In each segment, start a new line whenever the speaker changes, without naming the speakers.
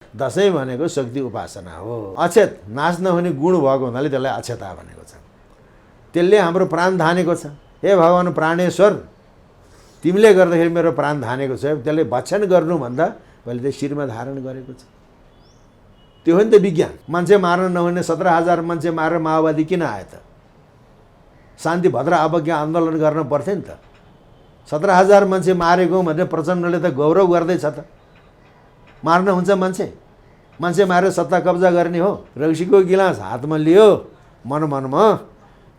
दसैँ भनेको शक्ति उपासना हो। अक्षत नाश नहुने गुण भएको हुनाले त्यसलाई अक्षता भनेको छ। त्यसले हाम्रो प्राण धानेको छ। हे भगवान् प्राणेश्वर, तिमीले गर्दाखेरि मेरो प्राण धानेको छ। त्यसले भक्षण गर्नुभन्दा मैले चाहिँ शिरमा धारण गरेको छ। त्यो हो नि त विज्ञान। मान्छे मार्न नहुने 17,000 मान्छे मारेर माओवादी किन आयो त? शान्ति भद्र अवज्ञा आन्दोलन गर्न पर्थ्यो नि त। 17,000 मान्छे मारेको भनेर प्रचण्डले त गौरव गर्दैछ त। मार्न हुन्छ मान्छे? मान्छे मारेर सत्ता कब्जा गर्ने हो? रक्सीको गिलास हातमा लियो, मनमा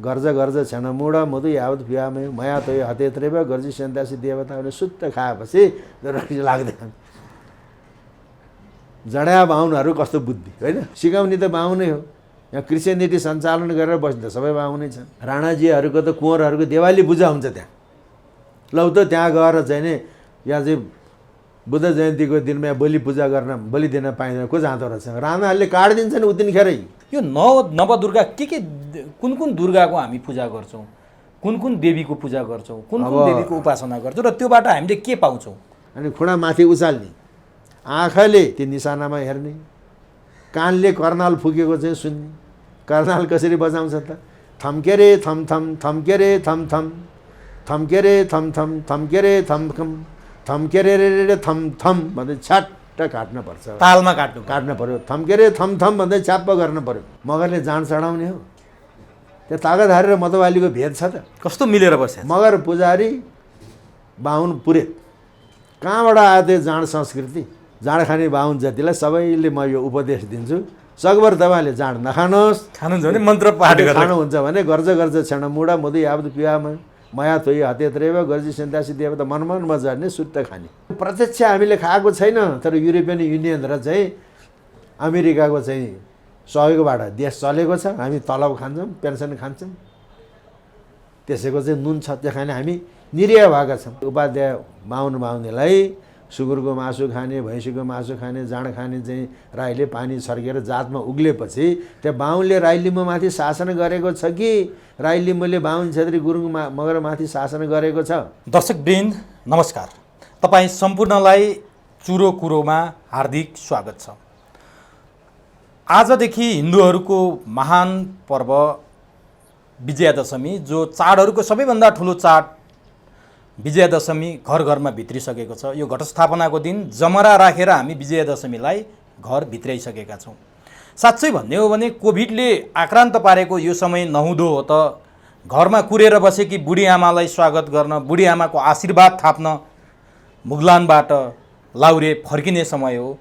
गर्ज गर्ज क्षण मुड मधु यावत पियामे मया तय हतेत्रेव गर्जी सन्तासी देवताहरूले सुत्त खाएपछि रक्सी लाग्दैन। जडा बाहुनहरू कस्तो बुद्धि होइन? सिकाउने त बाहुनै हो। यहाँ क्रिस्चियनिटी सञ्चालन गरेर बस्ने त सबै बाहुनै छन्। राणाजीहरूको त कुँवरहरूको देवाली पूजा हुन्छ त्यहाँ। लौ त त्यहाँ गएर चाहिँ नि यहाँ चाहिँ बुद्ध जयन्तीको दिनमा बलि पूजा गर्न, बलि दिन पाइँदैन। को जाँदो रहेछ? राणाहरूले काटिदिन्छन् उतिनखेरै।
यो नवदुर्गा कुन कुन दुर्गाको हामी पूजा गर्छौँ, कुन कुन देवीको पूजा गर्छौँ, कुन कुन देवीको उपासना गर्छौँ र त्योबाट हामीले के पाउँछौँ?
अनि खुँडा माथि उचाल्ने, आँखाले त्यो निशानामा हेर्ने, कानले कर्नाल फुकेको चाहिँ सुन्ने। कर्नाल कसरी बजाउँछ त? थम्के रे थम थम, थम्के रे थम थम, थम्के रे थम थम, थम्के रे थम थम, थम्के रे रे थम थम भन्दै छ्याट्ट काट्न पर्छ।
तालमा काट्नु
पर्यो। थम्के रे थम थम भन्दै च्याप्प गर्न पर्यो। मगरले जाँड चढाउने हो। त्यो तागतहारी र मतवालीको भेद छ त।
कस्तो मिलेर बस्छ?
मगर पुजारी, बाहुन पुरेत। कहाँबाट आयो त्यो जाँड संस्कृति? जाँड खाने बाहुन जातिलाई सबैले म यो उपदेश दिन्छु, सकभर तपाईँले जाँड नखानुहोस्।
खानुहुन्छ भने मन्त्र पाठ गरेर
खानुहुन्छ भने गर्ज गर्ज क्षण मुडा मधु यावत पियामा मया तोय हतेत्रेव गर्जी सन्तासी देवता मनमनमा झर्ने सुत्त खाने। प्रत्यक्ष हामीले खाएको छैन, तर युरोपियन युनियन र चाहिँ अमेरिकाको चाहिँ सहयोगबाट देश चलेको छ। हामी तलब खान्छौँ, पेन्सन खान्छौँ। त्यसैको चाहिँ नुन छ, त्यो खाने हामी निरीह भएका छौँ। उपाध्याय बाहुनीलाई सुँगुरको मासु खाने, भैँसीको मासु खाने, जाँड खाने चाहिँ राईले पानी छर्केर जातमा उग्लेपछि त्यो बाहुनले राई लिम्बूमाथि शासन गरेको छ कि राई लिम्बूले बाहुन छेत्री गुरुङ मगरमाथि शासन गरेको छ?
दर्शकवृन्द नमस्कार, तपाईँ सम्पूर्णलाई चुरो कुरोमा हार्दिक स्वागत छ। आजदेखि हिन्दूहरूको महान पर्व विजयादशमी, जो चाडहरूको सबैभन्दा ठुलो चाड विजयादशमी घर घरमा भित्रिसकेको छ। यो घटस्थापनाको दिन जमरा राखेर हामी विजयादशमीलाई घर भित्राइसकेका छौँ। साँच्चै भन्ने हो भने कोभिडले आक्रान्त पारेको यो समय नहुँदो हो त घरमा कुरेर बसेकी बुढी आमालाई स्वागत गर्न, बुढी आमाको आशीर्वाद थाप्न मुगलानबाट लाउरे फर्किने समय हो।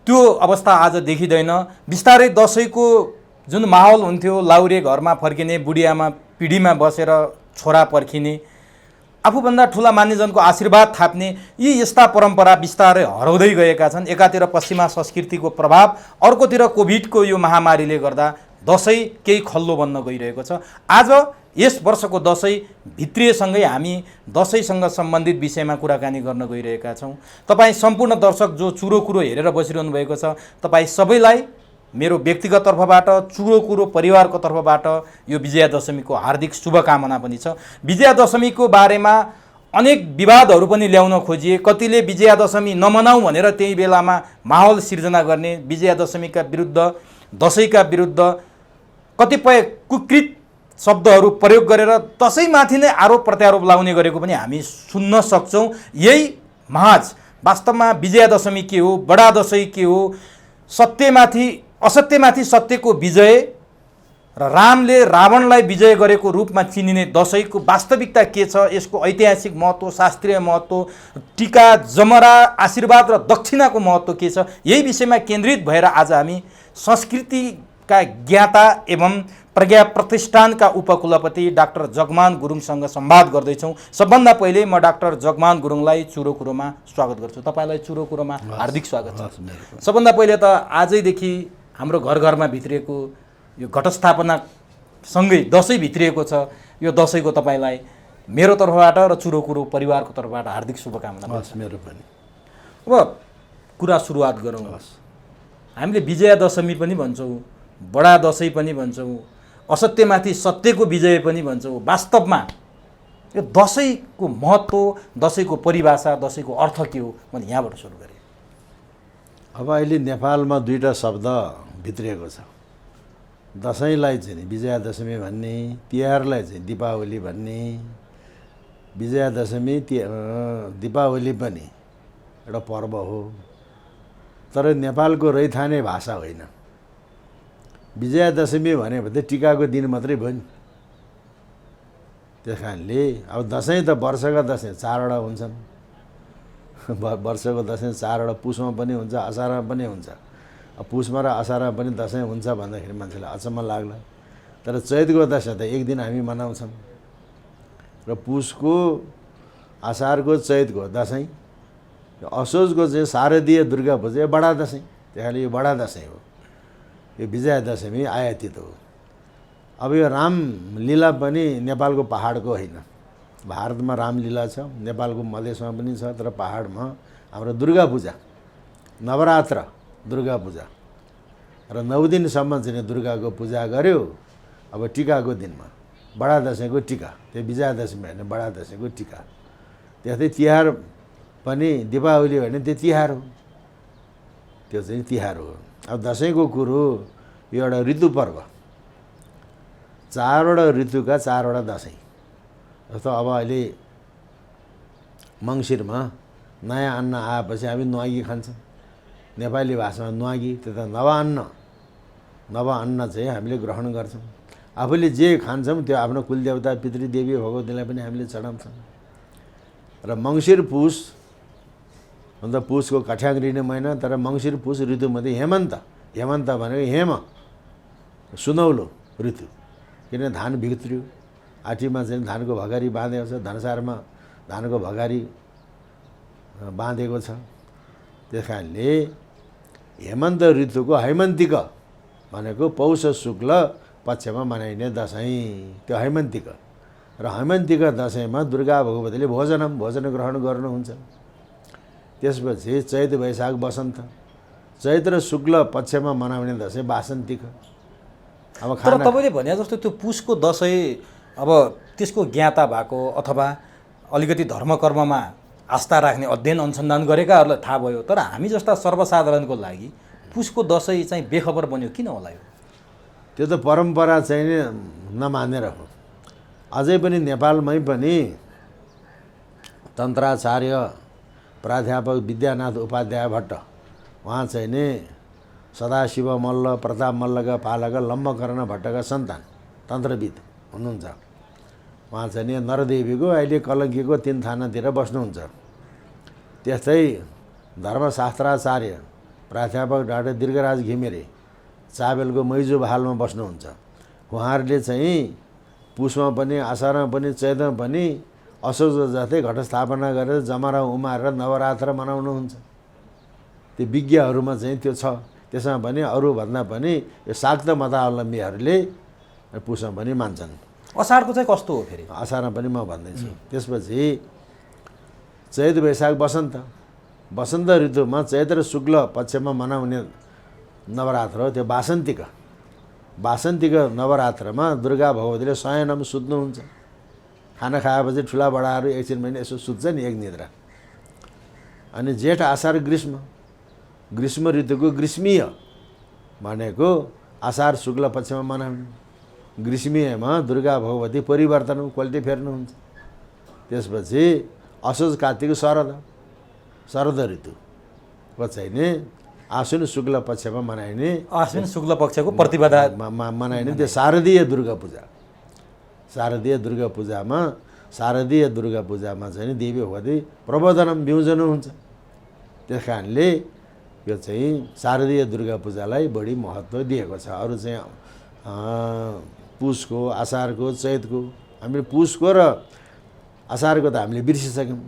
त्यो अवस्था आज देखिँदैन। बिस्तारै दसैँको जुन माहौल हुन्थ्यो, लाउरे घरमा फर्किने, बुढी आमा पिँढीमा बसेर छोरा पर्खिने, आफूभन्दा ठुला मान्यजनको आशीर्वाद थाप्ने, यी यस्ता परम्परा बिस्तारै हराउँदै गएका छन्। एकातिर पश्चिमा संस्कृतिको प्रभाव, अर्कोतिर कोभिडको यो महामारीले गर्दा दसैँ केही खल्लो बन्न गइरहेको छ। आज यस वर्षको दसैँ भित्रिएसँगै हामी दसैँसँग सम्बन्धित विषयमा कुराकानी गर्न गइरहेका छौँ। तपाईँ सम्पूर्ण दर्शक जो चुरो कुरो हेरेर बसिरहनु भएको छ, तपाईँ सबैलाई मेरो व्यक्तिगत तर्फबाट, चुरो कुरो परिवारको तर्फबाट यो विजयादशमीको हार्दिक शुभकामना पनि छ। विजयादशमीको बारेमा अनेक विवादहरू पनि ल्याउन खोजिए। कतिले विजयादशमी नमनाऊ भनेर त्यही बेलामा माहौल सिर्जना गर्ने, विजयादशमीका विरुद्ध, दसैँका विरुद्ध कतिपय कुकृत शब्दहरू प्रयोग गरेर दसैँमाथि नै आरोप प्रत्यारोप लाउने गरेको पनि हामी सुन्न सक्छौँ। यही महज वास्तवमा विजयादशमी के हो, बडा दसैँ के हो, असत्यमाथि सत्यको विजय र रामले रावणलाई विजय गरेको रूपमा चिनिने दसैँको वास्तविकता के छ, यसको ऐतिहासिक महत्त्व, शास्त्रीय महत्त्व, टीका, जमरा, आशीर्वाद र दक्षिणाको महत्त्व के छ, यही विषयमा केन्द्रित भएर आज हामी संस्कृतिका ज्ञाता एवं प्रज्ञा प्रतिष्ठानका उपकुलपति डाक्टर जगमान गुरुङसँग संवाद गर्दैछौँ। सबभन्दा पहिले म डाक्टर जगमान गुरुङलाई चुरो कुरोमा स्वागत गर्छु। तपाईँलाई चुरो कुरोमा हार्दिक स्वागत छ। सबभन्दा पहिले त आजैदेखि हाम्रो घर घरमा भित्रिएको यो घटस्थापनासँगै दसैँ भित्रिएको छ। यो दसैँको तपाईँलाई मेरो तर्फबाट र चुरो कुरो परिवारको तर्फबाट हार्दिक शुभकामना।
मेरो पनि।
अब कुरा सुरुवात गरौँ। हामीले विजयादशमी पनि भन्छौँ, बडा दसैँ पनि भन्छौँ, असत्यमाथि सत्यको विजय पनि भन्छौँ। वास्तवमा यो दसैँको महत्त्व, दसैँको परिभाषा, दसैँको अर्थ के हो भने यहाँबाट सुरु गरेँ।
अब अहिले नेपालमा दुईवटा शब्द भित्रिएको छ। दसैँलाई चाहिँ नि विजयादशमी भन्ने, तिहारलाई चाहिँ दीपावली भन्ने। विजयादशमी दीपावली पनि एउटा पर्व हो, तर नेपालको रैथाने भाषा होइन। विजयादशमी भनेको चाहिँ टिकाको दिन मात्रै भयो नि। त्यस कारणले अब दसैँ त वर्षका दसैँ 4वटा हुन्छन्। वर्षको दसैँ 4वटा, पुसमा पनि हुन्छ, असारमा पनि हुन्छ। अब पुसमा र असारमा पनि दसैँ हुन्छ भन्दाखेरि मान्छेलाई अचम्म लाग्ला। तर चैतको दसैँ त एक दिन हामी मनाउँछौँ र पुसको, असारको, चैतको दसैँ, असोजको चाहिँ शारदीय दुर्गा पूजा बडा दसैँ। त्यस कारणले यो बडा दसैँ हो। यो विजयादशमी आयातित हो। अब यो रामलीला पनि नेपालको पहाडको होइन। भारतमा रामलीला छ, नेपालको मधेसमा पनि छ, तर पहाडमा हाम्रो दुर्गा पूजा, नवरात्र दुर्गा पूजा र 9 दिनसम्म चाहिँ दुर्गाको पूजा गर्यो। अब टिकाको दिनमा बडा दसैँको टिका, त्यो विजयादशमी होइन, बडा दसैँको टिका। त्यस्तै तिहार पनि, दीपावली होइन, त्यो तिहार हो, त्यो चाहिँ तिहार हो। अब दसैँको कुरो यो एउटा ऋतु पर्व, 4वटा ऋतुका 4वटा दसैँ। जस्तो अब अहिले मङ्सिरमा नयाँ अन्न आएपछि हामी न्वागी खान्छौँ। नेपाली भाषामा न्वागी, त्यो त नव अन्न चाहिँ हामीले ग्रहण गर्छौँ। आफूले जे खान्छौँ त्यो आफ्नो कुलदेवता, पितृदेवी, भगवतीलाई पनि हामीले चढाउँछौँ। र मङ्सिर पुस अन्त पुसको कठ्याङ्ग्रिने महिना, तर मङ्सिर पुस ऋतुमध्ये हेमन्त भनेको हेम, सुनौलो ऋतु। किन धान भित्रियो, आठीमा चाहिँ धानको भगारी बाँधेको छ, धनसारमा धानको भगारी बाँधेको छ। त्यस कारणले हेमन्त ऋतुको हैमन्तिक भनेको पौष शुक्ल पक्षमा मनाइने दसैँ, त्यो हैमन्तिक। र हैमन्तिक दसैँमा दुर्गा भगवतीले भोजन ग्रहण गर्नुहुन्छ। त्यसपछि चैत, वैशाख, वसन्त, चैत र शुक्ल पक्षमा मनाउने दसैँ वासन्तिक। अब
तर तपाईँले भने जस्तो त्यो पुसको दसैँ अब त्यसको ज्ञाता भएको अथवा अलिकति धर्म कर्ममा आस्था राख्ने, अध्ययन अनुसन्धान गरेकाहरूलाई थाहा भयो। तर हामी जस्ता सर्वसाधारणको लागि पुसको दसैँ चाहिँ बेखबर बन्यो किन होला यो?
त्यो त परम्परा चाहिँ नमानेर हो। अझै पनि नेपालमै पनि तन्त्राचार्य प्राध्यापक विद्यानाथ उपाध्याय भट्ट, उहाँ चाहिँ नि सदाशिव मल्ल, प्रताप मल्लका पालक लम्बकर्ण भट्टका सन्तान तन्त्रविद हुनुहुन्छ। उहाँ चाहिँ नि नरदेवीको, अहिले कलङ्कीको 3 थानातिर बस्नुहुन्छ। त्यस्तै धर्मशास्त्राचार्य प्राध्यापक डाक्टर दीर्घराज घिमिरे चाबेलको मैजु बहालमा बस्नुहुन्छ। उहाँहरूले चाहिँ पुसमा पनि, असारमा पनि, चैतमा पनि असोज जस्तै घटस्थापना गरेर जमरा उमारेर नवरात्र मनाउनुहुन्छ। त्यो विज्ञहरूमा चाहिँ त्यो छ। त्यसमा पनि अरूभन्दा पनि यो शाक्त मतावलम्बीहरूले पुसमा पनि मान्छन्।
असारको चाहिँ कस्तो हो फेरि?
असारमा पनि म भन्दैछु। त्यसपछि चैत, वैशाख, वसन्त ऋतुमा चैत र शुक्ल पक्षमा मनाउने नवरात्र हो, त्यो वासन्तिक नवरात्रमा दुर्गा भगवतीले शयनम सुत्नुहुन्छ। खाना खाएपछि ठुला बडाहरू एकछिन पनि यसो सुत्छ नि, एक निद्रा। अनि जेठ, असार, ग्रीष्म ऋतुको ग्रीष्मीय भनेको असार शुक्ल पक्षमा मनाउने। ग्रीष्मीयमा दुर्गा भगवती परिवर्तन, क्वालिटी फेर्नुहुन्छ। त्यसपछि असोज, कार्तिक, शरद ऋतुको चाहिँ नि आश्विन शुक्ल पक्षमा मनाइने,
आश्विन शुक्ल पक्षको प्रतिपदा
मनाइने त्यो शारदीय दुर्गा पूजा। शारदीय दुर्गा पूजामा चाहिँ देवी भगवती प्रबोधनम बिउजनु हुन्छ। त्यस कारणले यो चाहिँ शारदीय दुर्गा पूजालाई बढी महत्त्व दिएको छ। अरू चाहिँ पुसको, असारको, चैतको, हामीले पुसको र असारको त हामीले बिर्सिसक्यौँ।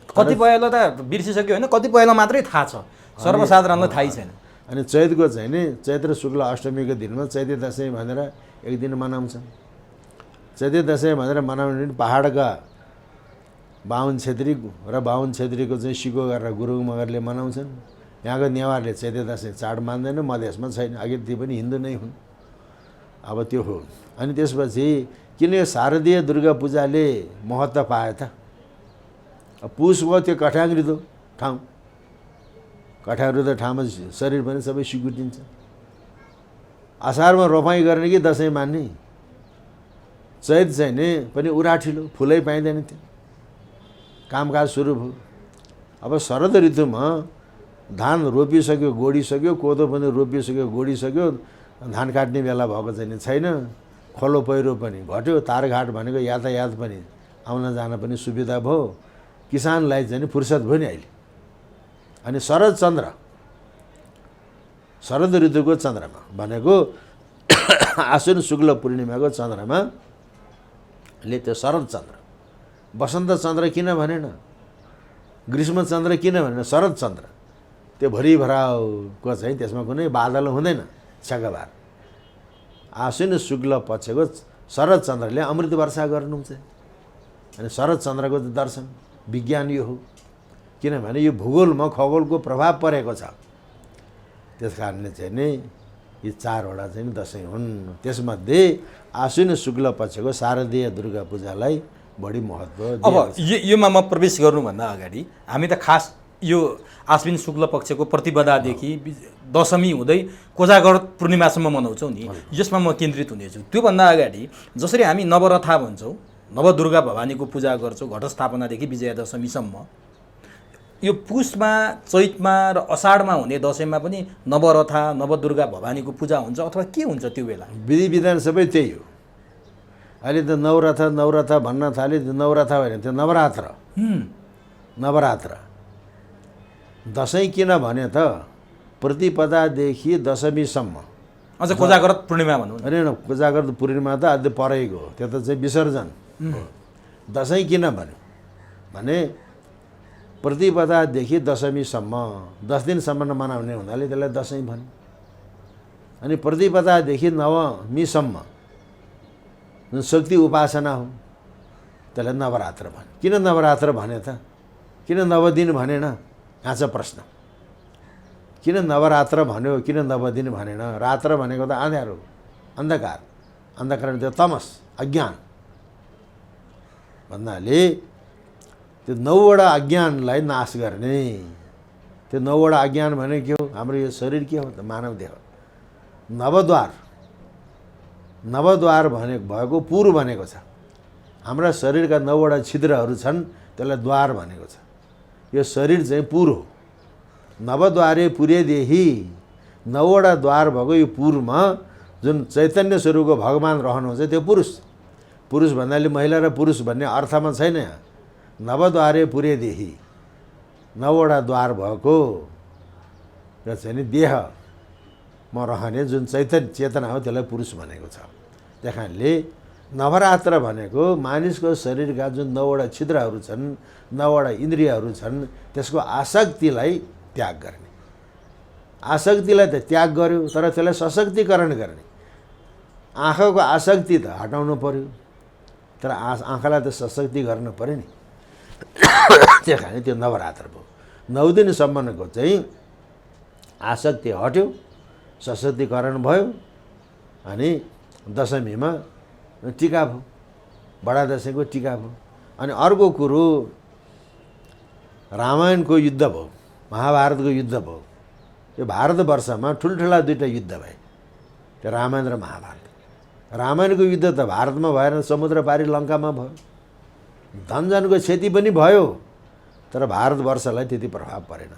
कतिपयलाई त बिर्सिसक्यो होइन, कतिपयलाई मात्रै थाहा छ, सर्वसाधारणलाई थाहै छैन।
अनि चैतको चाहिँ नि चैत र शुक्ल अष्टमीको दिनमा चैते दसैँ भनेर एक दिन मनाउँछ। चैते दसैँ भनेर मनाउने पहाडका बाहुन छेत्री र बाहुन छेत्रीको चाहिँ सिको गरेर गुरुङ मगरले मनाउँछन्। यहाँको नेवारले चैते दसैँ चाड मान्दैन, मधेसमा छैन, अघि ती पनि हिन्दू नै हुन्। अब त्यो हो। अनि त्यसपछि किन यो शारदीय दुर्गा पूजाले महत्त्व पायो त? पुस भयो, त्यो कठ्याङ्ग्रिदो ठाउँ, कठाहरू त ठाउँमा शरीर पनि सबै सिकुटिन्छ। असारमा रोपाइँ गर्ने कि दसैँ मान्ने, चैत चाहिँ नि पनि उराठिलो, फुलै पाइँदैन थियो, कामकाज सुरु भयो। अब शरद ऋतुमा धान रोपिसक्यो, गोडिसक्यो, कोदो पनि रोपिसक्यो, गोडिसक्यो, धान काट्ने बेला भएको चाहिँ नि छैन, खोलो पहिरो पनि घट्यो, तारघाट भनेको यातायात पनि आउन जान पनि सुविधा भयो, किसानलाई चाहिँ नि फुर्सद भयो नि अहिले। अनि शरद ऋतुको चन्द्रमा भनेको आश्विन शुक्ल पूर्णिमाको चन्द्रमाले त्यो शरद चन्द्र, वसन्त चन्द्र किन भनेन, ग्रीष्म चन्द्र किन भनेन, शरद चन्द्र, त्यो भरिभराउको चाहिँ त्यसमा कुनै बादल हुँदैन, छगबार। आश्विन शुक्ल पक्षको शरद चन्द्रले अमृत वर्षा गर्नुहुन्छ। अनि शरद चन्द्रको दर्शन विज्ञान यो हो, किनभने यो भूगोलमा खगोलको प्रभाव परेको छ। त्यस कारणले चाहिँ नि यी चारवटा चाहिँ दसैँ हुन्। त्यसमध्ये आश्विन शुक्ल पक्षको शारदीय दुर्गा पूजालाई बढी महत्त्व दिएको छ।
अब योमा म प्रवेश गर्नुभन्दा अगाडि हामी त खास यो आश्विन शुक्ल पक्षको प्रतिपदादेखि दशमी हुँदै कोजागर पूर्णिमासम्म मनाउँछौँ नि, यसमा म केन्द्रित हुनेछु। त्योभन्दा अगाडि जसरी हामी नवरथा भन्छौँ, नवदुर्गा भवानीको पूजा गर्छौँ घटस्थापनादेखि विजयादशमीसम्म, यो पुसमा, चैतमा र असाढमा हुने दसैँमा पनि नवरथा नवदुर्गा भवानीको पूजा हुन्छ अथवा के हुन्छ त्यो बेला?
विधि विधान सबै त्यही हो। अहिले त नवरथा भन्न थाले, नवरथा होइन, त्यो नवरात्र। नवरात्र दसैँ किन भने त प्रतिपदादेखि दशमीसम्म,
अझ कोजागर पूर्णिमा भनौँ
होइन, कोजागर पूर्णिमा त अझै परेको हो, त्यो त चाहिँ विसर्जन। दसैँ किन भन्यो भने प्रतिपदादेखि दशमीसम्म 10 दिनसम्म मनाउने हुनाले त्यसलाई दसैँ भन्यो। अनि प्रतिपदादेखि नवमीसम्म जुन शक्ति उपासना हो त्यसलाई नवरात्र भन्यो। किन नवरात्र भने त, किन 9 दिन भनेन? यहाँ छ प्रश्न। किन नवरात्र भन्यो, किन 9 दिन भनेन? रात्र भनेको त अँध्यारो, अन्धकार, अन्धकार त्यो तमस, अज्ञान भन्नाले त्यो 9वटा अज्ञानलाई नाश गर्ने। त्यो 9वटा अज्ञान भने के हो? हाम्रो यो शरीर के हो त? मानव देह। नवद्वार भने भएको पुर भनेको छ। हाम्रा शरीरका 9वटा छिद्रहरू छन्, त्यसलाई द्वार भनेको छ। यो शरीर चाहिँ पुर हो। नवद्वारे पुरेदेखि 9वटा द्वार भएको यो पुरमा जुन चैतन्य स्वरूपको भगवान् रहनुहुन्छ त्यो पुरुष। पुरुष भन्नाले महिला र पुरुष भन्ने अर्थमा छैन यहाँ। नवद्वारे पुरेदेखि 9वटा द्वार भएको र चाहिँ नि देहमा रहने जुन चेतना हो त्यसलाई पुरुष भनेको छ। त्यही कारणले नवरात्र भनेको मानिसको शरीरका जुन 9वटा छिद्रहरू छन्, 9वटा इन्द्रियहरू छन्, त्यसको आसक्तिलाई त्याग गर्ने। आसक्तिलाई त त्याग गर्यो, तर त्यसलाई सशक्तिकरण गर्ने। आँखाको आसक्ति त हटाउनु पर्यो, तर आँखालाई त सशक्ति गर्न पर्यो नि। त्यही कारण त्यो नवरात्र भयो। 9 दिनसम्मको चाहिँ आसक्ति हट्यो, सशक्तिकरण भयो। अनि दशमीमा टीका भयो, बडा दसैँको टीका भयो। अनि अर्को कुरो रामायणको युद्ध भयो, महाभारतको युद्ध भयो। यो भारतवर्षमा ठुल्ठुला 2टा युद्ध भए, त्यो रामायण र महाभारत। रामायणको युद्ध त भारतमा भएन, समुद्र पारी लङ्कामा भयो। धनजनको क्षति पनि भयो, तर भारतवर्षलाई त्यति प्रभाव परेन।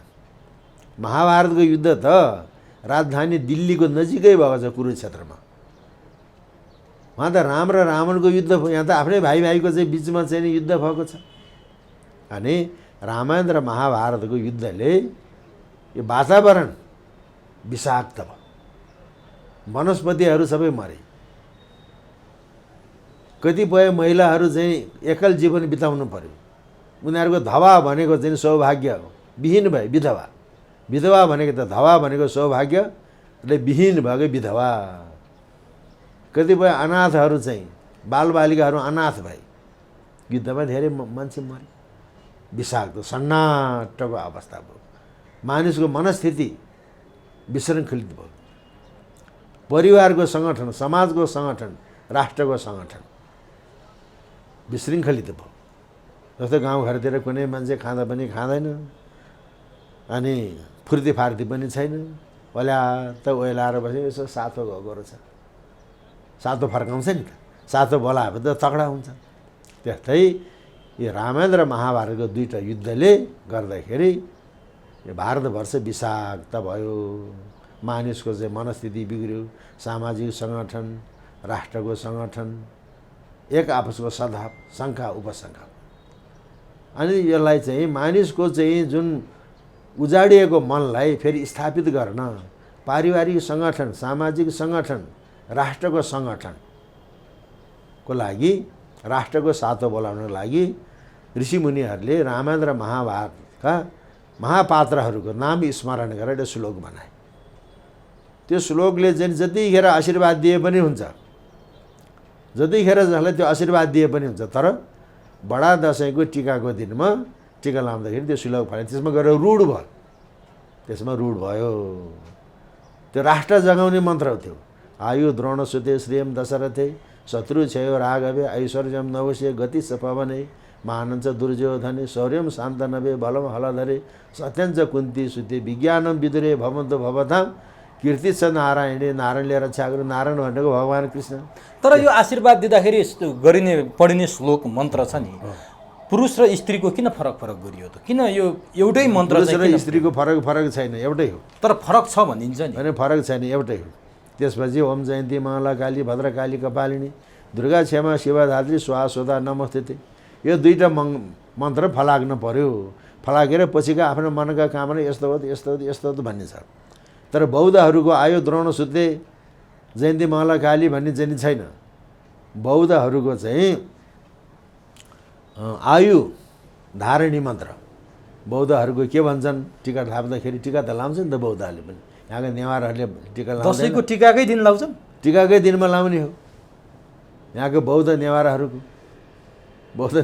महाभारतको युद्ध त राजधानी दिल्लीको नजिकै भएको छ, कुरुक्षेत्रमा। वहाँ त राम र रावणको युद्ध भयो, यहाँ त आफ्नै भाइ भाइको चाहिँ बिचमा चाहिँ युद्ध भएको छ। अनि रामायण र महाभारतको युद्धले यो वातावरण विषाक्त भयो, वनस्पतिहरू सबै मरे। कतिपय महिलाहरू चाहिँ एकल जीवन बिताउनु पर्यो। उनीहरूको धवा भनेको चाहिँ सौभाग्य हो, विहीन भए विधवा। विधवा भनेको त धवा भनेको सौभाग्यले विहीन भएको विधवा। कतिपय अनाथहरू चाहिँ बालबालिकाहरू अनाथ भए, युद्धमा धेरै मान्छे मरे। विषाक्त सन्नाटको अवस्था भयो। मानिसको मनस्थिति विशृङ्खलित भयो। परिवारको सङ्गठन, समाजको सङ्गठन, राष्ट्रको सङ्गठन विशृङ्खलित भयो। जस्तो गाउँघरतिर कुनै मान्छे खाँदा पनि खाँदैन, अनि फुर्ती फार्ती पनि छैन, ओल्यात ओलाएर बस्यो। यसो सातो गएको रहेछ, सातो फर्काउँछ नि त, सातो बोलायो त तगडा हुन्छ। त्यस्तै यो रामायण र महाभारतको दुईवटा युद्धले गर्दाखेरि यो भारतवर्ष विषाक्त भयो, मानिसको चाहिँ मनस्थिति बिग्रियो, सामाजिक सङ्गठन, राष्ट्रको सङ्गठन, एक आपसको सद्भाव, शङ्का उपशङ्का। अनि यसलाई चाहिँ मानिसको चाहिँ जुन उजाडिएको मनलाई फेरि स्थापित गर्न पारिवारिक सङ्गठन, सामाजिक सङ्गठन, राष्ट्रको सङ्गठनको लागि, राष्ट्रको सातो बोलाउनको लागि ऋषिमुनिहरूले रामायण र महाभारतका महापात्रहरूको नाम स्मरण गरेर श्लोक बनाए। त्यो श्लोकले चाहिँ जतिखेर आशीर्वाद दिए पनि हुन्छ, जतिखेर जसलाई त्यो आशीर्वाद दिए पनि हुन्छ। तर बडा दसैँको टिकाको दिनमा टिका लाउँदाखेरि त्यो श्लोक फल्यो, त्यसमा गएर रूढ भयो, त्यसमा रूढ भयो। त्यो राष्ट्र जगाउने मन्त्र थियो। आयु द्रोण सुते श्रियम दशरथे शत्रु क्षयो राघवे ऐश्वर्यम नवश्य गति सपवने महानञ्च दुर्योधने शौर्यम शान्तनवे बलम हलधरे सत्यञ्च कुन्ती सुते विज्ञानम विदुरे भवन्तु भवताम कीर्ति छ नारायणले, नारायणले रक्षा गर्नु। नारायण भनेको भगवान् कृष्ण।
तर यो आशीर्वाद दिँदाखेरि गरिने पढिने श्लोक मन्त्र छ नि, पुरुष र स्त्रीको किन फरक फरक गरियो त? किन यो एउटै मन्त्र
पुरुष र स्त्रीको फरक छैन, एउटै हो।
तर फरक छ भनिन्छ नि।
होइन, फरक छैन, एउटै हो। त्यसपछि ओम जयन्ती मङ्गला काली भद्रकाली कपालिनी दुर्गा क्षमा शिवधात्री स्वाहा स्वधा नमस्ते, यो दुईवटा मन्त्र फलाग्न पर्यो। फलाकेर पछिका आफ्नो मनका कामना यस्तो हो यस्तो हो यस्तो हो भन्ने छ। तर बौद्धहरूको आयो द्रोण सुते जयन्ती मङ्गला काली भन्ने चाहिँ छैन। बौद्धहरूको चाहिँ आयु धारणी मन्त्र। बौद्धहरूको के भन्छन्? टिका थाप्दाखेरि टिका त लाउँछ नि त बौद्धहरूले पनि, यहाँका नेवारहरूले टिका लाउँछ।
दसैँको टिकाकै दिन लाउँछन्,
टिकाकै दिनमा लाउने हो। यहाँको बौद्ध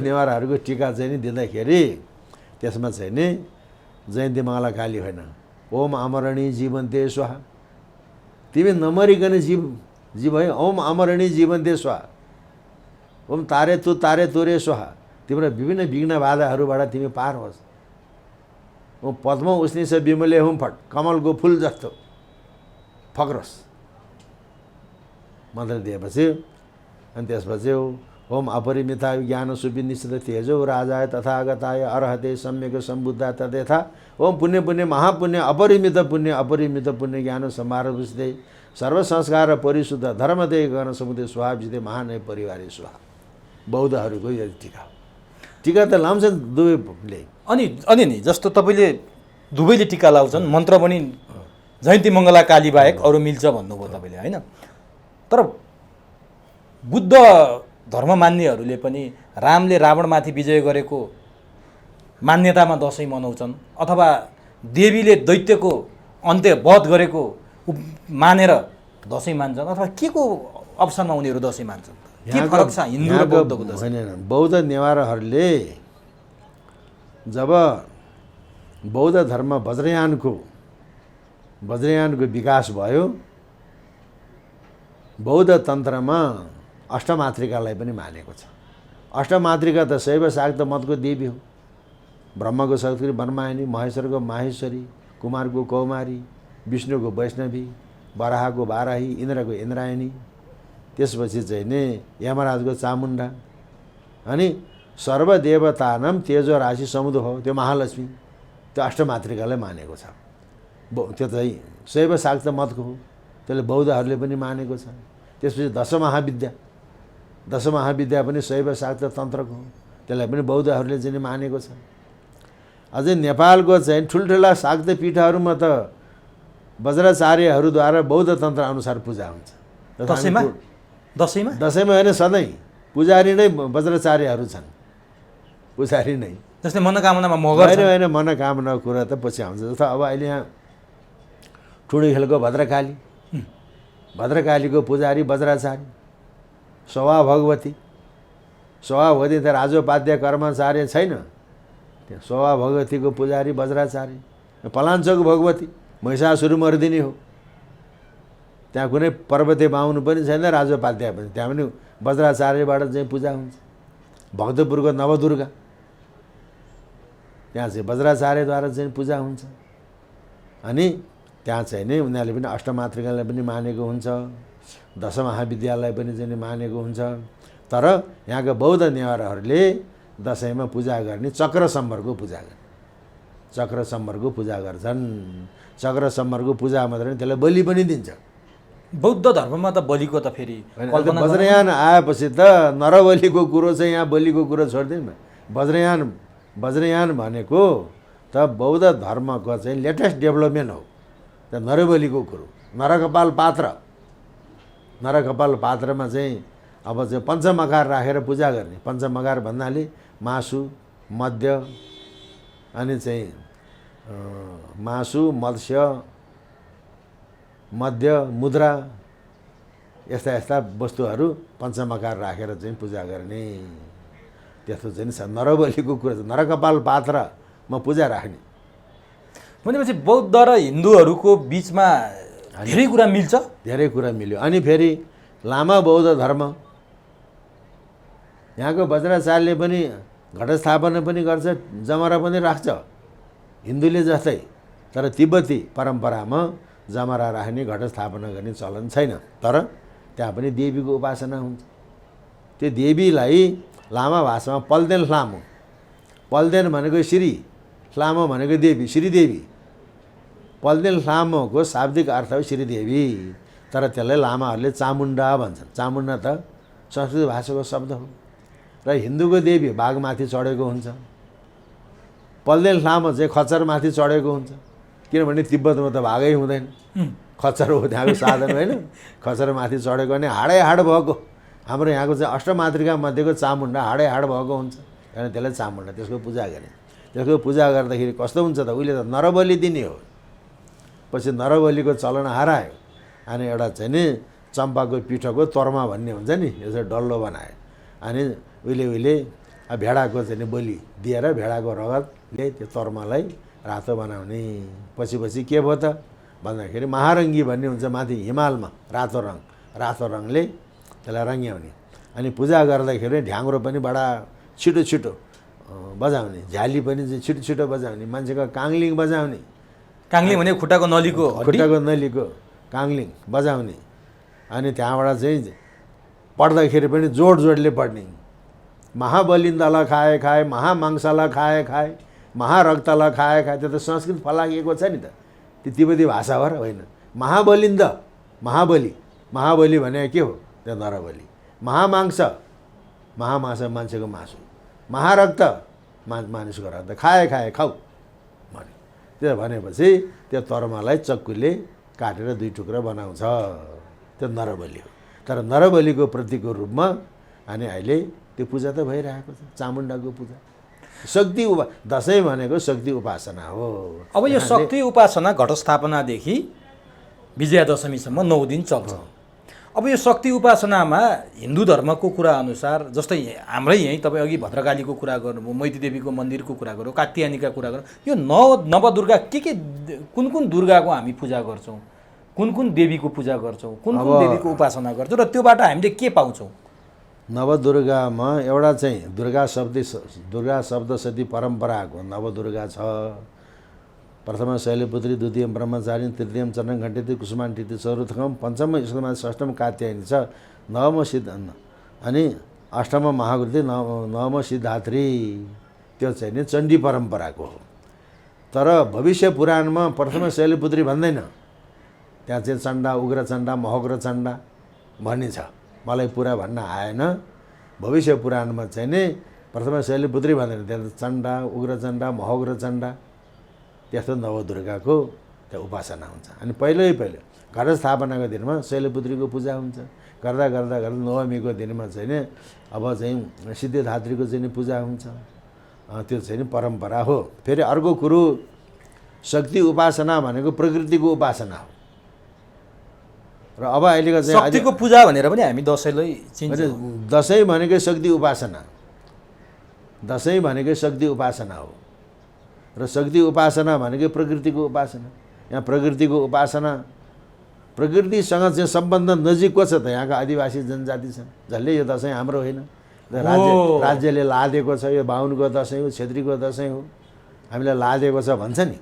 नेवारहरूको टिका चाहिँ नि दिँदाखेरि त्यसमा चाहिँ नि जयन्ती मङ्गला काली होइन, ओम अमरणी जीवन्ते स्वाहा। तिमी नमरिकन जीव है, ओम अमरणी जीवन्ते स्वाहा, ओम तारे तुरे स्वाहा। तिम्रो विभिन्न विघ्न बाधाहरूबाट तिमी पार होस्। ओ पद्म उस्नी छ विमले हुम फट, कमलको फुल जस्तो फक्रोस् मन्त्र दिएपछि। अनि त्यसपछि ओम अपरिमिताय ज्ञान सुविनिश्चित तेजो राजाय तथागताय अर्हते सम्यक सम्बुद्धा तदेथा। ओम पुण्य पुण्य महापुण्य अपरिमित पुण्य ज्ञान समारोभिष्टे सर्व संस्कार परिशुद्ध धर्मदे गर्न समुदय स्वाभिजिते महानय परिवारे स्वाहा। बौद्धहरूको यो टिका हो। टिका त लाउँछ दुवैले।
अनि नि जस्तो तपाईँले दुवैले टिका लाउँछन्, मन्त्र पनि जयन्ती मङ्गला काली बाहेक अरू मिल्छ भन्नुभयो तपाईँले, होइन? तर बुद्ध धर्म मान्नेहरूले पनि रामले रावणमाथि विजय गरेको मान्यतामा दसैँ मनाउँछन्, अथवा देवीले दैत्यको अन्त्य वध गरेको मानेर दसैँ मान्छन्, अथवा के को अवसरमा उनीहरू दसैँ मान्छन्? के फरक छ हिन्दू र बौद्धको दसैँ?
होइन, बौद्ध नेवारहरूले जब बौद्ध धर्म वज्रयानको विकास भयो, बौद्ध तन्त्रमा अष्टमातृकालाई पनि मानेको छ। अष्टमातृका त शैव शाक्त मतको देवी हो। ब्रह्मको शक्ति ब्रह्मायणी, महेश्वरको माहेश्वरी, कुमारको कौमारी, विष्णुको वैष्णवी, वराहको वाराही, इन्द्रको इन्द्रायणी, त्यसपछि चाहिँ नि यमराजको चामुण्डा, अनि सर्वदेवतानाम तेजो राशि समुद्र हो त्यो महालक्ष्मी। त्यो अष्टमातृकालाई मानेको छ। त्यो चाहिँ शैव शाक्त मतको हो, त्यसले बौद्धहरूले पनि मानेको छ। त्यसपछि दशमहाविद्या पनि शैव शाक्त तन्त्रको हो, त्यसलाई पनि बौद्धहरूले चाहिँ मानेको छ। अझै नेपालको चाहिँ ठुल्ठुला शाक्त पीठहरूमा त वज्राचार्यहरूद्वारा बौद्ध तन्त्र अनुसार पूजा हुन्छ।
दसैँमा
होइन, सधैँ पुजारी नै वज्राचार्यहरू छन्, पुजारी नै।
जस्तै मनोकामनामा मगर
होइन, मनोकामनाको कुरा त पछि आउँछ। जस्तो अब अहिले यहाँ ठुँडीखेलको भद्रकालीको पुजारी वज्राचार्य, सवा भगवती त राजोपाध्याय कर्मचार्य छैन, त्यो सवा भगवतीको पुजारी वज्राचार्य। पलाञ्चोक भगवती महिषासुरमर्दिनी हो, त्यहाँ कुनै पर्वते बाहुन पनि छैन, राजोपाध्याय पनि, त्यहाँ पनि वज्राचार्यबाट चाहिँ पूजा हुन्छ। भक्तपुरको नवदुर्गा, त्यहाँ चाहिँ वज्राचार्यद्वारा चाहिँ पूजा हुन्छ। अनि त्यहाँ चाहिँ नि उनीहरूले पनि अष्टमातृकालाई पनि मानेको हुन्छ, दश महाविद्यालय पनि चाहिँ नि मानेको हुन्छ। तर यहाँका बौद्ध नेवारहरूले दसैँमा पूजा गर्ने चक्रसम्बरको पूजा गर्ने, चक्रसम्बरको पूजा गर्छन्। चक्रसम्बरको पूजा मात्रै होइन, त्यसलाई बलि पनि दिन्छ।
बौद्ध धर्ममा त बलिको त फेरि कल्पना
वज्रयान आएपछि त नरबलीको कुरो चाहिँ यहाँ बलिको कुरो छोडिदिउँ न। वज्रयान भनेको त बौद्ध धर्मको चाहिँ लेटेस्ट डेभलपमेन्ट हो। त नरबलीको कुरो, नरकपाल पात्रमा चाहिँ अब चाहिँ पञ्चमकार राखेर पूजा गर्ने। पञ्चमकार भन्नाले मासु, मद्य, अनि चाहिँ मासु, मत्स्य, मद्य, मुद्रा, यस्ता यस्ता वस्तुहरू पञ्चमकार राखेर चाहिँ पूजा गर्ने। त्यस्तो चाहिँ छ नरबलीको कुरा। नरकपाल पात्रमा पूजा राख्ने
भनेपछि बौद्ध र हिन्दूहरूको बिचमा धेरै कुरा मिल्छ,
धेरै कुरा मिल्यो। अनि फेरि लामा बौद्ध धर्म, यहाँको वज्राचार्यले पनि घटस्थापना पनि गर्छ, जमरा पनि राख्छ हिन्दूले जस्तै। तर तिब्बती परम्परामा जमरा राख्ने, घटस्थापना गर्ने चलन छैन। तर त्यहाँ पनि देवीको उपासना हुन्छ। त्यो देवीलाई लामा भाषामा पल्देन लामो, पल्देन भनेको श्री, लामो भनेको देवी, श्रीदेवी। पल्देन लामोको शाब्दिक अर्थ हो श्रीदेवी, तर त्यसलाई लामाहरूले चामुण्डा भन्छन्। चामुण्डा त संस्कृत भाषाको शब्द हो। र हिन्दूको देवी बाघमाथि चढेको हुन्छ, पल्देन लामो चाहिँ खच्चरमाथि चढेको हुन्छ। किनभने तिब्बतमा त भागै हुँदैन, खच्चर हो त्यहाँको साधन होइन। खच्चरमाथि चढेको अनि हाडै हाड भएको। हाम्रो यहाँको चाहिँ अष्टमातृका मध्येको चामुण्डा हाडै हाड भएको हुन्छ, अनि त्यसलाई चामुण्डा, त्यसको पूजा गर्ने। त्यसको पूजा गर्दाखेरि कस्तो हुन्छ त, उहिले त नरबली दिने हो, पछि नरबलीको चलन हरायो। अनि एउटा चाहिँ नि चम्पाको पिठोको तोर्मा भन्ने हुन्छ नि, यसो डल्लो बनायो। अनि उहिले भेडाको चाहिँ नि बलि दिएर भेडाको रगतले त्यो तोर्मालाई रातो बनाउने। पछि के भयो त भन्दाखेरि महारङ्गी भन्ने हुन्छ माथि हिमालमा, रातो रङले त्यसलाई रङ्ग्याउने। अनि पूजा गर्दाखेरि ढ्याङ्ग्रो पनि बडा छिटो छिटो बजाउने, झ्याली पनि चाहिँ छिटो छिटो बजाउने, मान्छेको काङ्लिङ बजाउने।
काङ्लिङ भने खुट्टाको नलीको
काङ्लिङ बजाउने। अनि त्यहाँबाट चाहिँ पढ्दाखेरि पनि जोडले पढ्ने। महाबलिन्दला खाए खाए, महामांसला खाए खाए, महारक्तला खाए खाए। त्यो त संस्कृत फलाकिएको छ नि त, त्यो तिब्बती भाषा हो र होइन। महाबलिन्द, महाबली भने के हो, त्यो नरबली। महामांस मान्छेको मासु, महारक्त मानिसको रक्त, खाए खाए खाऊ भने। त्यो भनेपछि त्यो तर्मालाई चक्कुले काटेर 2 टुक्रा बनाउँछ, त्यो नरबली हो। तर नरबलीको प्रतीकको रूपमा अनि अहिले त्यो पूजा त भइरहेको छ, चामुण्डाको पूजा। दसैँ भनेको शक्ति उपासना हो।
अब यो शक्ति उपासना घटस्थापनादेखि विजयादशमीसम्म 9 दिन चल्छ। अब यो शक्ति उपासनामा हिन्दू धर्मको कुरा अनुसार, जस्तै हाम्रै यहीँ तपाईँ अघि भद्रकालीको कुरा गर्नुभयो, मैती देवीको मन्दिरको कुरा गर्यो, कात्यायनीका कुरा गर्यो। यो नवदुर्गा कुन दुर्गाको हामी पूजा गर्छौँ, कुन देवीको पूजा गर्छौँ, कुन देवीको उपासना गर्छौँ, र त्योबाट हामीले के पाउँछौँ?
नवदुर्गामा एउटा चाहिँ दुर्गा सप्तशती परम्पराको नवदुर्गा छ। प्रथम शैलपुत्री, द्वितीय ब्रह्मचारिणी, तृतीयम चरण घण्टिती, कुसुमाण्टिती, चतुर्थम, पञ्चम स्कन्द, षष्ठम कात्यायनी छ, नवम सिद्ध, अनि अष्टम महाकृति, नवम सिद्धात्री। त्यो चाहिँ नि चण्डी परम्पराको हो। तर भविष्य पुराणमा प्रथम शैलपुत्री भन्दैन, त्यहाँ चाहिँ चण्डा, उग्र चण्डा, महोग्र चण्डा भन्ने छ। मलाई पुरा भन्न आएन। भविष्य पुराणमा चाहिँ नि प्रथम शैलपुत्री भन्दैन, त्यहाँ चण्डा, उग्र चण्डा, महोग्र चण्डा, त्यस्तो नवदुर्गाको त्यो उपासना हुन्छ। अनि पहिलो घटस्थापनाको दिनमा शैलपुत्रीको पूजा हुन्छ। गर्दा नवमीको दिनमा चाहिँ नि अब चाहिँ सिद्धिदात्रीको चाहिँ नि पूजा हुन्छ। त्यो चाहिँ नि परम्परा हो। फेरि अर्को कुरो, शक्ति उपासना भनेको प्रकृतिको उपासना हो। र अब अहिलेको चाहिँ
शक्तिको पूजा भनेर पनि हामी दसैँलाई चिन्छौँ।
दसैँ भनेकै शक्ति उपासना, दसैँ भनेकै शक्ति उपासना हो। र शक्ति उपासना भनेकै प्रकृतिको उपासना। यहाँ प्रकृतिको उपासना, प्रकृतिसँग चाहिँ सम्बन्ध नजिकको छ त यहाँका आदिवासी जनजाति छन्, जसले यो दसैँ हाम्रो होइन, राज्यले लादेको छ, यो बाहुनको दसैँ हो, छेत्रीको दसैँ हो, हामीलाई लादेको छ भन्छ नि।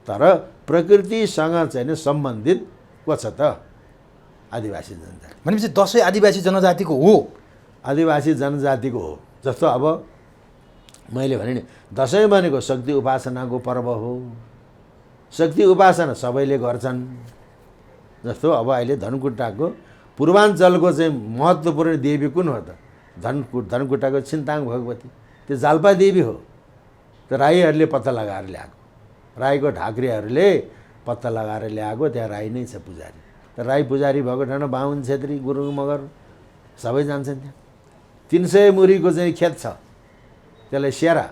तर प्रकृतिसँग चाहिँ नि सम्बन्धित को छ त? आदिवासी जनजाति।
भनेपछि दसैँ आदिवासी जनजातिको हो।
आदिवासी जनजातिको हो। जस्तो अब मैले भने नि दसैँ भनेको शक्ति उपासनाको पर्व हो। शक्ति उपासना सबैले गर्छन्। जस्तो अब अहिले धनकुटाको पूर्वाञ्चलको चाहिँ महत्त्वपूर्ण देवी कुन हो त? धनकुटाको छिन्ताङ भगवती, त्यो जाल्पा देवी हो। त्यो राईहरूले पत्ता लगाएर ल्याएको, राईको ढाक्रेहरूले पत्ता लगाएर ल्याएको, त्यहाँ राई नै छ पुजारी। त राई पुजारी भएको ठाउँमा बाहुन, छेत्री, गुरुङ, मगर सबै जान्छन् त्यहाँ। 300 मुरीको चाहिँ खेत छ, त्यसलाई सेरा,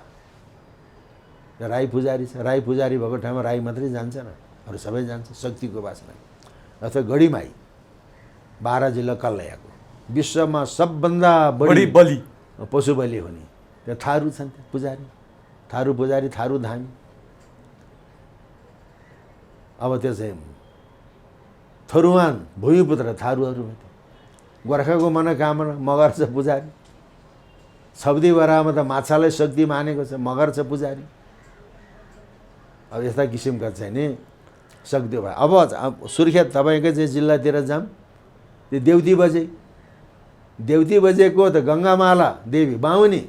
राई पुजारी छ। राई पुजारी भएको ठाउँमा राई मात्रै जान्छ न, अरू सबै जान्छ शक्तिको उपासना। अथवा गढीमाई 12 जिल्ला कल्लयाको विश्वमा सबभन्दा बढी
बलि
पशु बलि हुने त्यो थारू छन् त्यहाँ पुजारी, थारू पुजारी, थारू धामी। अब त्यो चाहिँ थरुवान भूमिपुत्र थारूहरू भयो। गोर्खाको मनोकामना मगर छ पुजारी। छब्दी बरामा त माछालाई शक्ति मानेको छ, मगर छ पुजारी। अब यस्ता किसिमका चाहिँ नि शक्ति भयो। अब सुर्खेत तपाईँकै चाहिँ जिल्लातिर जाऊँ, त्यो देउती बजे, देउती बजेको त गङ्गामाला देवी बाहुनी।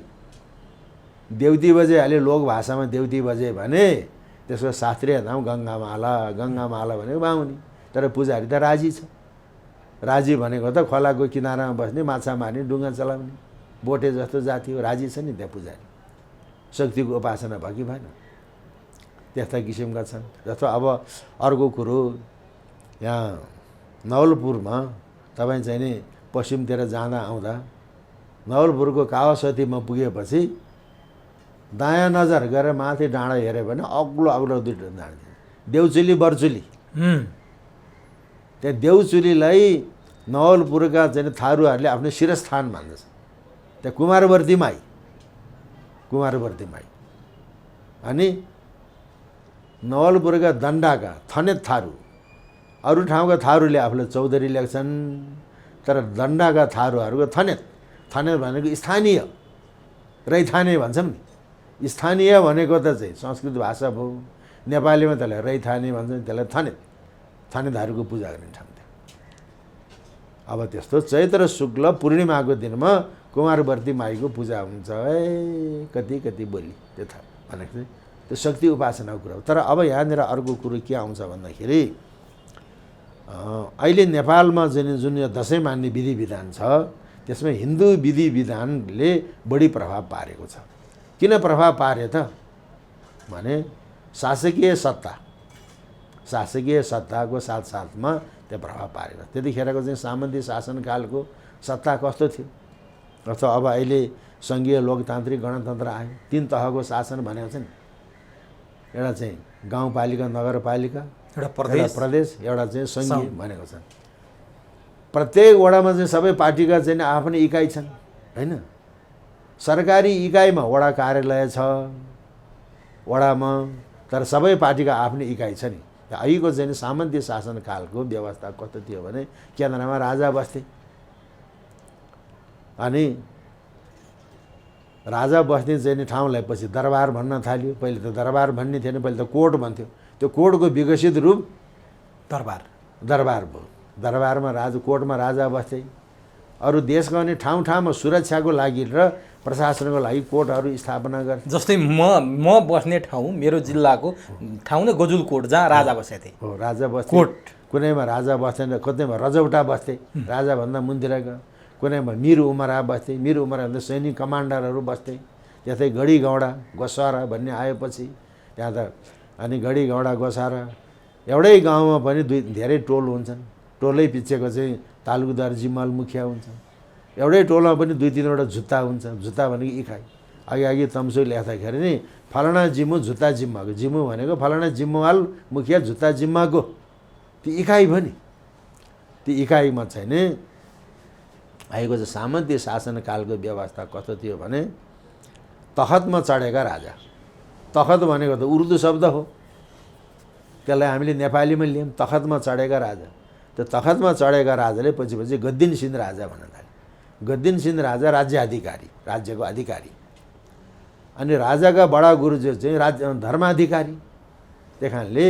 देउती बजे अहिले लोक भाषामा देउती बजे भने त्यसको शास्त्रीय नाम गङ्गामाला, गङ्गामाला भनेको बाहुनी। तर पुजारी त राजी छ। राजी भनेको त खोलाको किनारामा बस्ने, माछा मार्ने, डुङ्गा चलाउने बोटे जस्तो जाति हो। राजी छ नि त्यहाँ पुजारी। शक्तिको उपासना भयो कि भएन? त्यस्ता किसिमका छन्। जस्तो अब अर्को कुरो, यहाँ नवलपुरमा तपाईँ चाहिँ नि पश्चिमतिर जाँदा आउँदा नवलपुरको कावासतीमा पुगेपछि दायाँ नजर गरेर माथि डाँडा हेऱ्यो भने अग्लो अग्लो दुईवटा डाँडा, देउचुली बर्चुली। त्यहाँ देउचुलीलाई नवलपुरका चाहिँ थारूहरूले आफ्नो शिरस्थान मान्दछ। त्यहाँ कुमारवर्ती माई, कुमारवर्ती माई। अनि नवलपुरका दण्डाका थनेत थारू, अरू ठाउँका थारूले आफूलाई चौधरी लेख्छन्, तर दण्डाका थारूहरूको थनेत। थनेत भनेको स्थानीय, रैथाने भन्छौँ नि। स्थानीय भनेको त चाहिँ संस्कृत भाषा भयो। नेपालीमा त्यसलाई रैथाने भन्छन्, त्यसलाई थनेत। थनेतहरूको पूजा गर्ने ठाउँ थियो। अब त्यस्तो चैत्र शुक्ल पूर्णिमाको दिनमा कुमारवर्ती माईको पूजा हुन्छ। कति कति बोली त्यो थाहा भनेको चाहिँ त्यो शक्ति उपासनाको कुरा हो। तर अब यहाँनिर अर्को कुरो के आउँछ भन्दाखेरि अहिले नेपालमा जुन यो दसैँ मान्ने विधि विधान छ, त्यसमा हिन्दू विधि विधानले बढी प्रभाव पारेको छ। किन प्रभाव पारे त भने शासकीय सत्ताको साथसाथमा त्यो प्रभाव पारेको। त्यतिखेरको चाहिँ सामन्ती शासनकालको सत्ता कस्तो थियो? जस्तो अब अहिले सङ्घीय लोकतान्त्रिक गणतन्त्र आयो। 3 तहको शासन भनेको छ नि। एउटा चाहिँ गाउँपालिका, नगरपालिका, एउटा प्रदेश, एउटा चाहिँ सङ्घीय भनेको छ। प्रत्येक वडामा चाहिँ सबै पार्टीका चाहिँ आफ्नै इकाइ छन् हैन। सरकारी इकाइमा वडा कार्यालय छ वडामा, तर सबै पार्टीका आफ्नै इकाइ छ नि। अहिलेको चाहिँ सामन्ती शासनकालको व्यवस्था कस्तो थियो भने केन्द्रमा राजा बस्थे। अनि राजा बस्ने चाहिँ ठाउँलाई पछि दरबार भन्न थाल्यो। पहिले त दरबार भन्ने थिएन, पहिले त कोर्ट भन्थ्यो। त्यो कोर्टको विकसित रूप दरबार भयो। दरबारमा कोर्टमा राजा बस्थे। अरू देशका अनि ठाउँमा सुरक्षाको लागि र प्रशासनको लागि कोर्टहरू स्थापना गर्थे।
जस्तै म बस्ने ठाउँ, मेरो जिल्लाको ठाउँ नै गजुल कोर्ट, जहाँ राजा बसेथे।
हो, राजा बस्थे।
कोर्ट
कुनैमा राजा बस्थे, कतैमा रजौटा बस्थे, राजाभन्दा मुन्तिरका। कुनैमा मिर उमरा बस्थे, मिर उमरा भन्दा सैनिक कमान्डरहरू बस्थे। त्यस्तै गढी गौडा गोसारा भन्ने आएपछि त्यहाँ त अनि गढी गौडा गोसारा एउटै गाउँमा पनि धेरै टोल हुन्छन्। टोलै पिछेको चाहिँ तालुकदार जिम्माल मुखिया हुन्छ। एउटै टोलमा पनि 2-3वटा जुत्ता हुन्छ। जुत्ता भनेको इकाइ। अघि तम्सु लेख्दाखेरि नि फलाना जिम्मु जुत्ता जिम्माको, जिम्मु भनेको फलाना जिम्मुवाल मुखिया जुत्ता जिम्माको, त्यो इकाइ भयो नि। त्यो इकाइमा चाहिँ नि आएको चाहिँ सामन्ती शासनकालको व्यवस्था कस्तो थियो भने तखतमा चढेका राजा। तखत भनेको त उर्दू शब्द हो, त्यसलाई हामीले नेपालीमा लियौँ तखतमा चढेका राजा। त्यो तखतमा चढेका राजाले पछि गद्दिन सिंह राजा भन्न थाले। गद्दिन सिंह राजा राज्य अधिकारी, राज्यको अधिकारी। अनि राजाका बडा गुरुज्यू चाहिँ धर्माधिकारी। त्यही कारणले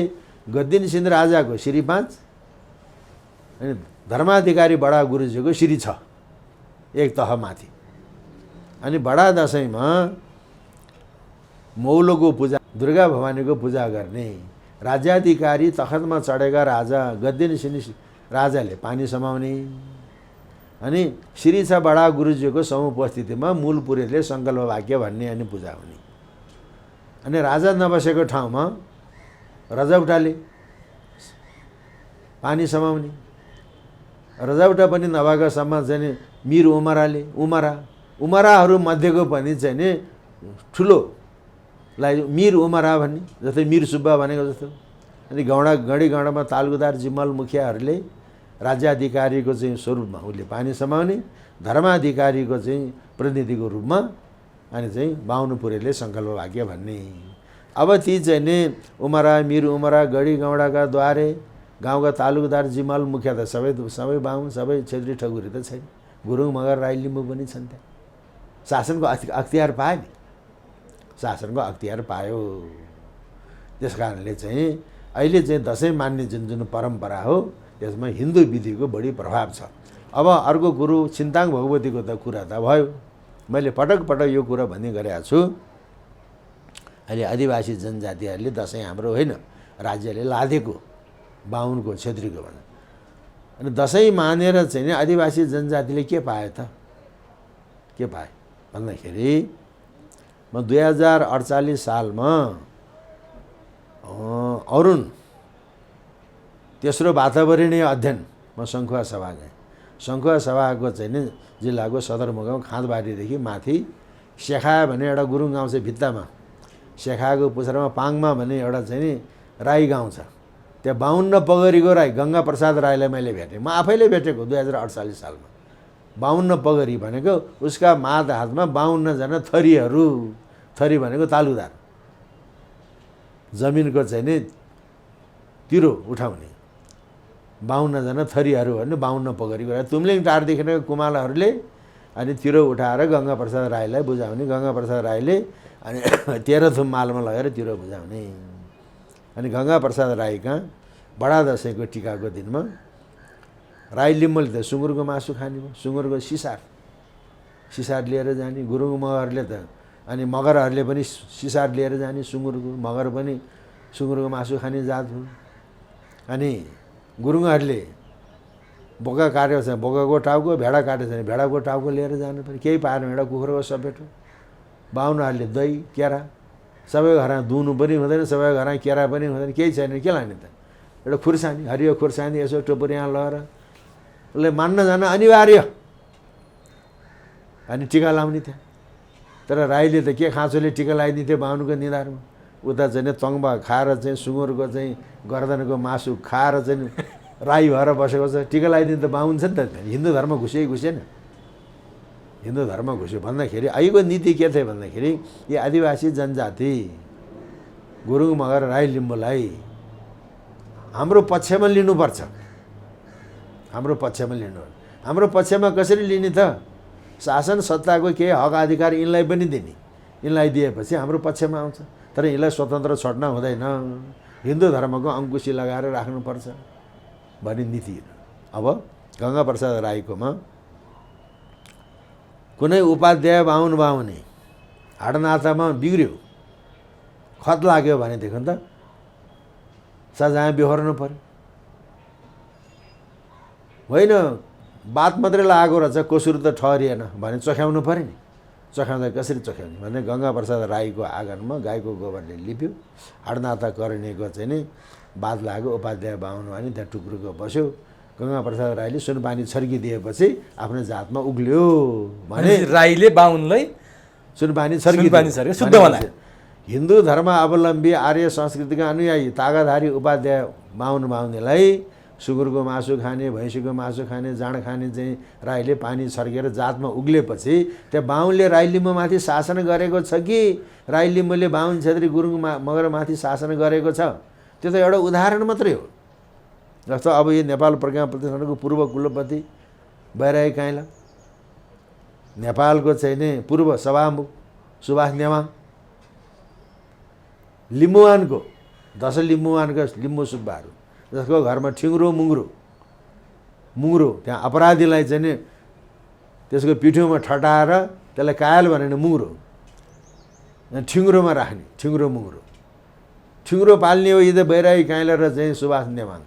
गद्दिन सिंह राजाको श्री 5 अनि धर्माधिकारी बडा गुरुजीको श्री 6 एक तह माथि। अनि बडा दसैँमा मौलोको पूजा, दुर्गा भवानीको पूजा गर्ने, राज्याधिकारी तखतमा चढेका राजा गद्दिन सिंह राजाले पानी समाउने, अनि श्री 6 बडा गुरुजीको समुपस्थितिमा मूल पुरोहितले सङ्कल्प वाक्य भन्ने अनि पूजा हुने। अनि राजा नबसेको ठाउँमा रजौटाले पानी समाउने, रजौटा पनि नभएको सम्म चाहिँ मिर उमराले उमराहरू मध्येको पनि चाहिँ नि ठुलोलाई मिर उमरा भन्ने, जस्तै मिर सुब्बा भनेको जस्तो। अनि गढी गाउँडामा तालुकदार जिम्मल मुखियाहरूले राज्याधिकारीको चाहिँ स्वरूपमा उसले पानी समाउने, धर्माधिकारीको चाहिँ प्रतिनिधिको रूपमा अनि चाहिँ 52 पुरोहितले सङ्कल्प वाक्य भन्ने। अब ती चाहिँ नि उमरा मिर उमरा गढी गाउँडाका द्वारे गाउँका तालुकदार जिम्मल मुखिया त सबै बाहुन सबै क्षेत्री ठकुरी त छैन, गुरुङ मगर राई लिम्बू पनि छन्। त्यहाँ शासनको अख्तियार पायो नि, शासनको अख्तियार पायो। त्यस कारणले चाहिँ अहिले चाहिँ दसैँ मान्ने जुन परम्परा हो त्यसमा हिन्दू विधिको बढी प्रभाव छ। अब अर्को कुरो छिन्ताङ भगवतीको त कुरा त भयो, मैले पटक यो कुरा भन्ने गरेको छु। अहिले आदिवासी जनजातिहरूले दसैँ हाम्रो होइन राज्यले लादेको बाहुनको क्षेत्रीको भन्छ। अनि दसैँ मानेर चाहिँ नि आदिवासी जनजातिले के पायो त, के पाए भन्दाखेरि म 2048 सालमा अरुण तेस्रो वातावरणीय अध्ययनमा सङ्खुवा सभा गएँ। सङ्खुवा सभाको चाहिँ नि जिल्लाको सदरमुकाम खाँदबारीदेखि माथि सेखा भन्ने एउटा गुरुङ गाउँ छ भित्तामा, सेखाको पुछारमा पाङमा भन्ने एउटा चाहिँ नि राई गाउँ छ। त्यहाँ 52 पगरीको राई गङ्गा प्रसाद राईलाई मैले भेटेँ, म आफैले भेटेको 2048 सालमा। 52 पगरी भनेको उसका माद हातमा 52 जना थरीहरू, थरी भनेको तालुकदार, जमिनको चाहिँ नि तिरो उठाउने 52 जना थरीहरू भन्ने 52 पगरीको राई। तुमलिङ टारदेखिको कुमालाहरूले अनि तिरो उठाएर गङ्गा प्रसाद राईलाई बुझाउने, गङ्गा प्रसाद राईले अनि 13 थुम मालमा लगेर तिरो बुझाउने। अनि गङ्गा प्रसाद राई कहाँ बडा दसैँको टिकाको दिनमा राई लिम्बूले त सुँगुरको मासु खाने भयो, सुँगुरको सिसार लिएर जाने। गुरुङ मगरले त अनि मगरहरूले पनि सिसार लिएर जाने सुँगुरको, मगर पनि सुँगुरको मासु खाने जात हो। अनि गुरुङहरूले बोका काट्यो छ बोकाको टाउको, भेडा काट्यो छ भने भेडाको टाउको लिएर जानु पर्यो, केही पाएन भेडा कुखुराको सपेटो। बाहुनहरूले दही केरा, सबै घरमा दुहुनु पनि हुँदैन, सबै घरमा केरा पनि हुँदैन, केही छैन, के लाने त? एउटा खुर्सानी, हरियो खुर्सानी यसो टोपरी यहाँ लगाएर उसले मान्न जान अनिवार्य। अनि टिका लाउने थियो, तर राईले त के खाँचोले टिका लगाइदिन्थ्यो बाहुनको निधारमा। उता चाहिँ तङ्बा खाएर चाहिँ सुँगुरको चाहिँ गर्दनको मासु खाएर चाहिँ राई भएर बसेको छ, टिका लगाइदिनु त बाहुन छ नि त। हिन्दू धर्म घुसेन, हिन्दू धर्म घुस्यो भन्दाखेरि अहिलेको नीति के थियो भन्दाखेरि यो आदिवासी जनजाति गुरुङ मगर राई लिम्बूलाई हाम्रो पक्षमा लिनुपर्छ, हाम्रो पक्षमा लिनु। हाम्रो पक्षमा कसरी लिने त? शासन सत्ताको केही हक अधिकार यिनलाई पनि दिने, यिनलाई दिएपछि हाम्रो पक्षमा आउँछ। तर यिनलाई स्वतन्त्र छोड्न हुँदैन, हिन्दू धर्मको अङ्कुशी लगाएर राख्नुपर्छ भन्ने नीति। अब गङ्गा प्रसाद राईकोमा कुनै उपाध्याय बाहुनी हाडनातामा बिग्रियो, खत लाग्यो भनेदेखि त सजाय बिहोर्नु पर्यो। होइन बात मात्रै लागेको रहेछ, कसुर त ठहरिएन भने चख्याउनु पर्यो नि। चख्याउँदा कसरी चख्याउने भने गङ्गा प्रसाद राईको आँगनमा गाईको गोबरले लिप्यो, हाडनाता करणीको चाहिँ नि बात लाग्यो, उपाध्याय बाहुन भने त्यहाँ टुक्रुको बस्यो। गङ्गा प्रसाद राईले सुनपानी छर्किदिएपछि आफ्नो जातमा उक्ल्यो भने
राईले बाहुनलाई
सुनपानी
छर्किदियो, शुद्ध बनायो।
हिन्दू धर्म अवलम्बी आर्य संस्कृतिका अनुयायी तागाधारी उपाध्याय बाहुनीलाई सुँगुरको मासु खाने, भैँसीको मासु खाने, जाँड खाने चाहिँ राईले पानी छर्केर जातमा उक्लेपछि त्यहाँ बाहुनले राई लिम्बूमाथि शासन गरेको छ कि राई लिम्बूले बाहुन क्षेत्री गुरुङ मगरमाथि शासन गरेको छ? त्यो त एउटा उदाहरण मात्रै हो। जस्तो अब यो नेपाल प्रज्ञा प्रतिष्ठानको पूर्व कुलपति बैरागी काइला, नेपालको चाहिँ नि पूर्व सभामुख सुभाष नेवाङ, लिम्बुवानको दस लिम्बुवानका लिम्बू सुब्बाहरू जसको घरमा ठिङ्ग्रो मुङ्ग्रो त्यहाँ अपराधीलाई चाहिँ नि त्यसको पिठोमा ठटाएर त्यसलाई कायल भनेर मुङ्ग्रो ठिङ्ग्रोमा राख्ने ठिङ्ग्रो पाल्ने हो यी त बैरागी काइला र चाहिँ सुभाष नेमाङ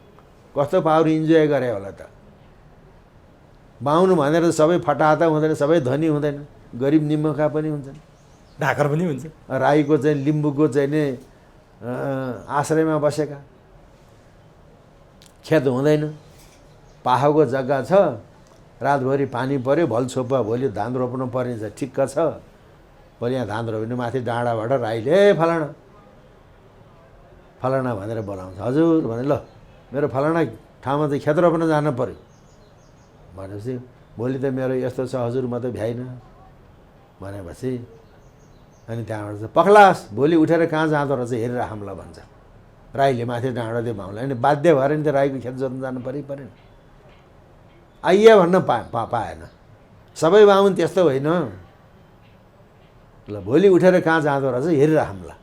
कस्तो पावर इन्जोय गरे होला त। बाहुन भनेर सबै फटाहा त हुँदैन, सबै धनी हुँदैन, गरिब निम्बुका पनि हुन्छन्,
ढाकर पनि हुन्छ।
राईको चाहिँ लिम्बूको चाहिँ नि आश्रयमा बसेका, खेत हुँदैन, पाहाको जग्गा छ, रातभरि पानी पऱ्यो, भल छोप्पा भोलि धान रोप्नु पर्ने छ, ठिक्क छ, भोलि यहाँ धान रोप्ने माथि डाँडाबाट राईले फलाना भनेर बोलाउँछ। हजुर भने ल मेरो फलाना ठाउँमा चाहिँ खेत रोप्न जानु पऱ्यो भनेपछि भोलि त मेरो यस्तो छ हजुर म त भ्याइन भनेपछि अनि त्यहाँबाट चाहिँ पक्लास भोलि उठेर कहाँ जाँदो रहेछ हेरेर हामीलाई भन्छ। राईले माथि डाँडा दियो बाहुनलाई, अनि बाध्य भएर नि त राईको खेत जोत्न जानु परेन, आइया भन्न पाएन। सबै बाहुन त्यस्तो होइन, ल भोलि उठेर कहाँ जाँदो रहेछ हेरेर हामीलाई।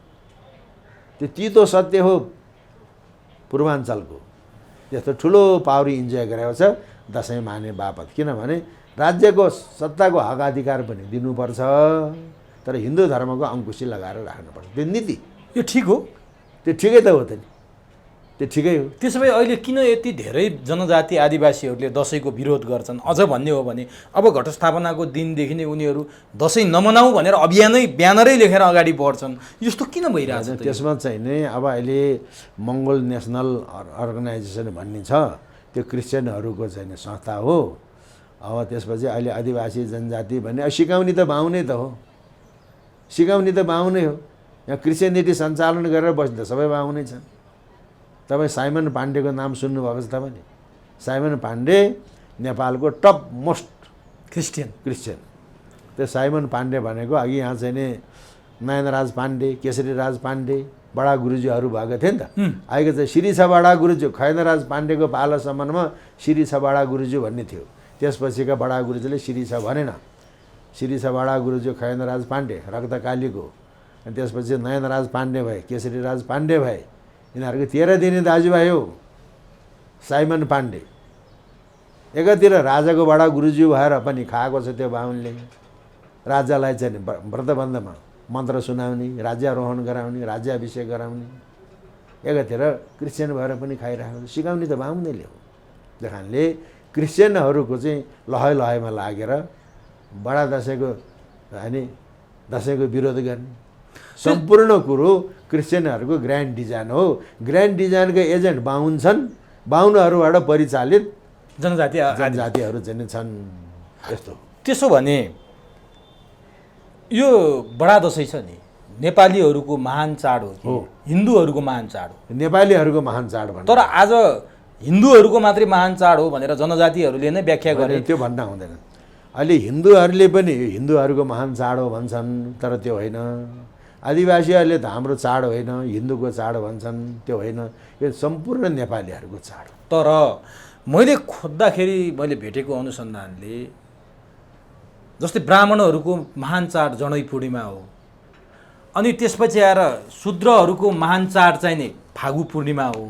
त्यो तितो सत्य हो पूर्वाञ्चलको। त्यस्तो ठुलो पावरी इन्जोय गरेको छ दसैँ माने बापत, किनभने राज्यको सत्ताको हक अधिकार पनि दिनुपर्छ, तर हिन्दू धर्मको अङ्कुशी लगाएर राख्नुपर्छ। त्यो नीति
यो ठिक हो,
त्यो ठिकै त हो त नि, त्यो ठिकै हो।
त्यसो भए अहिले किन यति धेरै जनजाति आदिवासीहरूले दसैँको विरोध गर्छन्? अझ भन्ने हो भने अब घटस्थापनाको दिनदेखि नै उनीहरू दसैँ नमनाऊ भनेर ब्यानरै लेखेर अगाडि बढ्छन्, यस्तो किन भइरहेछ?
त्यसमा चाहिँ नि अब अहिले मङ्गोल नेसनल अर्गनाइजेसन भन्ने छ, त्यो क्रिस्चियनहरूको चाहिँ नि संस्था हो। अब त्यसपछि अहिले आदिवासी जनजाति भन्ने सिकाउने त बाहुनै त हो, सिकाउने त बाहुनै हो। यहाँ क्रिस्चियनिटी सञ्चालन गरेर बस्ने त सबै बाहुनै छन्। तपाईँ साइमन पाण्डेको नाम सुन्नुभएको छ तपाईँले? साइमन पाण्डे नेपालको टप मोस्ट क्रिस्चियन। त्यो साइमन पाण्डे भनेको अघि यहाँ चाहिँ नि नयनराज पाण्डे, केशरीराज पाण्डे बडा गुरुजीहरू भएको थियो नि त। अहिले चाहिँ श्री छ बडा गुरुजी, खैनराज पाण्डेको पालासम्ममा श्री छ बडा गुरुजी भन्ने थियो। त्यसपछिका बडा गुरुजीले श्री छ भनेन, श्री छ बडा गुरुजी खैनराज पाण्डे रक्तकालीको, अनि त्यसपछि नयनराज पाण्डे भए, केशरीराज पाण्डे भए। यिनीहरूको 13 दिने दाजुभाइ हो साइमन पाण्डे। एकातिर राजाको बडा गुरुजी भएर पनि खाएको छ त्यो बाहुनले, राजालाई चाहिँ व्रतबन्धमा मन्त्र सुनाउने, राज्यारोहण गराउने, राज्याभिषेक गराउने। एकातिर क्रिस्चियन भएर पनि खाइरहेको छ, सिकाउने त बाहुनैले हो। त्यही कारणले क्रिस्चियनहरूको चाहिँ लहैमा लागेर बडा दसैँको होइन दसैँको विरोध गर्ने सम्पूर्ण कुरो क्रिस्चियनहरूको ग्रान्ड डिजाइन हो। ग्रान्ड डिजाइनको एजेन्ट बाहुन छन्, बाहुनहरूबाट परिचालित जनजातिहरू चाहिँ छन्। यस्तो
त्यसो भने यो बडा दसैँ छ नि नेपालीहरूको महान चाड हो, हिन्दूहरूको महान चाड हो?
नेपालीहरूको महान चाड भन्छ,
तर आज हिन्दूहरूको मात्रै महान चाड हो भनेर जनजातिहरूले नै व्याख्या गरे।
त्यो भन्न हुँदैन। अहिले हिन्दूहरूले पनि हिन्दूहरूको महान चाड हो भन्छन्, तर त्यो होइन। आदिवासीहरूले त हाम्रो चाड होइन, हिन्दूको चाड भन्छन्, त्यो होइन। यो सम्पूर्ण नेपालीहरूको चाड हो।
तर मैले खोज्दाखेरि मैले भेटेको अनुसन्धानले जस्तै ब्राह्मणहरूको महान चाड जनै पूर्णिमा हो, अनि त्यसपछि आएर शूद्रहरूको महान चाड चाहिँ नि फागु पूर्णिमा हो,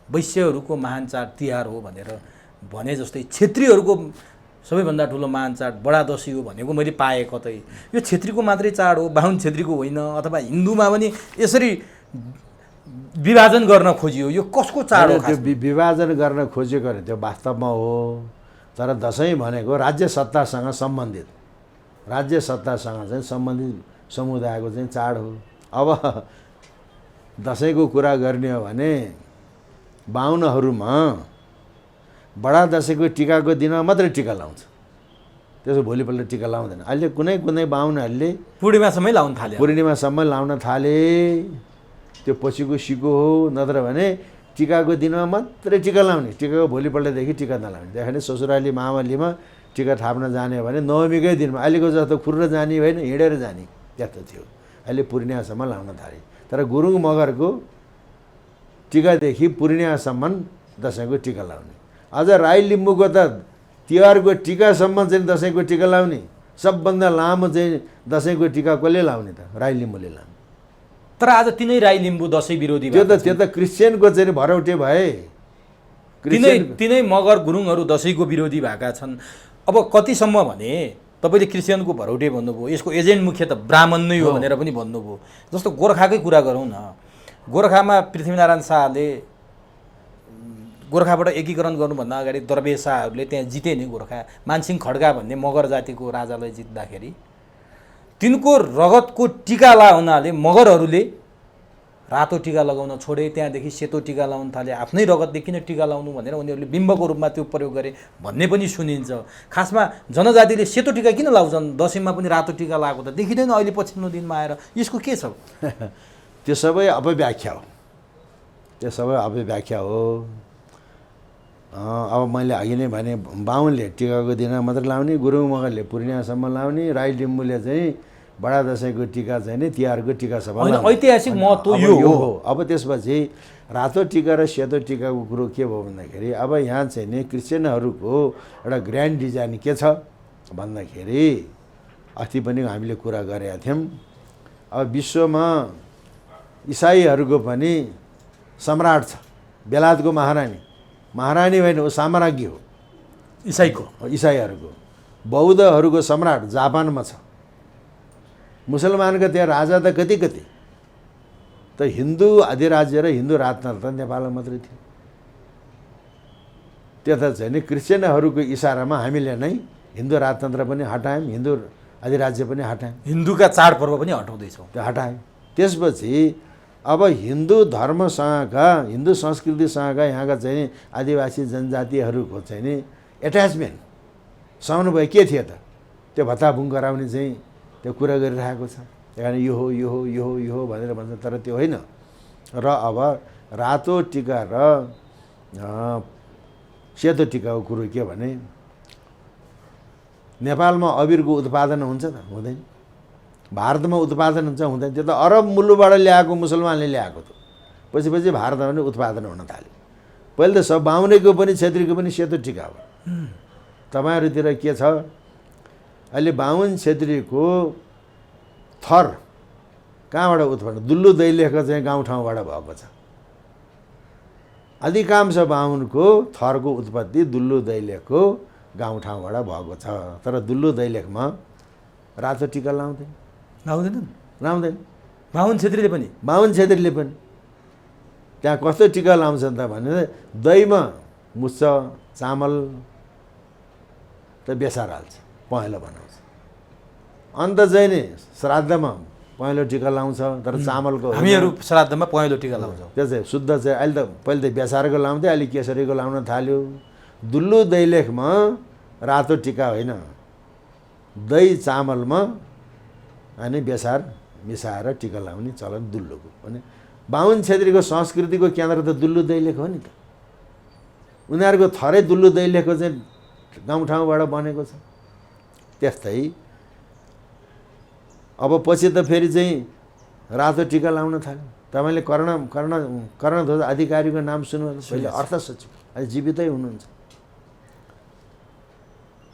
वैश्यहरूको महान चाड तिहार हो भनेर भने जस्तै क्षेत्रीहरूको सबैभन्दा ठुलो महान चाड बडा दसैँ हो भनेको मैले पाएँ। कतै यो क्षेत्रीको मात्रै चाड हो, बाहुन क्षेत्रीको होइन, अथवा हिन्दूमा पनि यसरी विभाजन गर्न खोजियो, यो कसको चाड हो?
त्यो विभाजन गर्न खोजेको भने त्यो वास्तवमा हो, तर दसैँ भनेको राज्य सत्तासँग सम्बन्धित, राज्य सत्तासँग चाहिँ सम्बन्धित समुदायको चाहिँ चाड हो। अब दसैँको कुरा गर्ने हो भने बाहुनहरूमा बडा दसैँको टिकाको दिनमा मात्रै टिका लाउँछ, त्यसो भोलिपल्ट टिका लाउँदैन। अहिले कुनै बाहुनहरूले
पूर्णिमासम्म लाउन थाले,
पूर्णिमासम्म लाउन थाले, त्यो पछिको सिको हो। नत्र भने टिकाको दिनमा मात्रै टिका लाउने, टिकाको भोलिपल्टदेखि टिका नलाउने। त्यहाँदेखि ससुराली मावलीमा टिका थाप्न जाने भने नवमीकै दिनमा, अहिलेको जस्तो खुर्र जाने होइन, हिँडेर जाने त्यस्तो थियो। अहिले पूर्णिमासम्म लाउन थाले। तर गुरुङ मगरको टिकादेखि पूर्णिमासम्म दसैँको टिका लाउने। अझ राई लिम्बूको त तिहारको टिकासम्म चाहिँ दसैँको टिका लाउने। सबभन्दा लामो चाहिँ दसैँको टिका कसले लाउने त? राई लिम्बूले लाउने।
तर आज तिनै राई लिम्बू दसैँ विरोधी
त्यो त क्रिस्चियनको चाहिँ भरौटे भए।
तिनै मगर गुरुङहरू दसैँको विरोधी भएका छन्। अब कतिसम्म भने तपाईँले क्रिस्चियनको भरौटे भन्नुभयो, यसको एजेन्ट मुख्य त ब्राह्मण नै हो भनेर पनि भन्नुभयो। जस्तो गोर्खाकै कुरा गरौँ न, गोर्खामा पृथ्वीनारायण शाहले गोर्खाबाट एकीकरण गर्नुभन्दा अगाडि दरबे शाहहरूले त्यहाँ जिते नि गोर्खा। मानसिंह खड्गा भन्ने मगर जातिको राजालाई जित्दाखेरि तिनको रगतको टिका लगाउनाले मगरहरूले रातो टिका लगाउन छोडे, त्यहाँदेखि सेतो टिका लाउन थाले। आफ्नै रगतले किन टिका लाउनु भनेर उनीहरूले बिम्बको रूपमा त्यो प्रयोग गरे भन्ने पनि सुनिन्छ। खासमा जनजातिले सेतो टिका किन लाउँछन्, दसैँमा पनि रातो टिका लगाएको त देखिँदैन अहिले पछिल्लो दिनमा आएर। यसको के छ?
त्यो सबै अपव्याख्या हो, त्यो सबै अपव्याख्या हो। अब मैले अघि नै भने बाहुनले टिकाको दिन मात्र लाउने, गुरुङ मगरले पूर्णिमासम्म लाउने, राई लिम्बूले चाहिँ बडा दसैँको टिका चाहिँ नि तिहारको टिका सबै
ऐतिहासिक महत्त्व यो
हो। अब त्यसपछि रातो टिका र सेतो टिकाको कुरो के भयो भन्दाखेरि अब यहाँ चाहिँ नि क्रिस्चियनहरूको एउटा ग्रान्ड डिजाइन के छ भन्दाखेरि अस्ति पनि हामीले कुरा गरेका थियौँ। अब विश्वमा इसाईहरूको पनि सम्राट छ, बेलायतको महारानी होइन, ऊ साम्राज्ञी हो इसाईहरूको। बौद्धहरूको सम्राट जापानमा छ। मुसलमानको त्यहाँ राजा त कति त हिन्दू अधिराज्य र हिन्दू राजतन्त्र नेपालमा मात्रै थियो। त्यता चाहिँ नि क्रिस्चियनहरूको इसारामा हामीले नै हिन्दू राजतन्त्र पनि हटायौँ, हिन्दू अधिराज्य पनि हटायौँ,
हिन्दूका चाडपर्व पनि हटाउँदैछौँ,
त्यो हटायौँ। त्यसपछि अब हिन्दू धर्मसँगका, हिन्दू संस्कृतिसँगका यहाँका चाहिँ नि आदिवासी जनजातिहरूको चाहिँ नि एट्याचमेन्ट समन्वय के थियो त? त्यो भत्ताभुङ गराउने चाहिँ त्यो कुरा गरिरहेको छ। त्यही कारण यो हो यो हो यो हो यो हो भनेर भन्छ, तर त्यो होइन। र अब रातो टिका र सेतो टिकाको कुरो के भने नेपालमा अबिरको उत्पादन हुन्छ त? हुँदैन। भारतमा उत्पादन हुन्छ? हुँदैन। त्यो त अरब मुलुकबाट ल्याएको, मुसलमानले ल्याएको त। पछि भारतमा पनि उत्पादन हुन थाल्यो। पहिले त सब बाहुनेको पनि छेत्रीको पनि सेतो टिका हो। तपाईँहरूतिर के छ, अहिले बाहुन छेत्रीको थर कहाँबाट उत्पन्न? दुल्लु दैलेखको चाहिँ गाउँठाउँबाट भएको छ। अधिकांश बाहुनको थरको उत्पत्ति दुल्लु दैलेखको गाउँठाउँबाट भएको छ। तर दुल्लु दैलेखमा रातो टिका लाउँदैन।
बाहुन
छेत्रीले पनि त्यहाँ कस्तो टिका लाउँछन् त भने दहीमा मुस्छ, चामल त बेसार हाल्छ, पहेँलो बनाउँछ। अन्त चाहिँ नि श्राद्धमा पहेँलो टिका लाउँछ, तर चामलको।
हामीहरू श्राद्धमा पहेँलो टिका लाउँछौँ।
त्यो चाहिँ शुद्ध चाहिँ अहिले त पहिले त बेसारको लाउँथ्यो, अहिले केसरीको लाउन थाल्यो। दुल्लु दैलेखमा रातो टिका होइन, दही चामलमा अनि बेसार मिसाएर टिका लाउने चलन दुल्लुको। भने बाहुन छेत्रीको संस्कृतिको केन्द्र त दुल्लु दैलेख हो नि त। उनीहरूको थरै दुल्लु दैलेखको चाहिँ गाउँठाउँबाट बनेको छ। त्यस्तै अब पछि त फेरि चाहिँ रातो टिका लाउन थाल्यो। तपाईँले कर्णध्वज अधिकारीको नाम सुन्नुहोस्। पहिले अर्थ सचिव, अहिले जीवितै हुनुहुन्छ,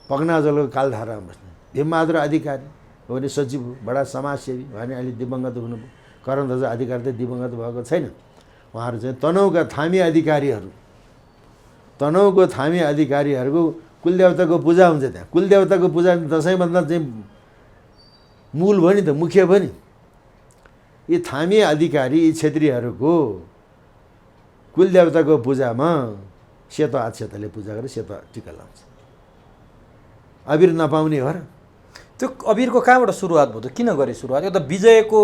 पगनाजलको कालधारामा बस्ने भीमबहादुर अधिकारी हो भने सचिव हो, बडा समाजसेवी भने अहिले दिवंगत हुनुभयो। कर्णध्वज अधिकारी त दिवंगत भएको छैन। उहाँहरू चाहिँ तनहुँका थामी अधिकारीहरूको कुलदेवताको पूजा हुन्छ। त्यहाँ कुलदेवताको पूजा दसैँभन्दा चाहिँ मूल भयो नि त, मुख्य भयो नि। यी थामी अधिकारी, यी क्षेत्रीहरूको कुलदेवताको पूजामा सेतो अक्षताले पूजा गरेर सेतो टिका लाउँछ। अबिर नपाउने हो र?
त्यो अबिरको कहाँबाट सुरुवात भयो त? किन गरे सुरुवात? यो त विजयको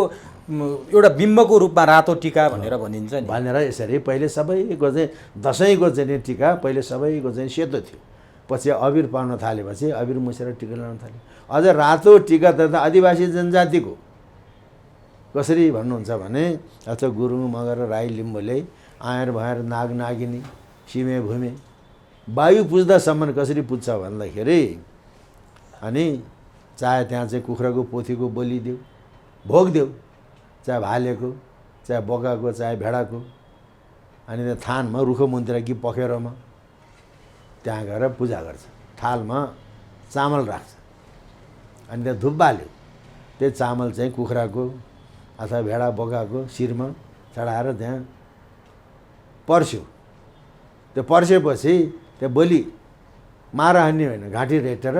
एउटा बिम्बको रूपमा रातो टिका भनेर भनिन्छ नि।
भनेर यसरी पहिले सबैको चाहिँ दसैँको चाहिँ टिका पहिले सबैको चाहिँ सेतो थियो। पछि अबिर पाउन थालेपछि अबिर मुसेर टिका लाउन थाल्यो। अझ रातो टिका त आदिवासी जनजातिको कसरी भन्नुहुन्छ भने अथवा गुरुङ मगर राई लिम्बूले आएर भएर नाग नागिनी सिमे भूमे वायु पुज्दासम्म कसरी पुज्छ भन्दाखेरि अनि चाहे त्यहाँ चाहिँ कुखुराको पोथीको बलि देऊ, भोग देऊ, चाहे भालेको, चाहे बोकाको, चाहे भेडाको, अनि त्यहाँ थानमा रुखो मुन्तिर कि पखेरोमा त्यहाँ गएर पूजा गर्छ। थालमा चामल राख्छ अनि त्यहाँ धुप बाल्यो। त्यो चामल चाहिँ कुखुराको अथवा भेडा बोकाको शिरमा चढाएर त्यहाँ पर्स्यो। त्यो पर्सेपछि त्यो बलि मारा हान्ने होइन, घाँटी रेटेर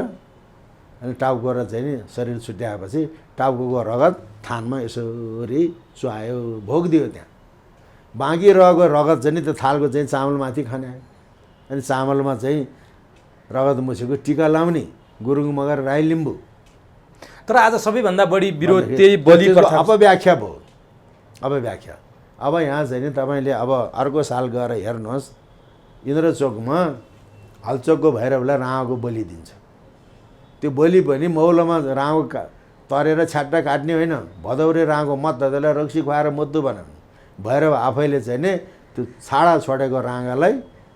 अनि टाउको र चाहिँ नि शरीर छुट्याएपछि टाउको रगत थानमा यसरी चुहायो, भोग दियो। त्यहाँ बाँकी रहेको रगत चाहिँ नि त्यो थालको चाहिँ चामलमाथि खन्यायो। अनि चामलमा चाहिँ रगत मुछेको टिका लाउने गुरुङ मगर राई लिम्बू।
तर आज सबैभन्दा बढी विरोध त्यही बलि प्रथा।
अपव्याख्या भयो, अपव्याख्या। अब यहाँ चाहिँ नि तपाईँले अब अर्को साल गएर हेर्नुहोस्, इन्द्रचोकमा हलचोकको भैरवलाई राँगोको बलि दिन्छ। त्यो बलि पनि मौलोमा राँगो तरेर छ्याट्टा काट्ने होइन, भदौरे राँगो मत त्यसलाई रक्सी खुवाएर मुद्दु बनाउने। भैरव आफैले चाहिँ नि त्यो छाडा छोडेको राँगालाई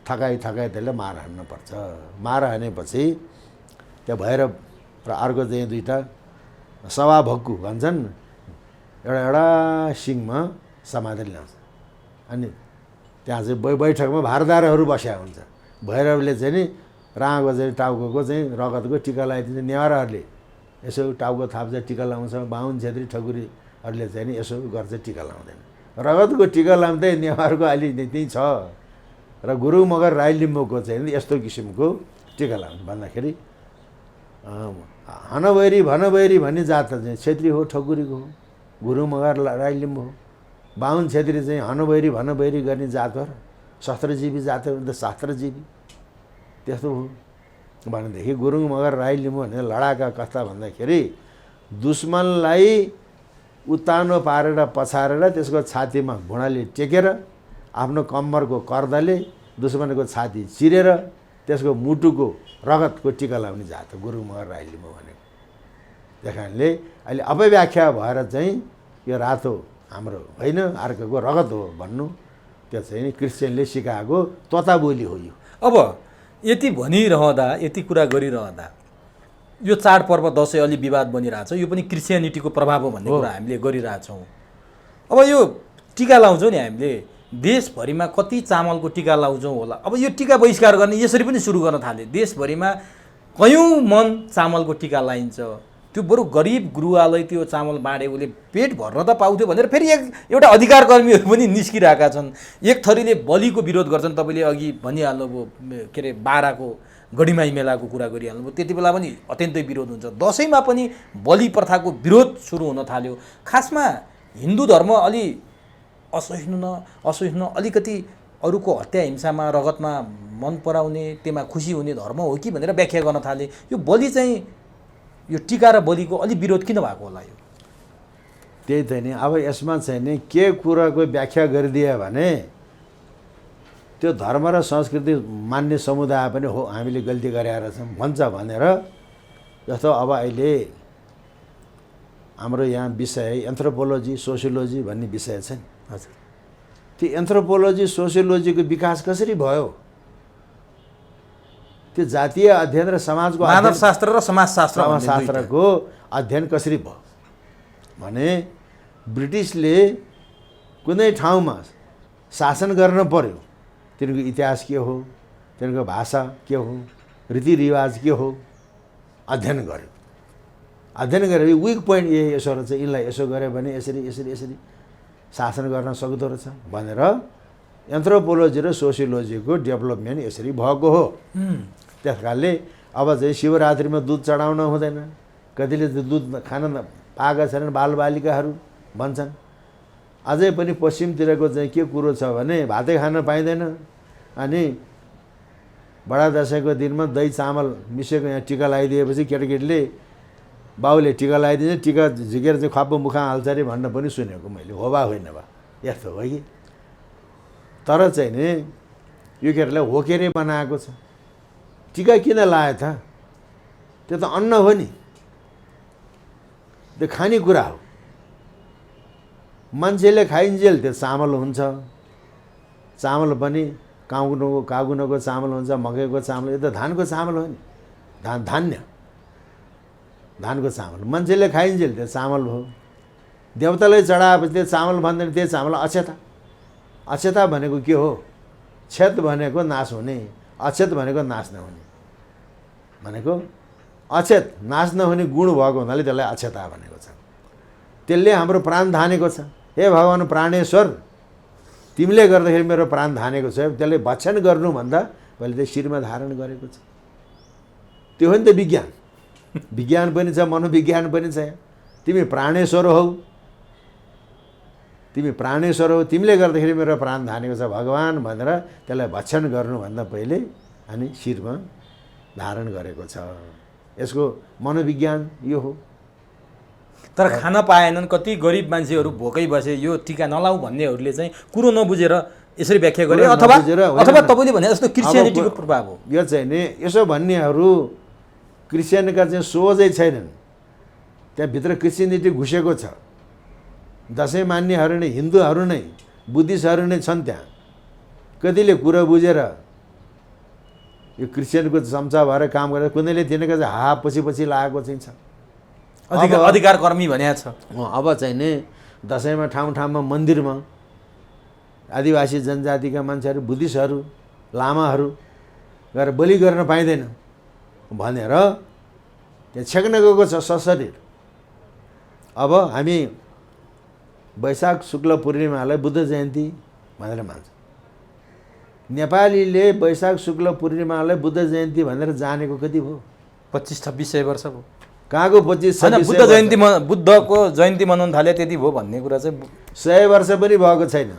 थकाइ त्यसले मार हान्नुपर्छ। मार हानेपछि त्यो भैरव र अर्को चाहिँ दुईवटा सवा भक्कु भन्छन्, एउटा सिङमा समातेर ल्याउँछ। अनि त्यहाँ चाहिँ बैठकमा भारदारहरू बस्या हुन्छ। भैरवले चाहिँ नि राँगो चाहिँ टाउको चाहिँ रगतको टिका लगाइदिन्छ। नेवाराहरूले यसो टाउको थाप्छ, टिका लाउँछ। बाहुन छेत्री ठकुरीहरूले चाहिँ नि यसो गर्छ, टिका लाउँदैन। रगतको टिका लाउँदै नेवारको अलि त्यही छ। र गुरुङ मगर राई लिम्बूको चाहिँ यस्तो किसिमको टिका लाउनु भन्दाखेरि हनबैरी भनबैरी भन्ने जात चाहिँ छेत्री हो, ठकुरीको हो, गुरुङ मगर राई लिम्बू हो। बाहुन छेत्री चाहिँ हनबैरी भनबैरी गर्ने जात हो र शस्त्रजीवी जात हो, त शास्त्रजीवी त्यस्तो हो भनेदेखि गुरुङ मगर राई लिम्बू भने लडाका कस्ता भन्दाखेरि दुश्मनलाई उत्तानो पारेर पछारेर त्यसको छातीमा घुँडाले टेकेर आफ्नो कम्मरको कर्दले दुश्मनको छाती चिरेर त्यसको मुटुको रगतको टिका लाउने जात हो गुरुङ मगर राई लिम्बू भनेको। त्यस कारणले अहिले अपव्याख्या भएर चाहिँ यो रातो हाम्रो होइन अर्काको रगत हो भन्नु, त्यो चाहिँ क्रिस्चियनले सिकाएको तोता बोली हो। यो
अब यति भनिरहँदा, यति कुरा गरिरहँदा यो चाडपर्व दसैँ अलि विवाद बनिरहेछ। यो पनि क्रिस्चियनिटीको प्रभाव हो भन्ने कुरा हामीले गरिरहेछौँ। अब यो टिका लाउँछौँ नि हामीले, देशभरिमा कति चामलको टिका लाउँछौँ होला। अब यो टिका बहिष्कार गर्ने यसरी पनि सुरु गर्न थाले। देशभरिमा कयौँ मन चामलको टिका लाइन्छ। त्यो बरु गरिब गुरुवालाई त्यो चामल बाँडे उसले पेट भर्न त पाउँथ्यो भनेर फेरि एउटा अधिकार कर्मीहरू पनि निस्किरहेका छन्। एक थरीले बलिको विरोध गर्छन्। तपाईँले अघि भनिहाल्नुभयो, के अरे बाराको गढीमाई मेलाको कुरा गरिहाल्नुभयो, त्यति बेला पनि अत्यन्तै विरोध हुन्छ। दसैँमा पनि बलि प्रथाको विरोध सुरु हुन थाल्यो। खासमा हिन्दू धर्म अलि असहिष्णु अलिकति अरूको हत्या हिंसामा रगतमा मन पराउने, त्यसमा खुसी हुने धर्म हो कि भनेर व्याख्या गर्न थाले। यो बलि चाहिँ यो टिका र बलिको अलि विरोध किन भएको होला? यो
त्यही त नि। अब यसमा चाहिँ नि के कुराको व्याख्या गरिदियो भने त्यो धर्म र संस्कृति मान्ने समुदाय पनि हो हामीले गल्ती गरेर छौँ भन्छ भनेर। जस्तो अब अहिले हाम्रो यहाँ विषय एन्थ्रोपोलोजी सोसियोलोजी भन्ने विषय छ नि।
हजुर,
त्यो एन्थ्रोपोलोजी सोसियोलोजीको विकास कसरी भयो? त्यो जातीय अध्ययन र समाजको
मानवशास्त्र र समाजशास्त्रको
अध्ययन कसरी भयो भने ब्रिटिसले कुनै ठाउँमा शासन गर्न पर्यो, तिनीहरूको इतिहास के हो, तिनीहरूको भाषा के हो, रीतिरिवाज के हो, अध्ययन गर्यो। अध्ययन गरेर विक पोइन्ट यसो रहेछ, यिनलाई यसो गऱ्यो भने यसरी यसरी यसरी शासन गर्न सक्दो रहेछ भनेर एन्थ्रोपोलोजी र सोसियोलोजीको डेभलपमेन्ट यसरी भएको हो। त्यस कारणले अब चाहिँ शिवरात्रिमा दुध चढाउन हुँदैन, कतिले दुध खान पाएका छैनन् बालबालिकाहरू भन्छन्। अझै पनि पश्चिमतिरको चाहिँ के कुरो छ भने भातै खान पाइँदैन। अनि बडा दसैँको दिनमा दही चामल मिसेको यहाँ टिका लगाइदिएपछि केटाकेटीले बाउले टिका लगाइदिन्छ, टिका झिकेर चाहिँ खप्प मुखा हाल्छ अरे भन्न पनि सुनेको मैले। हो बा होइन बा यस्तो हो कि। तर चाहिँ नि यो केटालाई होकेरै बनाएको छ। टिका किन लायो त? त्यो त अन्न हो नि, त्यो खानेकुरा हो। मान्छेले खाइन्जेल त्यो चामल हुन्छ। चामल पनि कागुनको चामल हुन्छ, मकैको चामल, यो त धानको चामल हो नि। धानको चामल मान्छेले खाइन्जेल त्यो चामल हो। देवतालाई चढाएपछि त्यो चामल भन्दैन, त्यो चामल अक्षता। अक्षता भनेको के हो? क्षत भनेको नाश हुने, अक्षत भनेको नाश नहुने भनेको। अक्षत नाश नहुने गुण भएको हुनाले त्यसलाई अक्षता भनेको छ। त्यसले हाम्रो प्राण धानेको छ। हे भगवान् प्राणेश्वर, तिमीले गर्दाखेरि मेरो प्राण धानेको छ। त्यसले भक्षण गर्नुभन्दा मैले त्यो शिरमा धारण गरेको छ। त्यो हो नि त विज्ञान। विज्ञान पनि छ, मनोविज्ञान पनि छ। तिमी प्राणेश्वर हौ, तिमी प्राणेश्वर हौ, तिमीले गर्दाखेरि मेरो प्राण धानेको छ भगवान् भनेर त्यसलाई भक्षण गर्नुभन्दा पहिले अनि शिरमा धारण गरेको छ। यसको मनोविज्ञान यो हो।
तर खान पाएनन्, कति गरिब मान्छेहरू भोकै बसे, यो टिका नलाऊ भन्नेहरूले चाहिँ कुरो नबुझेर यसरी व्याख्या गरे, अथवा तपाईँले भने जस्तो क्रिस्चियनिटीको प्रभाव हो
यो चाहिँ नि। यसो भन्नेहरू क्रिस्चियनका चाहिँ सोझै छैनन्, त्यहाँभित्र क्रिस्चियनिटी घुसेको छ। दसैँ मान्नेहरू नै हिन्दूहरू नै, बुद्धिस्टहरू नै छन् त्यहाँ। कतिले कुरो बुझेर यो क्रिस्चियनको चम्चा भएर काम गरेर कुनैले तिनीहरूको चाहिँ हा पछि लागेको चाहिँ छ।
अधिकार कर्मी भनेको छ।
अब चाहिँ नि दसैँमा ठाउँ ठाउँमा मन्दिरमा आदिवासी जनजातिका मान्छेहरू, बुद्धिस्टहरू, लामाहरू गएर बलि गर्न पाइँदैन भनेर त्यहाँ छेक्न गएको छ सशरीर। अब हामी वैशाख शुक्ल पूर्णिमालाई बुद्ध जयन्ती भनेर मान्छ। नेपालीले वैशाख शुक्ल पूर्णिमालाई बुद्ध जयन्ती भनेर जानेको कति भयो?
25-26 वर्ष भयो।
कहाँको 25-26?
बुद्ध जयन्ती, बुद्धको जयन्ती मनाउन थाले त्यति भयो भन्ने कुरा चाहिँ
100 वर्ष पनि भएको छैन।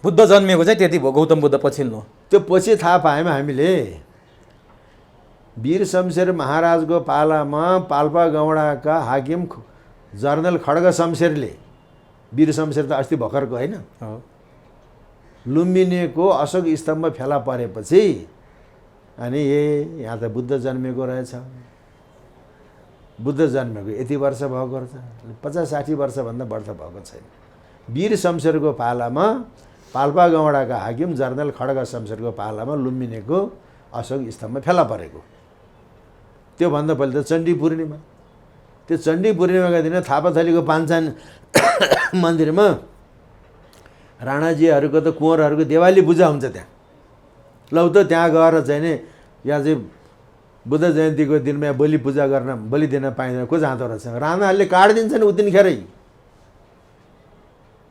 बुद्ध जन्मेको चाहिँ त्यति भयो, गौतम बुद्ध पछिल्लो।
त्यो पछि थाहा पायौँ हामीले। वीर शमशेर महाराजको पालामा पाल्पा गौडाका हाकिम जर्नल खड्ग शमशेरले, वीर शमशेर त अस्ति भर्खरको होइन, लुम्बिनीको अशोक स्तम्भ फेला परेपछि अनि यहाँ त बुद्ध जन्मेको रहेछ, बुद्ध जन्मेको यति वर्ष भएको रहेछ, 50-60 वर्षभन्दा बढ्ता भएको छैन। वीर शमशेरको पालामा पाल्पा गौडाका हाकिम जर्नल खड्ग शमशेरको पालामा लुम्बिनीको अशोक स्तम्भ फेला परेको। त्योभन्दा पहिले त चण्डी पूर्णिमा। त्यो चण्डी पूर्णिमाका दिन थापाथलीको पाञ्चान मन्दिरमा राणाजीहरूको त कुँवरहरूको देवाली पूजा हुन्छ त्यहाँ। लौ त त्यहाँ गएर चाहिँ नि यहाँ चाहिँ बुद्ध जयन्तीको दिनमा बलि पूजा गर्न, बलि दिन पाइँदैन, को जाँदो रहेछ? राणाहरूले काटिदिन्छन् उतिनखेरै।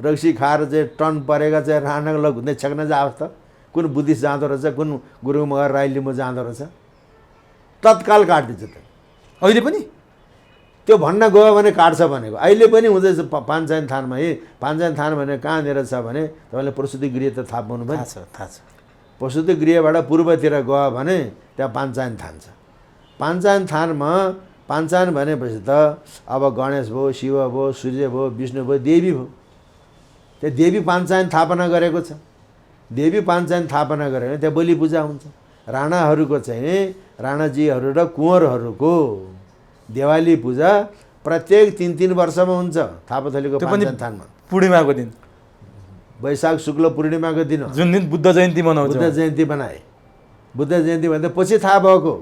रक्सी खाएर चाहिँ टन परेका चाहिँ राणाको लग हुँदै छेक्न जाओस् त। कुन बुद्धिस्ट जाँदो रहेछ, कुन गुरु मगर राई लिम्बू जाँदो रहेछ, तत्काल काटिदिन्छ त।
अहिले पनि
त्यो भन्न गयो भने काट्छ भनेको अहिले पनि हुँदैछ। पाञ्चायन थानमा पाञ्चायन थान भने कहाँनिर छ भने तपाईँले प्रसुति गृह त थाहा पाउनु भयो।
थाहा छ।
प्रसुति गृहबाट पूर्वतिर गयो भने त्यहाँ पाञ्चायन थान छ। पाञ्चायन थानमा पाञ्चायन भनेपछि त अब गणेश भयो, शिव भयो, सूर्य भयो, विष्णु भयो, देवी भयो। त्यहाँ देवी पाञ्चायन स्थापना गरेको छ। देवी पाञ्चायन स्थापना गऱ्यो भने त्यहाँ बलि पूजा हुन्छ। राणाहरूको चाहिँ राणाजीहरू र कुँवरहरूको देवाली पूजा प्रत्येक 3-3 वर्षमा हुन्छ थापाथलीको पाञ्चायन थानमा।
पूर्णिमाको दिन,
वैशाख शुक्ल पूर्णिमाको दिन,
जुन दिन बुद्ध जयन्ती मनाउँछ।
बुद्ध जयन्ती बनाए। बुद्ध जयन्ती भन्दा पछि थाहा भएको।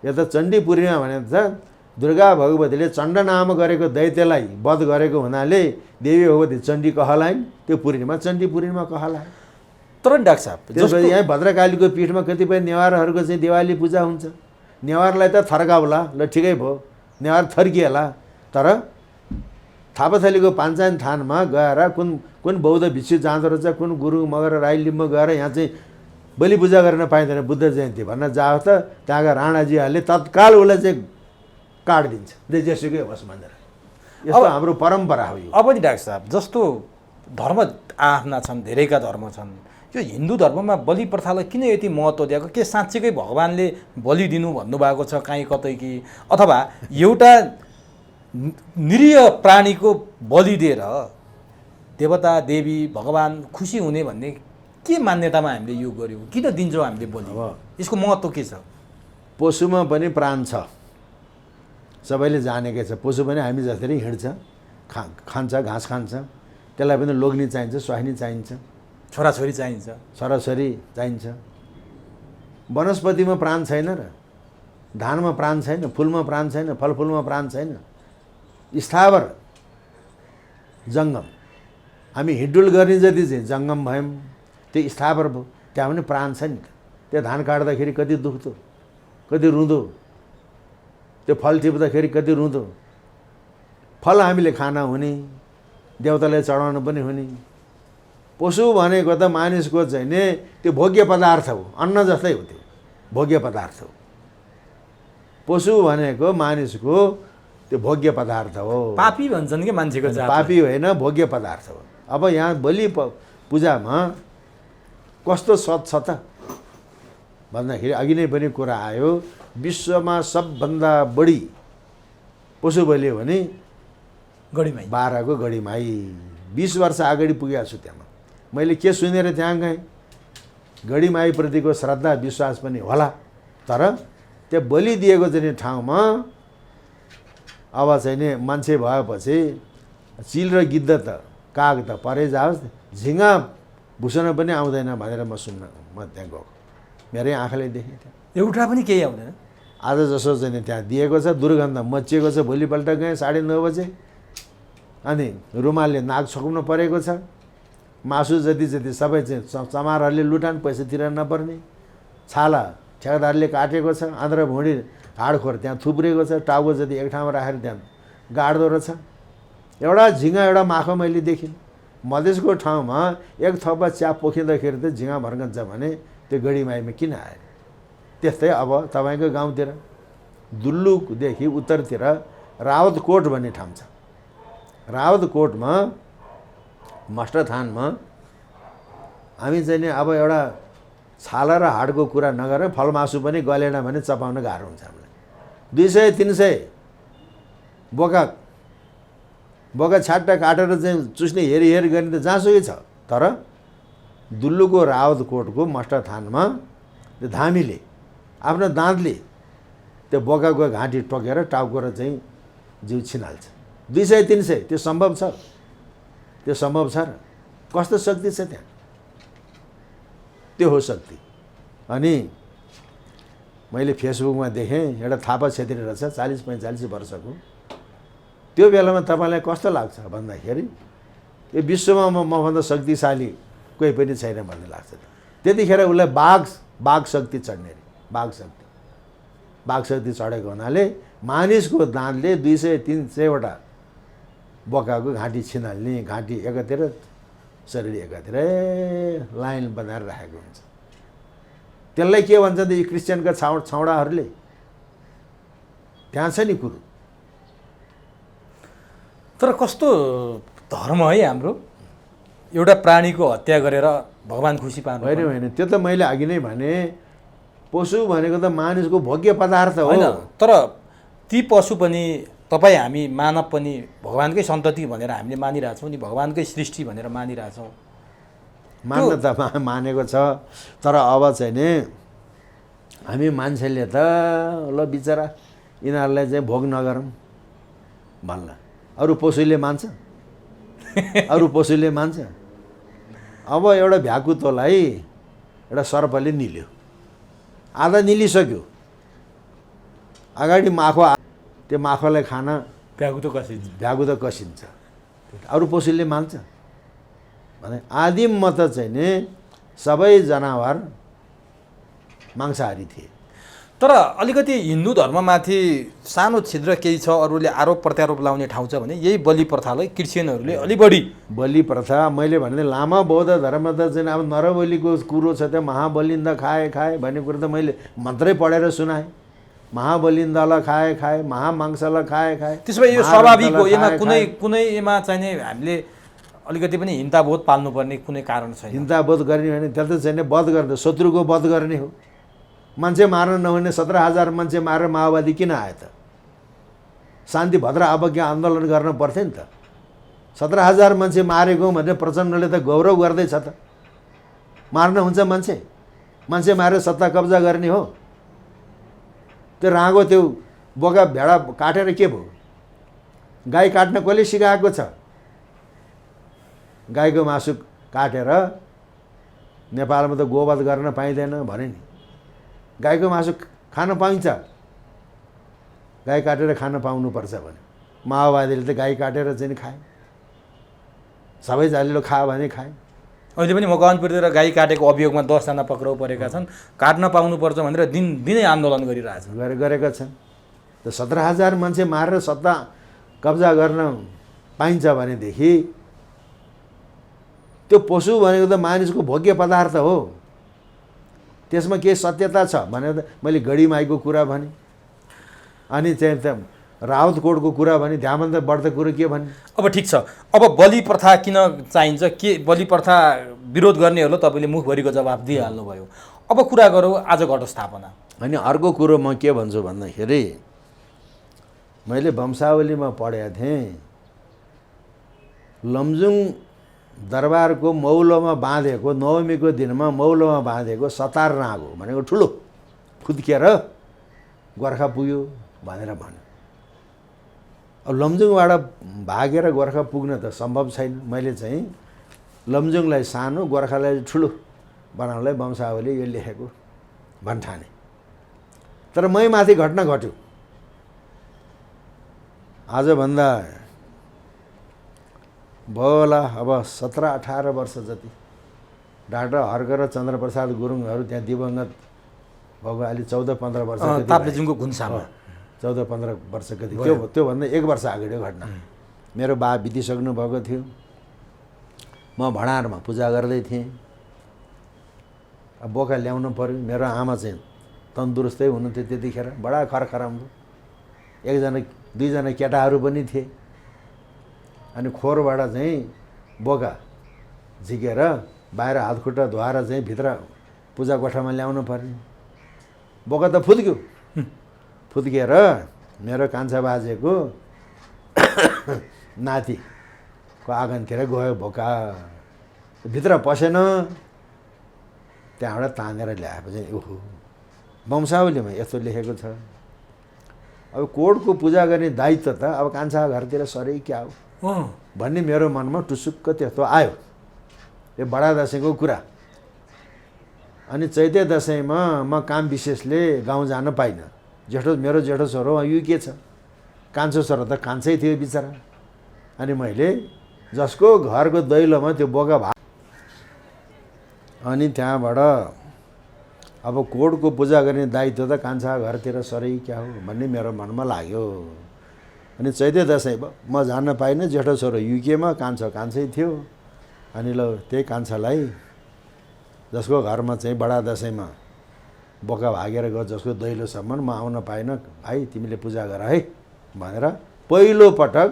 यो त चण्डी पूर्णिमा भनेको छ दुर्गा भगवतीले चण्ड नाम गरेको दैत्यलाई वध गरेको हुनाले देवी भगवती चण्डी कहलाइन्। त्यो पूर्णिमा चण्डी पूर्णिमा कहलाए।
तर डाक्टर साहब,
त्यसपछि यहाँ भद्रकालीको पीठमा कतिपय नेवारहरूको चाहिँ दिवाली पूजा हुन्छ। नेवारलाई त थर्काउला, ल ठिकै भयो, नेवार थर्किएला। तर थापाथलीको पाञ्चायन थानमा गएर कुन बौद्ध भिक्षु जाँदो रहेछ, कुन गुरु मगर राई लिम्बू गएर यहाँ चाहिँ बलि पूजा गर्न पाइँदैन बुद्ध जयन्ती भन्न जाओस् त त्यहाँका राणाजीहरूले तत्काल उसलाई चाहिँ काटिदिन्छ, जेसुकै होस् भनेर। यस्तो हाम्रो परम्परा हो यो।
अब नि डाक्टर साहब, जस्तो धर्म आफ्ना छन्, धेरैका धर्म छन्, यो हिन्दू धर्ममा बलि प्रथालाई किन यति महत्त्व दिएको? के साँच्चीकै भगवान्ले बलि दिनु भन्नुभएको छ काहीँ कतै कि अथवा एउटा निरीह प्राणीको बलि दिएर देवता देवी भगवान खुसी हुने भन्ने के मान्यतामा हामीले यो गर्यौँ? किन दिन्छौँ हामीले बलि? यसको महत्त्व के छ?
पशुमा पनि प्राण छ, सबैले जानेकै छ। पशु पनि हामी जसरी हिँड्छ, खान्छ, घाँस खान्छ, त्यसलाई पनि लोग्ने चाहिन्छ, स्वास्नी चाहिन्छ,
छोराछोरी चाहिन्छ,
छोराछोरी चाहिन्छ। वनस्पतिमा प्राण छैन र, धानमा प्राण छैन, फुलमा प्राण छैन, फलफुलमा प्राण छैन। स्थावर जङ्गम, हामी हिँडुल गर्ने जति चाहिँ जङ्गम भयौँ, त्यो स्थावर भयो। त्यहाँ पनि प्राण छ नि त। त्यो धान काट्दाखेरि कति दुख्दो, कति रुँदो, त्यो फल टिप्दाखेरि कति रुँदो, फल हामीले खान हुने, देवतालाई चढाउन पनि हुने। पशु भनेको त मानिसको चाहिँ नि त्यो भोग्य पदार्थ हो, अन्न जस्तै हो, त्यो भोग्य पदार्थ हो। पशु भनेको मानिसको त्यो भोग्य पदार्थ हो।
पापी भन्छन् कि मान्छेको जात
पापी होइन, भोग्य पदार्थ हो। अब यहाँ बलि पूजामा कस्तो सत छ त भन्दाखेरि अघि नै पनि कुरा आयो, विश्वमा सबभन्दा बढी पशु बलि हो भने
गढीमाई
12 को गढीमाई। 20 वर्ष अगाडि पुगेको छु त्यहाँ। मैले के सुनेर त्यहाँ गएँ, गढीमाईप्रतिको श्रद्धा विश्वास पनि होला, तर त्यो बलि दिएको चाहिँ ठाउँमा अब चाहिँ नि मान्छे भएपछि चिल र गिद्ध त काग त परै जाओस्, झिँगा भुसुन पनि आउँदैन भनेर म त्यहाँ गएको, मेरै आँखाले देखेँ त्यहाँ।
एउटा पनि केही आउँदैन।
आज जसो चाहिँ त्यहाँ दिएको छ, दुर्गन्ध मचिएको छ। भोलिपल्ट गएँ 9:30 बजे, अनि रुमालले नाक छोक्नु परेको छ। मासु जति सबै चाहिँ चमारहरूले लुटान, पैसा तिर नपर्ने। छाला ठेकेदारले काटेको छ, आन्द्र भुँडी हाडखोर त्यहाँ थुप्रेको छ, टाउको जति एक ठाउँमा राखेर त्यहाँ गाड्दो रहेछ। एउटा झिँगा एउटा माखो मैले देखेँ। मधेसको ठाउँमा एक थप्पा च्याप पोखिँदाखेरि त झिँगा भर्कन्छ भने त्यो गढीमाईमा किन आयो? त्यस्तै अब तपाईँको गाउँतिर दुल्लुदेखि उत्तरतिर रावतकोट भन्ने ठाउँ छ। रावतकोटमा मष्टथानमा हामी चाहिँ नि अब एउटा छाला र हाडको कुरा नगरेर फलमासु पनि गलेन भने चपाउन गाह्रो हुन्छ हामीलाई। 200-300 बोका छाट्टा काटेर चाहिँ चुस्ने हेरी गर्ने त जहाँसुकै छ, तर दुल्लुको रावतकोटको मष्टथानमा त्यो धामीले आफ्नो दाँतले त्यो बोकाको घाँटी टोकेर टाउको र चाहिँ जिउ छिनाल्छ। 200-300 त्यो सम्भव छ? त्यो सम्भव छ र? कस्तो शक्ति छ त्यहाँ? त्यो हो शक्ति। अनि मैले फेसबुकमा देखेँ, एउटा थापा छेत्री रहेछ, 40-45 वर्षको। त्यो बेलामा तपाईँलाई कस्तो लाग्छ भन्दाखेरि यो विश्वमा मभन्दा शक्तिशाली कोही पनि छैन भन्ने लाग्छ। त्यतिखेर उसलाई बाघ शक्ति चढ्ने अरे, बाघ शक्ति चढेको हुनाले मानिसको दाँतले 200-300वटा बोकाको घाँटी छिनाल्ने, घाँटी एकातिर शरीर एकातिर लाइन बनाएर राखेको हुन्छ। त्यसलाई के भन्छ त यी क्रिस्चियनका छाउडाहरूले? त्यहाँ छ नि कुरो।
तर कस्तो धर्म है हाम्रो, एउटा प्राणीको हत्या गरेर भगवान खुसी पार्नु?
होइन, त्यो त मैले अघि नै भने, पशु भनेको त मानिसको भोग्य पदार्थ हो।
होइन, तर ती पशु पनि तपाईँ हामी मानव पनि भगवानकै सन्तति भनेर हामीले मानिरहेछौँ नि, भगवानकै सृष्टि भनेर मानिरहेछौँ।
मान्न त मानेको छ, तर अब चाहिँ नि हामी मान्छेले त ल बिचरा यिनीहरूलाई चाहिँ भोग नगरौँ भन्ला। अरू पशुले मान्छ? अरू पशुले मान्छ? अब एउटा भ्याकुतोलाई एउटा सर्पले निल्यो, आधा निलिसक्यो, अगाडि माखो, त्यो माखोलाई खान भ्यागु त कसिन्छ। अरू पशुले मान्छ भने? आदिममा त चाहिँ नि सबै जनावर मांसाहारी थिए।
तर अलिकति हिन्दू धर्ममाथि सानो छिद्र केही छ, अरूले आरोप प्रत्यारोप लाउने ठाउँ छ भने यही बलि प्रथालाई क्रिस्चियनहरूले अलि बढी। बलि
प्रथा मैले भने लामा बौद्ध धर्म त चाहिँ अब नरबलिको कुरो छ, त्यो महाबलिन्द खाए भन्ने कुरो त मैले मन्त्रै पढेर सुनाएँ। महाबलिन्दलाई खाए, महामांसलाई खाए।
त्यसो भए यो स्वाभाविक हो, यसमा कुनै यसमा चाहिने हामीले अलिकति पनि हिंसाबोध पाल्नुपर्ने कुनै कारण छैन।
हिंसाबोध गर्ने भने त्यसले चाहिँ वध गर्ने, शत्रुको वध गर्ने हो। मान्छे मार्न नहुने 17,000 मान्छे मारेर माओवादी किन आयो त? शान्ति भद्र अवज्ञा आन्दोलन गर्न पर्थ्यो नि त। 17,000 मान्छे मारेको भनेर प्रचण्डले त गौरव गर्दैछ त। मार्न हुन्छ मान्छे मारेर सत्ता कब्जा गर्ने हो? त्यो राँगो त्यो बोका भेडा काटेर के भयो? गाई काट्न कसले सिकाएको छ? गाईको मासु काटेर नेपालमा त गोवध गर्न पाइँदैन भने नि, गाईको मासु खान पाइन्छ? गाई काटेर खान पाउनुपर्छ भने माओवादीले त गाई काटेर चाहिँ खाए, सबै जालीले खायो भने खाए।
अहिले पनि मकवानपुरतिर गाई काटेको अभियोगमा 10 जना पक्राउ परेका छन्। काट्न पाउनुपर्छ भनेर दिनै आन्दोलन गरिरहेछन्,
गरेका छन्। त 17,000 मान्छे मारेर सत्ता कब्जा गर्न पाइन्छ भनेदेखि त्यो पशु भनेको त मानिसको भोग्य पदार्थ हो, त्यसमा के सत्यता छ भनेर त मैले गढीमाईको कुरा भने, अनि चाहिँ त रावतकोटको कुरा भने, त्यहाँभन्दा बढ्दो कुरो के भने।
अब ठिक छ, अब बलि प्रथा किन चाहिन्छ, के बलि प्रथा विरोध गर्नेहरूलाई तपाईँले मुखभरिको जवाब दिइहाल्नुभयो। अब कुरा गरौँ आज घटस्थापना।
अनि अर्को कुरो म के भन्छु भन्दाखेरि, मैले वंशावलीमा पढेको थिएँ, लमजुङ दरबारको मौलोमा बाँधेको, नवमीको दिनमा मौलोमा बाँधेको सतार नागो भनेको ठुलो फुत्केर गोर्खा पुग्यो भनेर भन्यो। अब लमजुङबाट भागेर गोर्खा पुग्न त सम्भव छैन। मैले चाहिँ लमजुङलाई सानो, गोर्खालाई ठुलो बनाउनलाई वंशावली यो लेखेको भन्ठाने। तर मै माथि घटना घट्यो। आजभन्दा भयो होला अब 17-18 वर्ष जति डाक्टर हर्क र चन्द्रप्रसाद गुरुङहरू त्यहाँ दिवंगत भएको, अहिले 14-15 वर्ष
ताप्लेजुङको घुन्सामा
14-15 वर्ष कति त्योभन्दा 1 वर्ष अगाडिको घटना। मेरो बा बितिसक्नु भएको थियो, म भँडारमा पूजा गर्दै थिएँ। अब बोका ल्याउनु पऱ्यो। मेरो आमा चाहिँ तन्दुरुस्तै हुनुहुन्थ्यो त्यतिखेर, बडा खरखराउँदो, 1-2जना केटाहरू पनि थिए। अनि खोरबाट चाहिँ बोका झिकेर बाहिर हातखुट्टा धुवाएर चाहिँ भित्र पूजा कोठामा ल्याउनु पर्ने। बोका त फुत्क्यो, फुत्केर मेरो कान्छा बाजेको नातिको आँगनतिर गयो। बोका भित्र पसेन, त्यहाँबाट तानेर ल्याएपछि ओहो वंशावलीमा यस्तो लेखेको छ। अब कोडको पूजा गर्ने दायित्व त अब कान्छा घरतिर सरै क्या हो भन्ने मेरो मनमा टुसुक्क त्यस्तो आयो। यो बडा दसैँको कुरा। अनि चैते दसैँमा म काम विशेषले गाउँ जान पाइनँ। मेरो जेठो छोरो युके छ, कान्छो छोरो त कान्छै थियो बिचरा। अनि मैले जसको घरको दैलोमा त्यो बोका अनि त्यहाँबाट अब कोडको पूजा गर्ने दायित्व त कान्छा घरतिर सरै क्या हो भन्ने मेरो मनमा लाग्यो। अनि चैते दसैँ म जान पाइनँ। जेठो छोरो युकेमा, कान्छो कान्छै थियो। अनि ल त्यही कान्छालाई जसको घरमा चाहिँ बडा दसैँमा बोका भागेर गयो, जसको दैलोसम्म म आउन पाइनँ, भाइ तिमीले पूजा गर है भनेर पहिलोपटक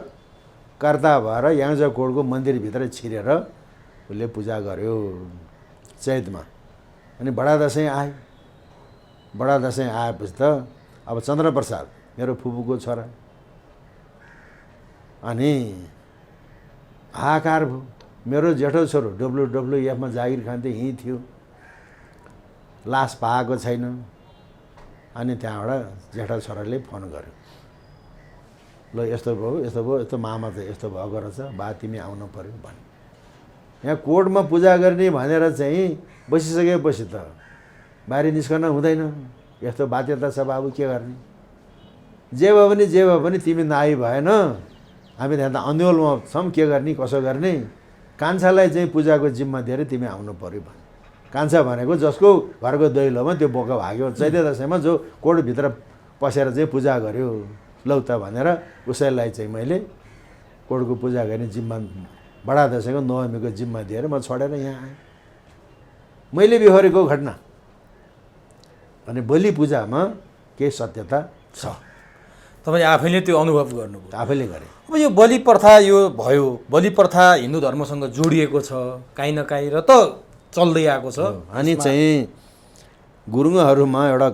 कर्ता भएर याङ्जा कोडको मन्दिरभित्र छिरेर उसले पूजा गर्यो चैतमा। अनि बडा दसैँ आयो। बडा दसैँ आएपछि त अब चन्द्रप्रसाद मेरो फुपूको छोरा, अनि हाहाकार भयो। मेरो जेठो छोरो WWFमा जागिर खान्थे, यहीँ थियो, लास पाएको छैन। अनि त्यहाँबाट जेठा छोराले फोन गर्यो, ल यस्तो भयो यस्तो भयो, यस्तो मामा त यस्तो भएको रहेछ, बा तिमी आउनु पऱ्यो भन्यो। यहाँ कोर्टमा पूजा गर्ने भनेर चाहिँ बसिसकेपछि त बाहिर निस्कन हुँदैन, यस्तो बाध्यता छ बाबु, के गर्ने। जे भयो पनि तिमी नआइ भएन, हामी त्यहाँ त अन्यलमा छौँ, के गर्ने कसो गर्ने, कान्छालाई चाहिँ पूजाको जिम्मा दिएर तिमी आउनु पऱ्यो भन्यो। कान्छा भनेको जसको घरको दैलोमा त्यो बोका भाग्यो, चैते दसैँमा जो कोडभित्र पसेर चाहिँ पूजा गर्यो, लौ त भनेर उसैलाई चाहिँ मैले कोडको पूजा गर्ने जिम्मा, बडा दसैँको नवमीको जिम्मा दिएर म छोडेर यहाँ आएँ। मैले बिहोरेको घटना। अनि बलि पूजामा केही सत्यता छ।
तपाईँ आफैले त्यो अनुभव गर्नुभयो?
आफैले गरेँ।
अब यो बलि प्रथा यो भयो, बलि प्रथा हिन्दू धर्मसँग जोडिएको छ काहीँ न काहीँ, र त चल्दै आएको छ।
अनि चाहिँ गुरुङहरूमा एउटा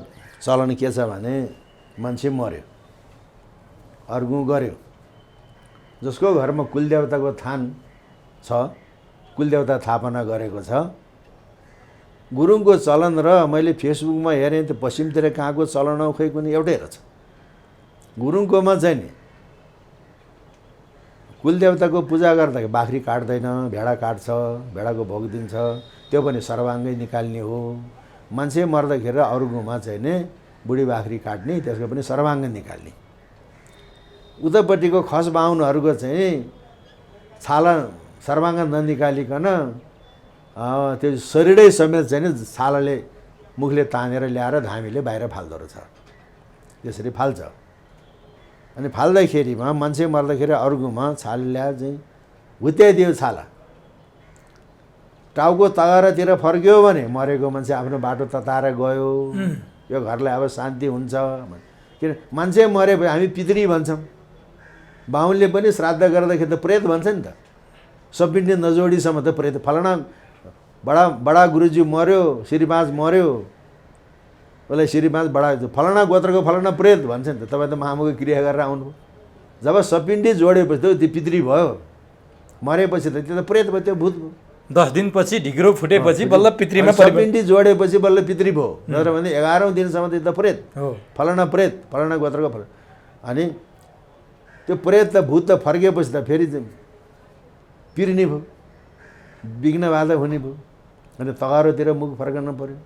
चलन के छ भने, मान्छे मऱ्यो, अर्गुँ गर्यो, जसको घरमा कुलदेवताको थान छ, कुलदेवता स्थापना गरेको छ, गुरुङको चलन र मैले फेसबुकमा हेरेँ त्यो पश्चिमतिर कहाँको चलन हो खै कुनै एउटै रहेछ। गुरुङकोमा चाहिँ नि कुलदेवताको पूजा गर्दा बाख्री काट्दैन, भेडा काट्छ, भेडाको भोग दिन्छ, त्यो पनि सर्वाङ्गै निकाल्ने हो। मान्छे मर्दाखेरि अर्गुमा चाहिँ नि बुढी बाख्री काट्ने, त्यसको पनि सर्वाङ्ग निकाल्ने। उतापट्टिको खस बाहुनहरूको चाहिँ छाला सर्वाङ्ग ननिकालिकन त्यो शरीरै समेत चाहिँ नि छालाले मुखले तानेर ल्याएर धामीले बाहिर फाल्दो रहेछ। त्यसरी फाल्छ। अनि फाल्दाखेरिमा मान्छे मर्दाखेरि अर्कोमा छाल ल्याएर चाहिँ हुत्याइदियो छाला। टाउको तगारातिर फर्क्यो भने मरेको मान्छे आफ्नो बाटो तताएर गयो, यो घरलाई अब शान्ति हुन्छ। किन मान्छे मरेपछि हामी पितृ भन्छौँ। बाहुनले पनि श्राद्ध गर्दाखेरि त प्रेत भन्छ नि त। सपिन्डे नजोडीसम्म त प्रेत, फलाना बडा गुरुजी मऱ्यो, श्रीपाँच मऱ्यो, उसलाई श्रीपाँच बडा फलाना गोत्रको फलाना प्रेत भन्छ नि त। तपाईँ त मामुको क्रिया गरेर आउनुभयो। जब सपिन्डी जोडेपछि त त्यो पितृ भयो, मरेपछि त त्यो त प्रेत भयो, त्यो भूत भयो।
10 दिनपछि ढिग्रो फुटेपछि बल्ल पितृमा
सपिन्डी जोडेपछि बल्ल पितृ भयो। नत्र भने 11औं दिनसम्म त त्यो प्रेत
हो,
फलाना प्रेत, फलाना गोत्रको फलाना। अनि त्यो प्रेत त भूत त फर्केपछि त फेरि पिर्ने भयो, विघ्न बाधा हुने भयो। अनि तगारोतिर मुख फर्कनु पऱ्यो।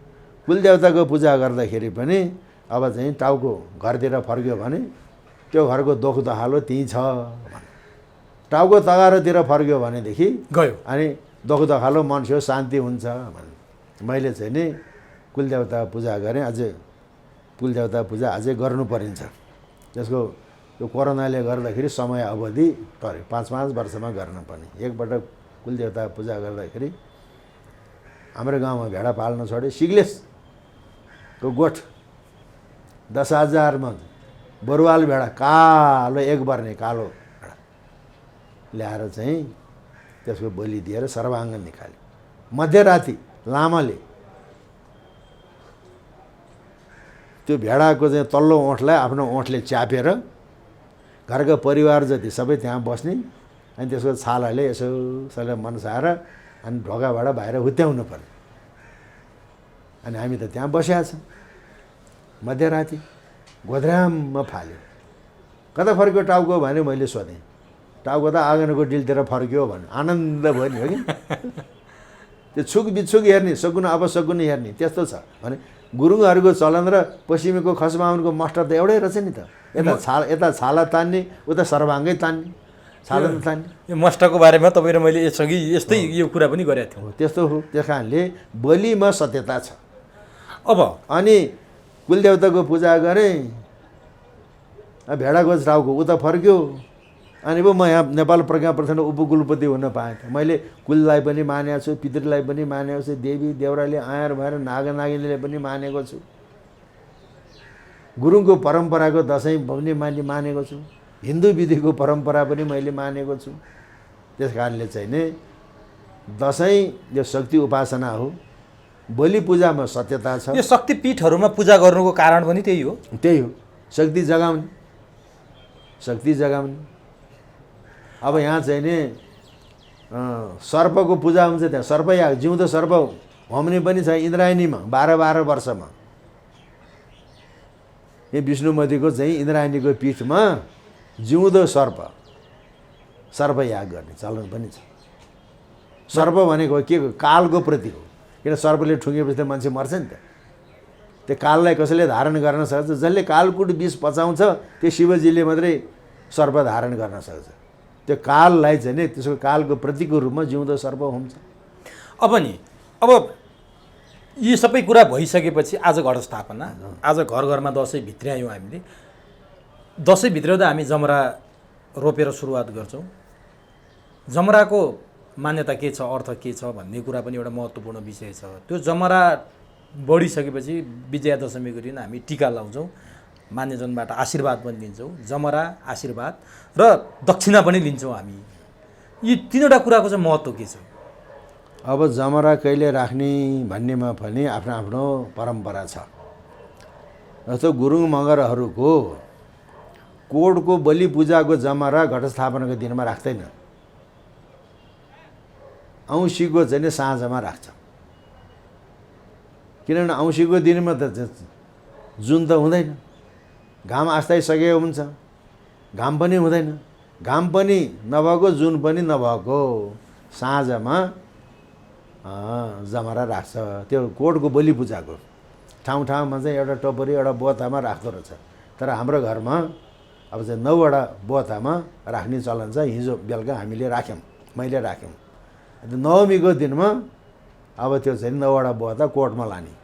कुलदेवताको पूजा गर्दाखेरि पनि अब चाहिँ टाउको घरतिर फर्क्यो भने त्यो घरको दुःख दहालो त्यहीँ छ। टाउको तगारोतिर फर्क्यो भनेदेखि
गयो,
अनि दुःख दहालो मान्छे शान्ति हुन्छ भने। मैले चाहिँ नि कुलदेवता पूजा गरेँ। अझै कुलदेवता पूजा अझै गर्नु परिन्छ। त्यसको यो कोरोनाले गर्दाखेरि समय अवधि टर्यो, 5-5 वर्षमा गर्नुपर्ने। एकपटक कुलदेवता पूजा गर्दाखेरि हाम्रो गाउँमा भेडा पाल्न छोडे। सिग्लेसको गोठ 10,000 मन बरुवाल भेडा, कालो एक वर्णे कालो भेडा ल्याएर चाहिँ त्यसको बलि दिएर सर्वाङ्ग निकाल्यो। मध्यराति लामाले त्यो भेडाको चाहिँ तल्लो ओठलाई आफ्नो ओठले च्यापेर घरको परिवार जति सबै त्यहाँ बस्ने, अनि त्यसको छालाले यसो सबै मनसाएर अनि ढोकाबाट बाहिर हुत्याउनु पर्यो। अनि हामी त त्यहाँ बसेका छौँ। मध्यराति गोद्राममा फाल्यो। कता फर्क्यो टाउको भने मैले सोधेँ। टाउको त आँगनको डिलतिर फर्क्यो भने आनन्द भयो नि, हो कि? त्यो छुक बिछुक हेर्ने, सकुन अपसकुन हेर्ने, त्यस्तो छ भने गुरुङहरूको चलन र पश्चिमीको खसबाहुनको मास्टर त एउटै रहेछ नि त। यता छाला तान्ने, उता सर्वाङ्गै तान्ने, छाला तान्ने।
यो मस्टको बारेमा तपाईँ र मैले यसअघि यस्तै यो कुरा पनि गरेका थियौँ।
त्यस्तो हो। त्यस कारणले बलिमा सत्यता छ।
अब
अनि कुलदेवताको पूजा गरेँ, भेडाको टाउको उता फर्क्यो। अनि पो म यहाँ नेपाल प्रज्ञा प्रतिष्ठानको उपकुलपति हुन पाएँ। मैले कुललाई पनि मानेको छु, पितृलाई पनि मानेको छु, देवी देउराले आएर भएर नागनागिनीले पनि मानेको छु, गुरुङको परम्पराको दसैँ पनि मानेको छु, हिन्दू विधिको परम्परा पनि मैले मानेको छु। त्यस कारणले चाहिँ नि दसैँ यो शक्ति उपासना हो। बलि पूजामा सत्यता छ।
यो शक्तिपीठहरूमा पूजा गर्नुको कारण पनि त्यही हो।
त्यही हो, शक्ति जगाउने, शक्ति जगाउने। अब यहाँ चाहिँ नि सर्पको पूजा हुन्छ। त्यहाँ सर्प या जिउँदो सर्प होम्ने पनि छ इन्द्रायणीमा 12-12 वर्षमा। यो विष्णुमतीको चाहिँ इन्द्रायणीको पीठमा जिउँदो सर्पयाग गर्ने चलन पनि छ। सर्प भनेको के हो? कालको प्रतीक हो। किन सर्पले ठुङ्गेपछि त मान्छे मर्छ नि त। त्यो काललाई कसैले धारण गर्न सक्छ? जसले कालकुट विष पचाउँछ त्यो शिवजीले मात्रै सर्प धारण गर्न सक्छ। त्यो काललाई चाहिँ नि त्यसको कालको प्रतीकको रूपमा जिउँदो सर्प हुन्छ।
अब यी सबै कुरा भइसकेपछि आज घटस्थापना, आज घर घरमा दसैँ भित्र्यायौँ हामीले। दसैँ भित्र्याउँदा हामी जमरा रोपेर सुरुवात गर्छौँ। जमराको मान्यता के छ, अर्थ के छ भन्ने कुरा पनि एउटा महत्त्वपूर्ण विषय छ। त्यो जमरा बढिसकेपछि विजया दशमीको दिन हामी टिका लाउँछौँ, मान्यजनबाट आशीर्वाद पनि लिन्छौँ। जमरा, आशीर्वाद र दक्षिणा पनि लिन्छौँ हामी। यी तीनवटा कुराको चाहिँ महत्त्व के छ?
अब जमरा कहिले राख्ने भन्नेमा पनि आफ्नो आफ्नो परम्परा छ। जस्तो गुरुङ मगरहरूको कोडको बलि पूजाको जमरा घटस्थापनाको दिनमा राख्दैन, औँसीको चाहिँ साँझमा राख्छ। किनभने औँसीको दिनमा त जुन त हुँदैन, घाम आस्ताइसकेको हुन्छ, घाम पनि हुँदैन, घाम पनि नभएको जुन पनि नभएको साँझमा जमरा राख्छ। त्यो कोडको बलि पूजाको ठाउँ ठाउँमा चाहिँ एउटा टोपरी एउटा बोतामा राख्दो रहेछ। तर हाम्रो घरमा अब चाहिँ 9वटा बोतामा राख्ने चलन छ। हिजो बेलुका हामीले राख्यौँ, मैले राख्यौँ। नवमीको दिनमा अब त्यो चाहिँ 9वटा बोता कोर्टमा लाने।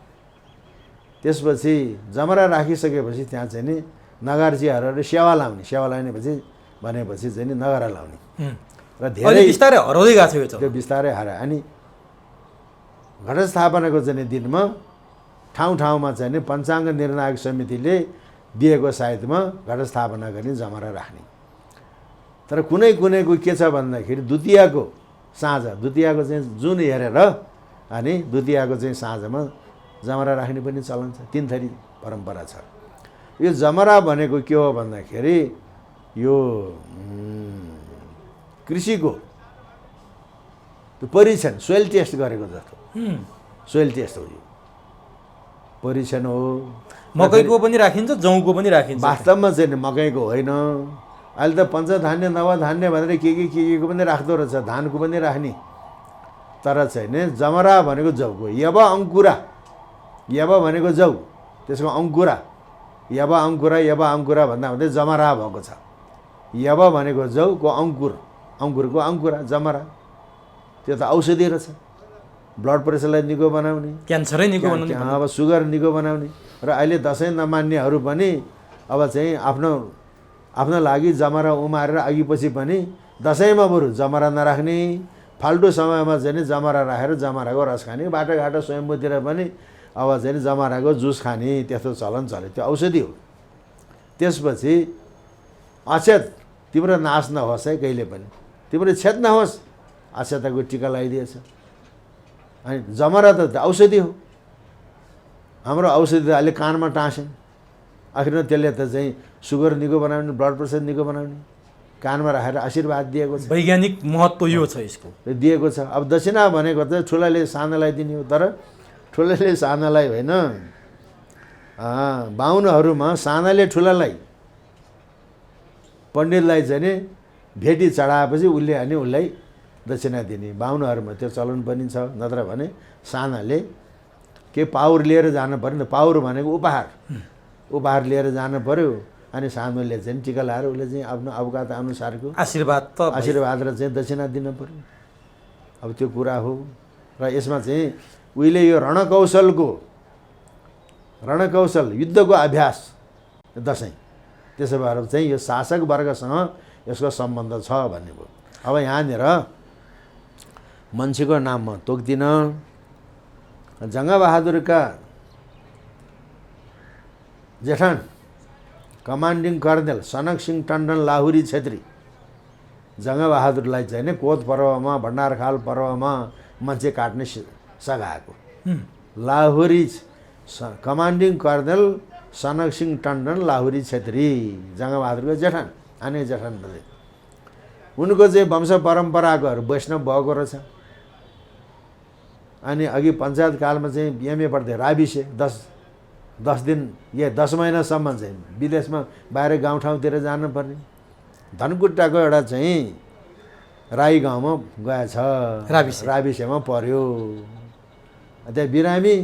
त्यसपछि जमरा राखिसकेपछि त्यहाँ चाहिँ नि नगरचियाहरूले सेवा लाउने भनेपछि चाहिँ नि नगरा लाउने र
अहिले
धेरै
बिस्तारै हराउँदै गएको छ यो
त्यो बिस्तारै हरायो। अनि घटस्थापनाको चाहिँ दिनमा ठाउँमा चाहिँ नि पञ्चाङ्ग निर्णायक समितिले दिएको साइतमा घटस्थापना गर्ने जमरा राख्ने। तर कुनैको के छ भन्दाखेरि द्वितीयाको चाहिँ जुन हेरेर अनि द्वितीयाको चाहिँ साँझमा जमरा राख्ने पनि चलन छ। 3 थरी परम्परा छ। यो जमरा भनेको के हो भन्दाखेरि यो कृषिको परीक्षण सोइल टेस्ट गरेको जस्तो सोइल टेस्ट हो यो, परीक्षण हो।
मकैको पनि राखिन्छ, जौँको पनि राखिन्छ।
वास्तवमा चाहिँ मकैको होइन, अहिले त पञ्चधान्य नवधान्य भनेर के को पनि राख्दो रहेछ, धानको पनि राख्ने। तर चाहिँ नि जमरा भनेको जौको, यब भनेको जौ, त्यसको अङ्कुरा, यब अङ्कुरा भन्दा जमरा भएको छ। यब भनेको जौको अङ्कुरको अङ्कुरा जमरा। त्यो त औषधि रहेछ, ब्लड प्रेसरलाई निको बनाउने,
क्यान्सरै निको बनाउने,
अब सुगर निको बनाउने। र अहिले दसैँ नमान्नेहरू पनि अब चाहिँ आफ्नो लागि जमरा उमारेर अघिपछि पनि दसैँमा बरु जमरा नराख्ने, फाल्टु समयमा चाहिँ जमरा राखेर जमराको रस खाने, बाटोघाटो स्वयम्भूतिर पनि अब चाहिँ जमराको जुस खाने, त्यस्तो चलन चल्यो। त्यो औषधि हो। त्यसपछि अक्षत तिम्रो नाश नहोस् है, कहिले पनि तिम्रो क्षत नहोस्, अक्षताको टिका लगाइदिएछ। अनि जमरा त औषधि हो। हाम्रो औषधि त अहिले कानमा टाँस्यौँ, आखिरमा त्यसले त चाहिँ सुगर निको बनाउने, ब्लड प्रेसर निको बनाउने, कानमा राखेर आशीर्वाद दिएको छ।
वैज्ञानिक महत्त्व यो छ, यसको
दिएको छ। अब दक्षिणा भनेको त ठुलाले सानालाई दिने हो, तर ठुलाले सानालाई होइन, बाहुनहरूमा सानाले ठुलालाई, पण्डितलाई चाहिँ नि भेटी चढाएपछि उसले अनि उसलाई दक्षिणा दिने। बाहुनहरूमा त्यो चलन पनि छ। नत्र भने सानाले के पाउर लिएर जानु पऱ्यो नि त, पाउर भनेको उपहार लिएर जानु पऱ्यो। अनि सानोले चाहिँ टिका लाएर उसले चाहिँ आफ्नो अवकात अनुसारको आशीर्वाद र चाहिँ दक्षिणा दिनु पऱ्यो। अब त्यो कुरा हो। र यसमा चाहिँ उहिले यो रणकौशल युद्धको अभ्यास दसैँ, त्यसो भएर चाहिँ यो शासक वर्गसँग यसको सम्बन्ध छ भन्ने भयो। अब यहाँनिर मान्छेको नाम म तोक्दिनँ। जङ्गबहादुरका जेठान कमान्डिङ कर्नेल सनक सिंह टन्डन लाहुरी छेत्री जङ्गबहादुरलाई चाहिँ नि कोत पर्वमा, भण्डारखाल पर्वमा मान्छे काट्ने सघाएको। लाहुरी कमान्डिङ कर्नेल सनक सिंह टन्डन लाहुरी छेत्री जङ्गबहादुरको जेठान, आने जेठान भन्दै। उनको चाहिँ वंश परम्पराकोहरू वैष्णव भएको रहेछ। अनि अघि पञ्चायत कालमा चाहिँ एमए पढ्दै राबिसे 10 दिन 10 महिनासम्म चाहिँ विदेशमा बाहिर गाउँठाउँतिर जानुपर्ने। धनकुट्टाको एउटा चाहिँ राई गाउँमा गएछ, राबिसेमा पर्यो। त्यहाँ बिरामी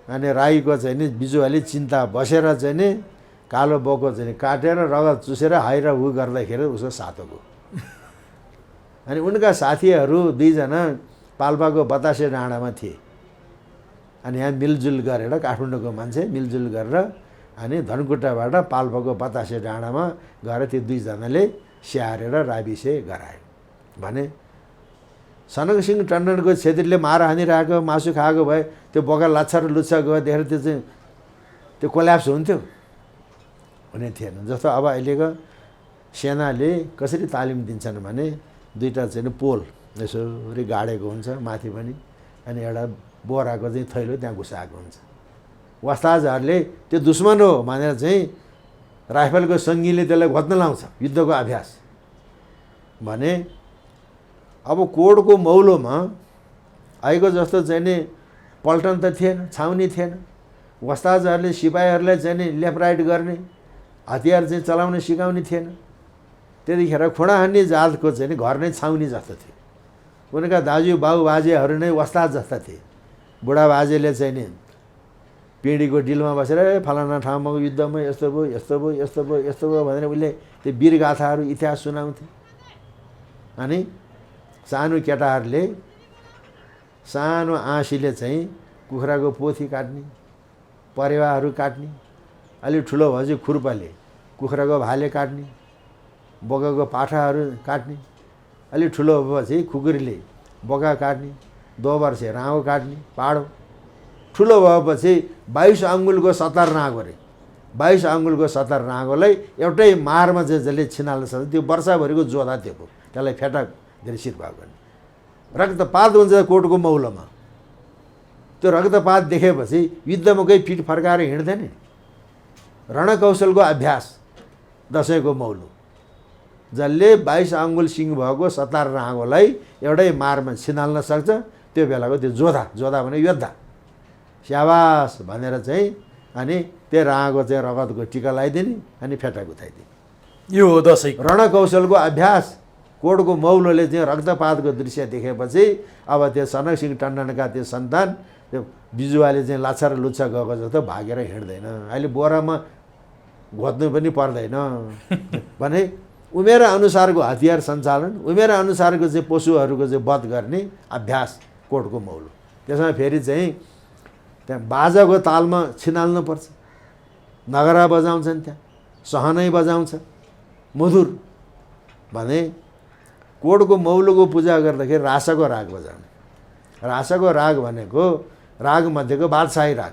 अनि राईको चाहिँ नि बिजुवाले चिन्ता बसेर चाहिँ नि कालो बोको चाहिँ काटेर रगत चुसेर हाइ र उ गर्दाखेरि उसको सातो गयो। अनि उनका साथीहरू 2 जना पाल्पाको बतासे डाँडामा थिए। अनि यहाँ मिलजुल गरेर काठमाडौँको मान्छे मिलजुल गरेर अनि धनकुट्टाबाट पाल्पाको बतासे डाँडामा गएर त्यो 2 जनाले स्याहारेर राबिसे गरायो भने सनक सिंह टन्डनको छेत्रीले मार हानिरहेको, मासु खाएको भए त्यो बोका लाच्छा र लुच्छा गयो देखेर त्यो चाहिँ त्यो कोल्याप्स हुन्थ्यो, हुने थिएन। जस्तो अब अहिलेको सेनाले कसरी तालिम दिन्छन् भने 2टा चाहिँ पोल यसरी गाडेको हुन्छ माथि पनि, अनि एउटा बोराको चाहिँ थैलो त्यहाँ घुसाएको हुन्छ। वस्ताजहरूले त्यो दुश्मन हो भनेर चाहिँ राइफलको सङ्गीले त्यसलाई घोत्न लाउँछ, युद्धको अभ्यास भने। अब कोडको मौलोमा आएको जस्तो चाहिँ नि पल्टन त थिएन, छाउनी थिएन। वस्ताजहरूले सिपाहीहरूलाई चाहिँ नि लेफ्ट राइट गर्ने, हतियार चाहिँ चलाउन सिकाउने थिएन। त्यतिखेर खुँडाहान्ने जातको चाहिँ नि घर नै छाउनी जस्तो थियो। उनका दाजु बाउ बाजेहरू नै वस्ताद जस्ता थिए। बुढा बाजेले चाहिँ नि पिँढीको डिलमा बसेर फलाना ठाउँमा युद्धमा यस्तो भयो यस्तो भयो यस्तो भयो यस्तो भयो भनेर उसले त्यो वीरगाथाहरू इतिहास सुनाउँथे। अनि सानो केटाहरूले सानो आँसीले चाहिँ कुखुराको पोथी काट्ने, परेवाहरू काट्ने, अलि ठुलो भएपछि खुर्पाले कुखुराको भाले काट्ने, बोकाको पाठाहरू काट्ने, अलि ठुलो भएपछि खुकुरीले बोका काट्ने, दोबर्से राँगो काट्ने, पाडो। ठुलो भएपछि 22 अङ्गुलको 70 नागो रे, 22 अङ्गुलको 70 नागोलाई एउटै मारमा चाहिँ जसले छिनाल्न सक्छ त्यो वर्षभरिको जोधा दिएको, त्यसलाई फेटा धेरै शिरभाग गर्ने। रक्तपात हुन्छ कोटको मौलोमा, त्यो रक्तपात देखेपछि युद्धमा कोही पिठ फर्काएर हिँड्दैन। रणकौशलको अभ्यास दसैँको मौलो, जसले 22 अङ्गुल सिङ भएको 70 नागोलाई एउटै मारमा छिनाल्न सक्छ त्यो बेलाको त्यो जोधा भने योद्धा। स्याबास भनेर चाहिँ अनि त्यो राँगो चाहिँ रगतको टिका लगाइदिने अनि फेटा गुथाइदिने।
यो हो दसैँ
रणकौशलको अभ्यास। कोटको मौलोले चाहिँ रक्तपातको दृश्य देखेपछि अब त्यो सनकसिंह टन्डनका त्यो सन्तान त्यो बिजुवाले चाहिँ लाछा र लुच्छा गएको जस्तो भागेर हिँड्दैन। अहिले बोरामा घोत्नु पनि पर्दैन भने उमेर अनुसारको हतियार सञ्चालन, उमेर अनुसारको चाहिँ पशुहरूको चाहिँ वध गर्ने अभ्यास कोटको मौलो। त्यसमा फेरि चाहिँ त्यहाँ बाजाको तालमा छिनाल्नुपर्छ, नगरा बजाउँछन्, त्यहाँ सहनै बजाउँछ मधुर भने कोटको मौलोको पूजा गर्दाखेरि रासको राग बजाउने। रासको राग भनेको रागमध्येको बादशाही राग।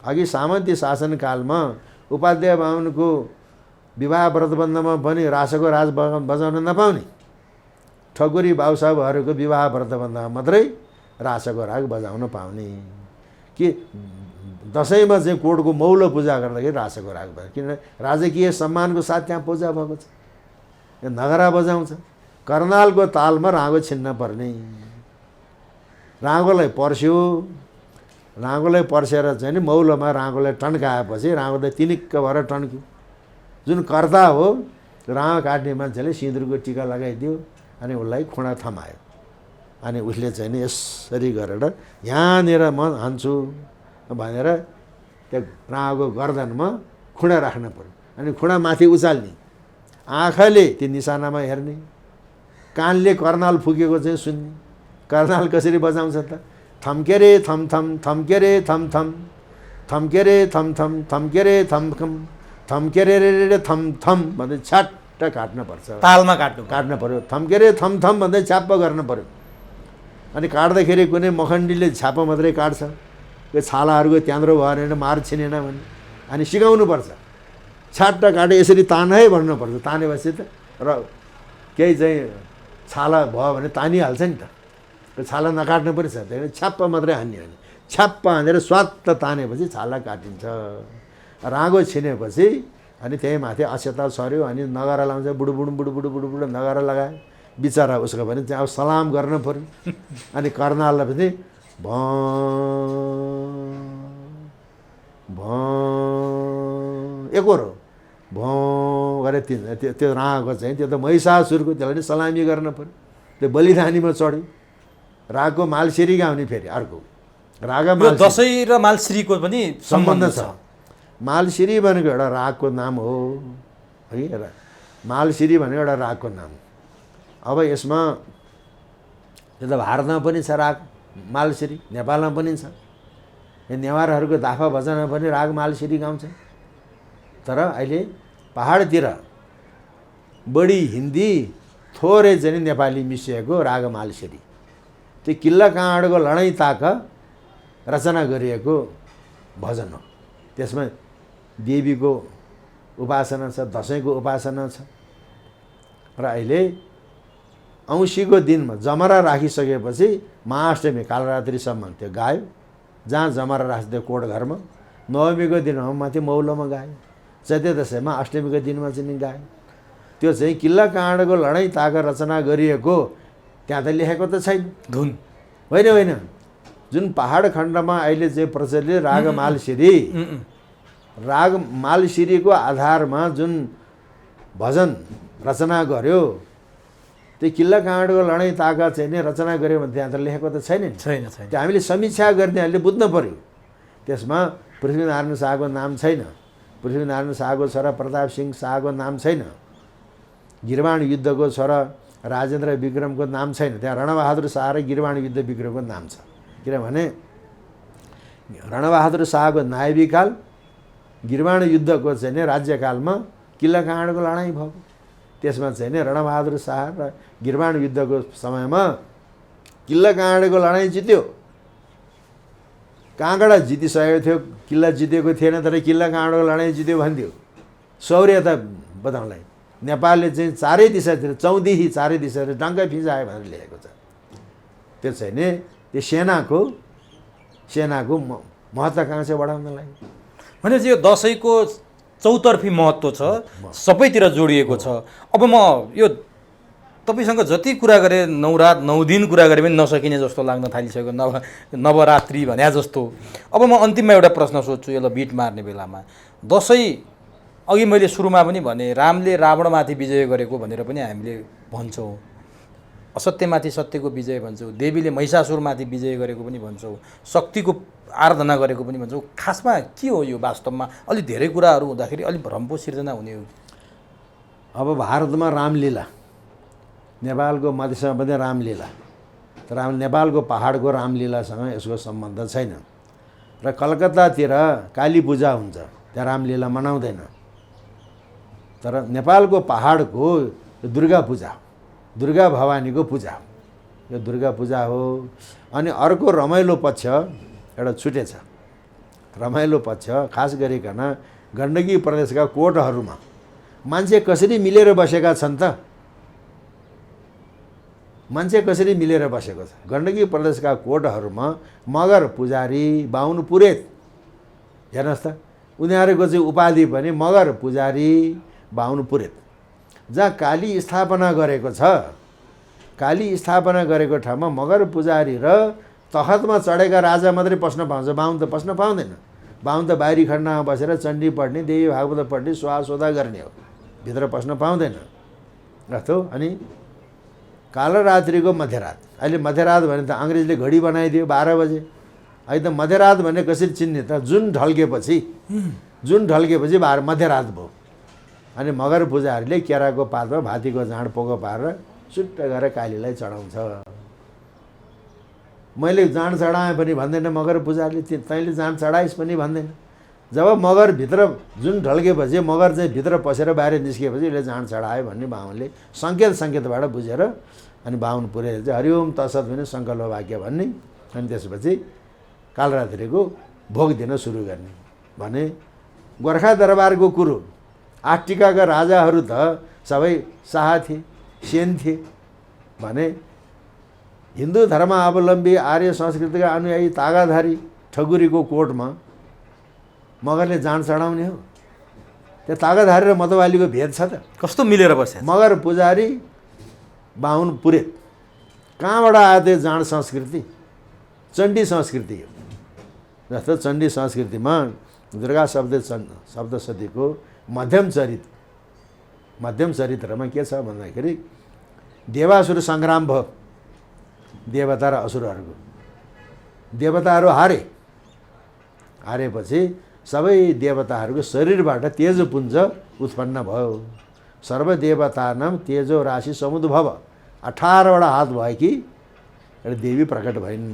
अघि सामन्ती शासनकालमा उपाध्याय बाहुनको विवाह व्रतबन्धमा पनि रासको राग बजाउन नपाउने, ठकुरी बाबुसाहेबहरूको विवाह व्रतबन्धमा मात्रै रासको राग बजाउन पाउने। कि दसैँमा चाहिँ कोटको मौलो पूजा गर्दाखेरि रासको राग बजाउँछ, किनभने राजकीय सम्मानको साथ त्यहाँ पूजा भएको छ। नगरा बजाउँछ, कर्नालको तालमा राँगो छिन्न पर्ने, राँगोलाई पर्स्यो, राँगोलाई पर्सेर चाहिँ नि मौलोमा राँगोलाई टन्काएपछि राँगोलाई तिनिक्क भएर टन्क्यो। जुन कर्ता हो राँगो काट्ने मान्छेले सिँदुरको टिका लगाइदियो अनि उसलाई खुँडा थमायो अनि उसले चाहिँ नि यसरी गरेर यहाँनिर म हान्छु भनेर त्यो राँगोको गर्दनमा खुँडा राख्न पर्यो अनि खुँडा माथि उचाल्ने, आँखाले त्यो निशानामा हेर्ने, कानले कर्नाल फुकेको चाहिँ सुन्ने। कर्नाल कसरी बजाउँछ त? थम्के रे थम थम, थम्के रे थम थम, थम्के रे थम थम, थम्के रे थम थम, थम्के रे रे थम थम भन्दै छ्याट्ट काट्नुपर्छ,
तालमा काट्नु
पर्यो। थम्के रे थम थम भन्दै छ्याप्प गर्नु पर्यो। अनि काट्दाखेरि कुनै मखण्डीले छ्याप्प मात्रै काट्छ, त्यो छालाहरूको त्यान्द्रो भएन भने मार छिनेन भने अनि सिकाउनुपर्छ। छ्याट्ट काटे यसरी तान है भन्नुपर्छ। तानेपछि त र केही चाहिँ छाला भयो भने तानिहाल्छ नि त, त्यो छाला नकाट्नु पर्छ। त्यही छ्याप्प मात्रै हान्ने हो नि, छ्याप्प हानेर स्वात्त तानेपछि छाला काटिन्छ। राँगो छिनेपछि अनि त्यही माथि अक्षता सर्यो अनि नगारा लाउँछ, बुडुबुडु बुडुबुडु बुडुबुडु नगारा लगायो। बिचरा उसको पनि चाहिँ अब सलाम गर्नु पऱ्यो। अनि कर्नाललाई पनि भ एकहोरो भ गरे तिन त्यो राँगो चाहिँ त्यो त महिषासुरको, त्यसलाई नि सलामी गर्नु पऱ्यो। त्यो बलिदानीमा चढ्यो। रागको मालसिरी गाउने फेरि अर्को राग।
दसैँ र मालसिरीको पनि
सम्बन्ध छ। मालसिरी भनेको एउटा रागको नाम हो है, मालसिरी भनेको एउटा रागको नाम। अब यसमा यो त भारतमा पनि छ राग मालसिरी, नेपालमा पनि छ। यो नेवारहरूको दाफा भजनमा पनि राग मालसिरी गाउँछ। तर अहिले पहाडतिर बढी हिन्दी थोरै चाहिँ नेपाली मिसिएको राग मालसिरी। त्यो किल्ला काँडको लडाइँ ताक रचना गरिएको भजन हो। त्यसमा देवीको उपासना छ, दसैँको उपासना छ। र अहिले औँसीको दिनमा जमरा राखिसकेपछि महाअष्टमी कालरात्रिसम्म त्यो गायो। जहाँ जमरा राख्छ त्यो कोट घरमा। नवमीको दिनमा माथि मौलोमा गायो। चैते दसैँमा अष्टमीको दिनमा चाहिँ गायो। त्यो चाहिँ किल्ला काँडको लडाइँ ताक रचना गरिएको त्यहाँ त लेखेको त छैन
धुन
होइन होइन। जुन पहाड खण्डमा अहिले चाहिँ प्रचलित राग मालसिरी, राग मालसिरीको आधारमा जुन भजन रचना गर्यो त्यो किल्ला काँडको लडाइँ ताका चाहिँ नि रचना गऱ्यो भने त्यहाँ त लेखेको त छैन नि। त्यो हामीले समीक्षा गर्नेहरूले बुझ्नु पऱ्यो। त्यसमा पृथ्वीनारायण शाहको नाम छैन, पृथ्वीनारायण शाहको छोरा प्रताप सिंह शाहको नाम छैन, गिरवाण युद्धको छोरा राजेन्द्र विक्रमको नाम छैन। त्यहाँ रणबहादुर शाह र गिरवाण युद्ध विक्रमको नाम छ। किनभने रणबहादुर शाहको नायबी काल गिरवाण युद्धको चाहिँ नि राज्यकालमा किल्ला काँडको लडाइँ भएको। त्यसमा चाहिँ नि रणबहादुर शाह र गिरवाण युद्धको समयमा किल्ला काँडको लडाइँ जित्यो। काँगडा जितिसकेको थियो, किल्ला जितेको थिएन, तर किल्ला काँडको लडाइँ जित्यो भन्थ्यो। शौर्यता बताउँलाई नेपालले चाहिँ चारै दिशातिर चौदेखि चारै दिशातिर डङ्कै फिजायो भनेर लेखेको छ। त्यो चाहिँ नि त्यो सेनाको महत्त्वाकांक्षा बढाउनलाई।
भनेपछि यो दसैँको चौतर्फी महत्त्व छ, सबैतिर जोडिएको छ। अब म यो तपाईँसँग जति कुरा गरेँ, 9 रात 9 दिन कुरा गरेँ पनि नसकिने जस्तो लाग्न थालिसक्यो, नवरात्रि भन्या जस्तो। अब म अन्तिममा एउटा प्रश्न सोध्छु यसलाई बिट मार्ने बेलामा। दसैँ अघि मैले सुरुमा पनि भने रामले रावणमाथि विजय गरेको भनेर पनि हामीले भन्छौँ, असत्यमाथि सत्यको विजय भन्छौँ, देवीले महिषासुरमाथि विजय गरेको पनि भन्छौँ, शक्तिको आराधना गरेको पनि भन्छौँ। खासमा के हो यो वास्तवमा? अलिक धेरै कुराहरू हुँदाखेरि अलिक भ्रम पो सिर्जना हुने हो।
अब भारतमा रामलीला, नेपालको मधेसमा पनि रामलीला, तर नेपालको पहाडको रामलीलासँग यसको सम्बन्ध छैन। र कलकत्तातिर काली पूजा हुन्छ, त्यहाँ रामलीला मनाउँदैन। तर नेपालको पहाडको दुर्गा पूजा, दुर्गा भवानीको पूजा हो, यो दुर्गा पूजा हो। अनि अर्को रमाइलो पक्ष एउटा छुटेछ। रमाइलो पक्ष खास गरिकन गण्डकी प्रदेशका कोटहरूमा मान्छे कसरी मिलेर बसेका छन् त? मान्छे कसरी मिलेर बसेको छ? गण्डकी प्रदेशका कोटहरूमा मगर पुजारी, बाहुन पुरेत, हेर्नुहोस् त, उनीहरूको चाहिँ उपाधि पनि मगर पुजारी, बाहुन पुरेत। जहाँ काली स्थापना गरेको छ, काली स्थापना गरेको ठाउँमा मगर पुजारी र तखतमा चढेका राजा मात्रै पस्न पाउँछ, बाहुन त पस्न पाउँदैन। बाहुन त बाहिरी खण्डमा बसेर चण्डी पढ्ने, देवी भागवत पढ्ने, सुहासोदा गर्ने हो, भित्र पस्न पाउँदैन। जस्तो अनि कालरात्रिको मध्यरात, अहिले मध्यरात भने त अङ्ग्रेजले घडी बनाइदियो 12 बजे। अहिले त मध्यरात भने कसरी चिन्ने त? जुन ढल्केपछि मध्यरात भयो। अनि मगर पूजाहरूले केराको पातमा भातीको जाँड पोको पारेर सुट्ट गरेर कालीलाई चढाउँछ। मैले जाँड चढाएँ पनि भन्दैन मगर पूजाहरूले, तैँले जाँड चढाइस् पनि भन्दैन। जब मगरभित्र जुन ढल्केपछि, मगर चाहिँ भित्र पसेर बाहिर निस्किएपछि यसले जाँड चढायो भन्ने बाहुनले सङ्केतबाट बुझेर अनि बाहुन पुरेर चाहिँ हरिओम तसत भने सङ्कल्प वाक्य भन्ने, अनि त्यसपछि कालरात्रिको भोग दिन सुरु गर्ने भने। गोर्खा दरबारको कुरो, 8 टिकाका राजाहरू त सबै शाह थिए, सेन थिए भने। हिन्दू धर्मावलम्बी आर्य संस्कृतिका अनुयायी तागाधारी ठकुरीको कोटमा मगरले जाँड चढाउने हो? त्यो तागाधारी र मतवालीको भेद छ त?
कस्तो मिलेर बस्यो?
मगर पुजारी, बाहुन पुरेत, कहाँबाट आयो त्यो जाँड संस्कृति? चण्डी संस्कृति हो। जस्तो चण्डी संस्कृतिमा दुर्गा शब्द सदीको मध्यम चरित्रमा के छ भन्दाखेरि देवासुर सङ्ग्राम भयो, देवता र असुरहरूको। देवताहरू हारेपछि सबै देवताहरूको शरीरबाट तेजपुञ्ज उत्पन्न भयो। सर्वदेवतानाम तेजो राशि समुद्र भव, 18वटा हात भएकी एउटा देवी प्रकट भइन्।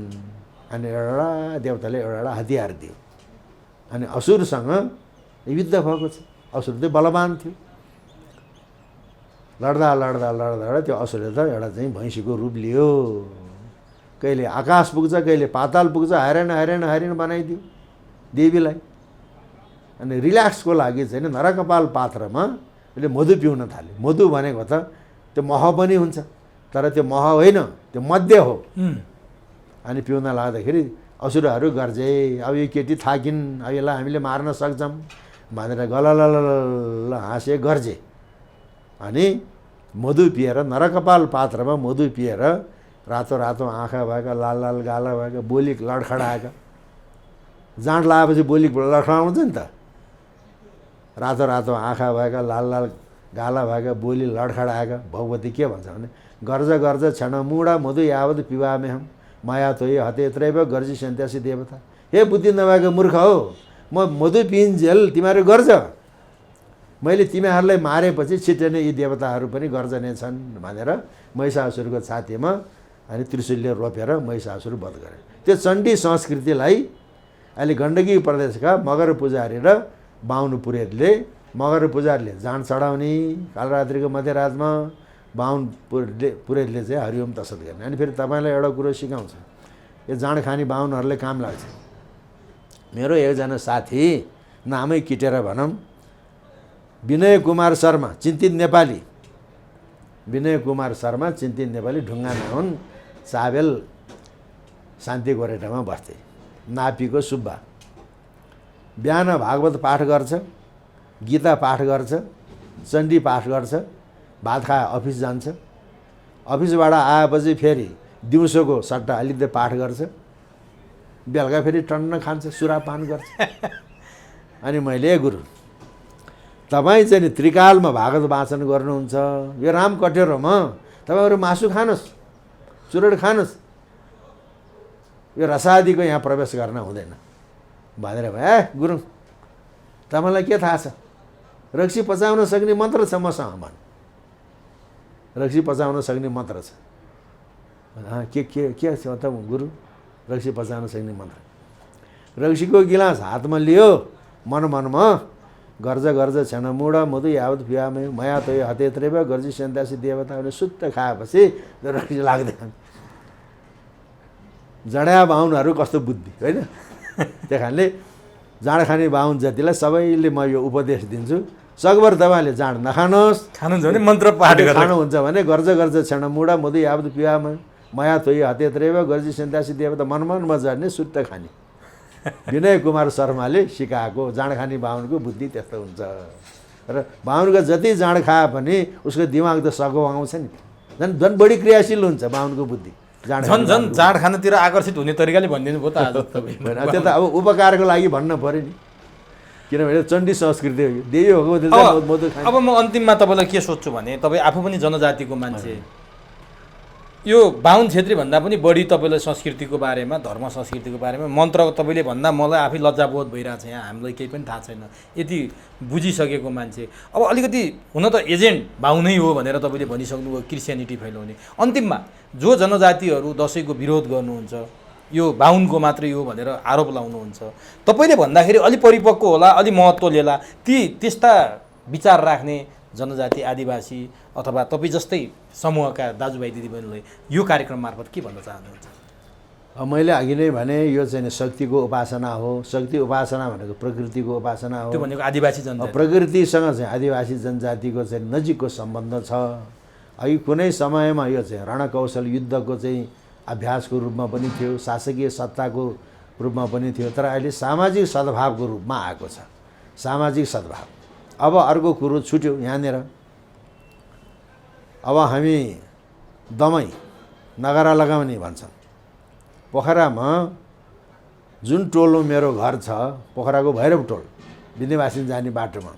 अनि एउटा देवताले एउटा हतियार दियो। अनि असुरसँग युद्ध भएको छ। असुर चाहिँ बलवान थियो। लड्दा त्यो असुरले त एउटा चाहिँ भैँसीको रूप लियो। कहिले आकाश पुग्छ, कहिले पाताल पुग्छ, हैरान बनाइदियो देवीलाई। अनि रिल्याक्सको लागि चाहिँ नरकपाल पात्रमा उसले मधु पिउन थाल्यो। मधु भनेको त त्यो मह पनि हुन्छ, तर त्यो मह होइन, त्यो मध्य हो। अनि पिउन लाग्दाखेरि असुरहरू गर्जे, अब यो केटी थाकिन्, अब यसलाई हामीले मार्न सक्छौँ भनेर गललल हाँसे, गर्जे। अनि मधु पिएर, नरकपाल पात्रमा मधु पिएर रातो आँखा भएका, लाल गाला भएका, बोली लडखडाएका। जाँड लगाएपछि बोली लडखडाउँछ नि त। रातो आँखा भएका, लाल गाला भएका, बोली लडखडाएका भगवती के भन्छ भने गर्ज क्षण मुडा मधु यावत पिवामेहम माया तोय हते त्रैव गर्जी सन्त्यासी देवता। हे बुद्धि नभएको मूर्ख हो, म मधु पिइन्जेल तिमीहरू गर्ज। मैले तिमीहरूलाई मारेपछि छिट्टै नै यी देवताहरू पनि गर्जने छन् भनेर महिषासुरको छातीमा अनि त्रिशूलले रोपेर महिषासुर वध गरे। त्यो चण्डी संस्कृतिलाई अहिले गण्डकी प्रदेशका मगर पुजारी र बाहुन पुरोहितले मगर पुजारीले जाँड चढाउने कालरात्रिको मध्यरातमा बाहुन पुरोहितले चाहिँ हरिओम तसत गर्ने। अनि फेरि तपाईँलाई एउटा कुरो सिकाउँछ, यो जाँड खाने बाहुनहरूले काम लाग्छ। मेरो एकजना साथी, नामै किटेर भनौँ, विनय कुमार शर्मा, चिन्तित नेपाली, विनय कुमार शर्मा चिन्तित नेपाली, ढुङ्गा नाउन, चाबेल शान्ति गोरेटामा बस्थे। नापीको सुब्बा बिहान भागवत पाठ गर्छ, गीता पाठ गर्छ, चण्डी पाठ गर्छ, भात खाए अफिस जान्छ, अफिसबाट आएपछि फेरि दिउँसोको सट्टा अलिकति पाठ गर्छ, बेलुका फेरि टन्न खान्छ, सुरापान गर्छ। अनि मैले गुरु तपाईँ चाहिँ नि त्रिकालमा भागवत वाचन गर्नुहुन्छ, यो राम कटेरोमा तपाईँहरू मासु खानुहोस्, चुरोट खानुहोस्, यो रसादीको यहाँ प्रवेश गर्न हुँदैन भनेर भयो। गुरुङ तपाईँलाई के थाहा छ, रक्सी पचाउन सक्ने मन्त्र छ मसँग भन्, रक्सी पचाउन सक्ने मन्त्र छ। के के के छ त गुरु, रक्सी पचाउन सक्ने मन्त्र? रक्सीको गिलास हातमा लियो, मनमा गर्ज गर्ज क्षण मुड मधु यावत पियामे मया तय हते त्रेव गर्जी सेन्तासी देवताहरूले सुत्त खाएपछि रक्सी लाग्दैन। जडा बाहुनहरू कस्तो बुद्धि होइन। त्यही कारणले जाँड खाने बाहुन जतिलाई सबैले म यो उपदेश दिन्छु, सकभर तपाईँले जाँड नखानुहोस्,
खानुहुन्छ भने मन्त्र पाठ गरेर
खानुहुन्छ भने गर्ज गर्ज क्षण मुड मधु यावत पियामे मया तय हते त्रेव गर्जी सेन्तासी देवता मनमनमा जड्ने सुत्त खाने। विनय कुमार शर्माले सिकाएको जाँड खाने बाहुनको बुद्धि त्यस्तो हुन्छ। र बाहुनको जति जाँड खाए पनि उसको दिमाग त सघाउ आउँछ नि, झन् बढी क्रियाशील हुन्छ बाहुनको बुद्धि।
झन् जाँड खानतिर आकर्षित हुने तरिकाले भनिदिनु भयो त आज तपाईँ।
त्यो त अब उपकारको लागि भन्न पऱ्यो नि, किनभने चण्डी संस्कृति हो, देवी भगवती।
अब म अन्तिममा तपाईँलाई के सोध्छु भने, तपाईँ आफू पनि जनजातिको मान्छे, यो बाहुन छेत्री भन्दा पनि बढी तपाईँलाई संस्कृतिको बारेमा, धर्म संस्कृतिको बारेमा मन्त्र तपाईँले भन्दा मलाई आफै लज्जाबोध भइरहेको छ। यहाँ हामीलाई केही पनि थाहा छैन, यति बुझिसकेको मान्छे। अब अलिकति हुन त एजेन्ट बाहुनै हो भनेर तपाईँले भनिसक्नुभयो, क्रिस्चियनिटी फैलाउने। अन्तिममा जो जनजातिहरू दसैँको विरोध गर्नुहुन्छ, यो बाहुनको मात्रै हो भनेर आरोप लाउनुहुन्छ, तपाईँले भन्दाखेरि अलि परिपक्व होला, अलि महत्त्व लिएला, त्यस्ता विचार राख्ने जनजाति, आदिवासी अथवा तपाईँ जस्तै समूहका दाजुभाइ दिदीबहिनीलाई यो कार्यक्रम मार्फत के भन्न चाहनुहुन्छ?
मैले अघि नै भने यो चाहिँ शक्तिको उपासना हो। शक्ति उपासना भनेको प्रकृतिको उपासना हो।
त्यो भनेको आदिवासी जनजाति,
प्रकृतिसँग चाहिँ आदिवासी जनजातिको चाहिँ नजिकको सम्बन्ध छ। अघि कुनै समयमा यो चाहिँ रणकौशल युद्धको चाहिँ अभ्यासको रूपमा पनि थियो, शासकीय सत्ताको रूपमा पनि थियो, तर अहिले सामाजिक सद्भावको रूपमा आएको छ। सामाजिक सद्भाव। अब अर्को कुरो छुट्यो यहाँनिर, अब हामी दमै नगरा लगाउने भन्छौँ। पोखरामा जुन टोलमा मेरो घर छ, पोखराको भैरव टोल, विन्ध्यवासिनी जाने बाटोमा,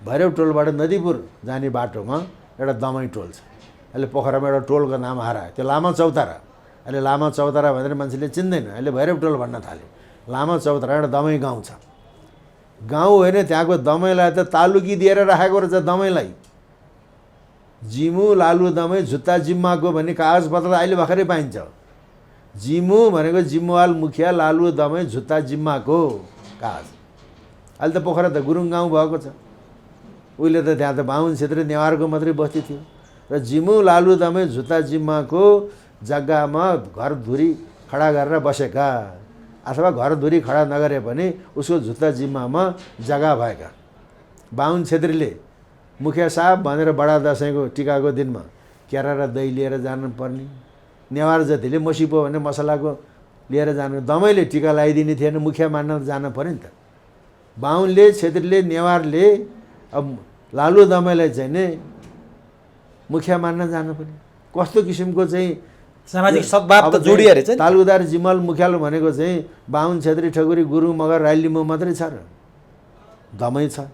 भैरव टोलबाट नदीपुर जाने बाटोमा एउटा दमै टोल छ। अहिले पोखरामा एउटा टोलको नाम हरायो, त्यो लामा चौतारा। अहिले लामा चौतारा भनेर मान्छेले चिन्दैन, अहिले भैरव टोल भन्न थाल्यो। लामा चौतारा एउटा दमै गाउँ छ। गाउँ होइन, त्यहाँको दमैलाई त तालुकी दिएर राखेको रहेछ। दमैलाई जिमु लालु दमै झुत्ता जिम्माको भन्ने कागजपत्र अहिले भर्खरै पाइन्छ। जिमु भनेको जिम्मुवाल मुखिया, लालु दमै झुत्ता जिम्माको कागज। अहिले त पोखरा त गुरुङ गाउँ भएको छ। उहिले त त्यहाँ त बाहुन क्षेत्र नेवारको मात्रै बस्ती थियो। र जिमु लालु दमै झुत्ता जिम्माको जग्गामा घरधुरी खडा गरेर बसेका, अथवा घरधुरी खडा नगरे पनि उसको झुत्ता जिम्मामा जग्गा भएका बाहुन क्षेत्रीले मुखिया साहब भनेर बडा दसैँको टिकाको दिनमा केरा र दही लिएर जानुपर्ने। नेवार जतिले मसिपो भने मसलाको लिएर जानु, दमैले टिका लगाइदिने थिएन, मुखिया मान्न जानु पऱ्यो नि त। बाहुनले, क्षेत्रीले, नेवारले अब लालु दमैलाई चाहिँ नि मुखिया मान्न जानु पर्यो। कस्तो किसिमको चाहिँ
सामाजिक सद्भाव त जोडिएर चाहिँ
तालुदार जिमल मुखियाल भनेको चाहिँ बाहुन छेत्री ठकुरी गुरुङ मगर राई लिम्बू मात्रै छ र दमै छ।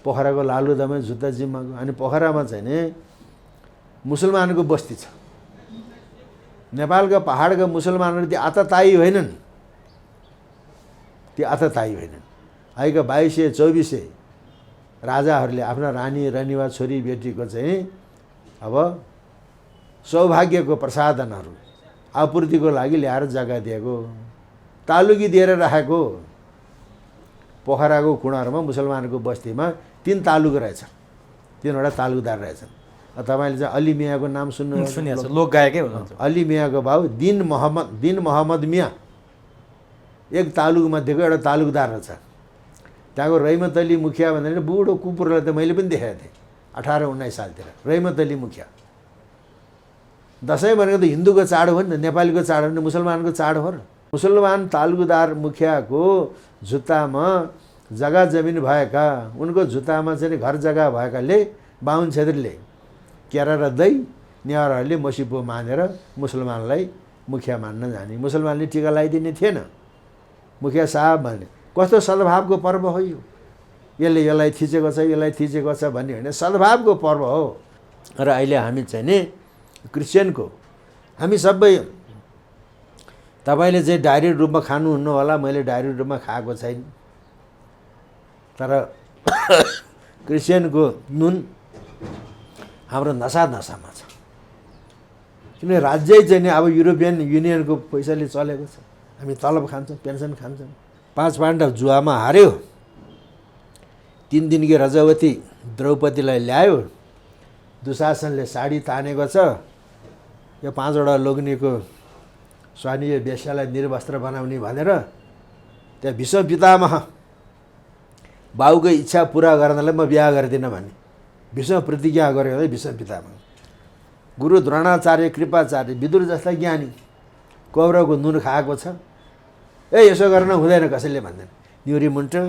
पोखराको लालु दमै झुत्ता जिम्माको। अनि पोखरामा चाहिँ नि मुसलमानको बस्ती छ। नेपालका पहाडका मुसलमानहरू ती आततायी होइनन्, ती आततायी होइनन्। अहिलेका 2200-2400 राजाहरूले आफ्ना रानी रनिवा छोरी बेटीको चाहिँ अब सौभाग्यको प्रसादनहरू आपूर्तिको लागि ल्याएर जग्गा दिएको, तालुकी दिएर राखेको। पोखराको कुणाहरूमा मुसलमानको बस्तीमा 3 तालुक रहेछ, 3वटा तालुकदार रहेछन्। तपाईँले चाहिँ अली मियाँको नाम
सुनिएको छ, लोकगायकै हुनुहुन्छ।
अली मियाँको बाबु दिन मोहम्मद मियाँ एक तालुक मध्येको एउटा तालुकदार रहेछ। त्यहाँको रहिमत अली मुखिया भनेर बुढो कुकुरलाई त मैले पनि देखाएको थिएँ 18-19 सालतिर। रहिमत अली मुखिया दसैँ भनेको त हिन्दूको चाड हो नि त, नेपालीको चाड हो नि, मुसलमानको चाड हो र। मुसलमान तालुकदार मुखियाको जुत्तामा जग्गा जमिन भएका, उनको जुत्तामा चाहिँ घर जग्गा भएकाले बाहुन छेत्रीले केरा र दही, नेवारहरूले मसिपो मानेर मुसलमानलाई मुखिया मान्न जाने। मुसलमानले टिका लगाइदिने थिएन। मुखिया साहब भन्ने कस्तो सद्भावको पर्व हो यो, यसलाई थिचेको छ, यसलाई थिचेको छ भन्ने होइन, सद्भावको पर्व हो। र अहिले हामी चाहिँ नि क्रिस्चियनको हामी सबै, तपाईँले चाहिँ डाइरेक्ट रूपमा खानुहुन्न होला, मैले डाइरेक्ट रूपमा खाएको छैन, तर क्रिस्चियनको नुन हाम्रो नसामा छ। किनभने राज्य चाहिँ नि अब युरोपियन युनियनको पैसाले चलेको छ। हामी तलब खान्छौँ, पेन्सन खान्छौँ। 5 पाण्डव जुवामा हार्यो, 3 दिनकी रजवती द्रौपदीलाई ल्यायो, दुशासनले साडी तानेको छ, यो 5वटा लोग्नेको स्वानीय वेश्यालाई निर्वस्त्र बनाउने भनेर त्यहाँ भीष्म पितामह बाउको इच्छा पुरा गर्नलाई म बिहा गर्दिनँ भने भीष्म प्रतिज्ञा गर्यो है। भीष्म पितामह गुरु द्रोणाचार्य, कृपाचार्य, विदुर जस्ता ज्ञानी कौरवको नुन खाएको छ, यसो गर्न हुँदैन कसैले भन्दैन, निहुरी मुन्टो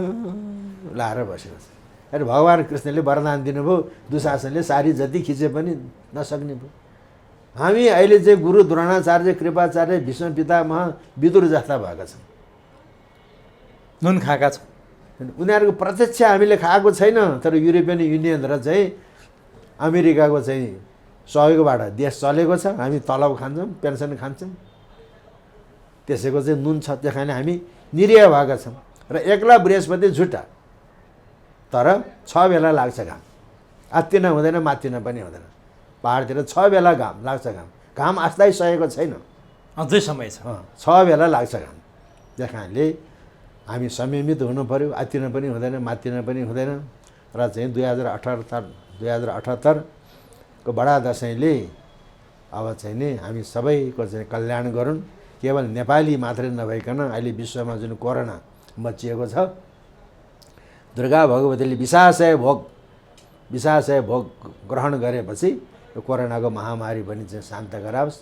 लाएर बसेको छ। अरे भगवान् कृष्णले वरदान दिनुभयो, दुशासनले सारी जति खिचे पनि नसक्ने भयो। हामी अहिले चाहिँ गुरु द्रोणाचार्य, कृपाचार्य, भीष्म पितामह, विदुर जस्ता भएका छौँ,
नुन खाएका छौँ।
उनीहरूको प्रत्यक्ष हामीले खाएको छैन, तर युरोपियन युनियन र चाहिँ अमेरिकाको चाहिँ सहयोगबाट देश चलेको छ। हामी तलब खान्छौँ, पेन्सन खान्छौँ, त्यसैको चाहिँ नुन छ, त्यो खाने हामी निरीह भएका छौँ। र एक्ला बृहस्पति झुट्टा, तर 6 बेला लाग्छ घाम, आत्तिन हुँदैन, मात्तिन पनि हुँदैन। पहाडतिर 6 बेला घाम लाग्छ, घाम अस्थायी सहेको छैन,
अझै समय छ।
6 बेला लाग्छ घाम। त्यस कारणले हामी संयमित हुनु पऱ्यो, आत्तिन पनि हुँदैन, मात्तिन पनि हुँदैन। र चाहिँ 2078 को बडा दसैँले अब चाहिँ नि हामी सबैको चाहिँ कल्याण गरून्। केवल नेपाली मात्रै नभइकन अहिले विश्वमा जुन कोरोना मचिएको छ, दुर्गा भगवतीले विशासय भोग ग्रहण गरेपछि यो कोरोनाको महामारी पनि चाहिँ शान्त गराओस्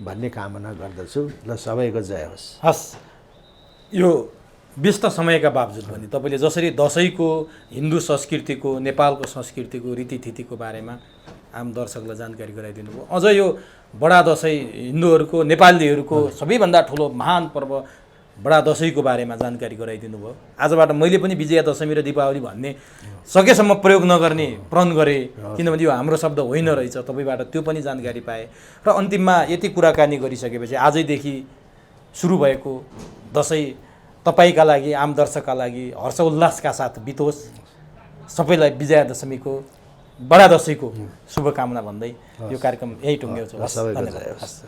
भन्ने कामना गर्दछु। ल सबैको जय होस्।
हस्, यो व्यस्त समयका बावजुद पनि तपाईँले जसरी दसैँको, हिन्दू संस्कृतिको, नेपालको संस्कृतिको, रीतिथितिको बारेमा आम दर्शकलाई जानकारी गराइदिनु भयो। अझ यो बडा दसैँ हिन्दूहरूको, नेपालीहरूको सबैभन्दा ठुलो महान पर्व बडा दसैँको बारेमा जानकारी गराइदिनु भयो। आजबाट मैले पनि विजया दशमी र दीपावली भन्ने सकेसम्म प्रयोग नगर्ने प्रण गरेँ, किनभने यो हाम्रो शब्द होइन रहेछ। तपाईँबाट त्यो पनि जानकारी पाएँ। र अन्तिममा यति कुराकानी गरिसकेपछि आजैदेखि सुरु भएको दसैँ तपाईँका लागि, आम दर्शकका लागि हर्षोल्लासका साथ बितोस्। सबैलाई विजया दशमीको, बडा दसैँको शुभकामना भन्दै यो कार्यक्रम यही टुङ्ग्याउँछु।
सबैको जय होस्।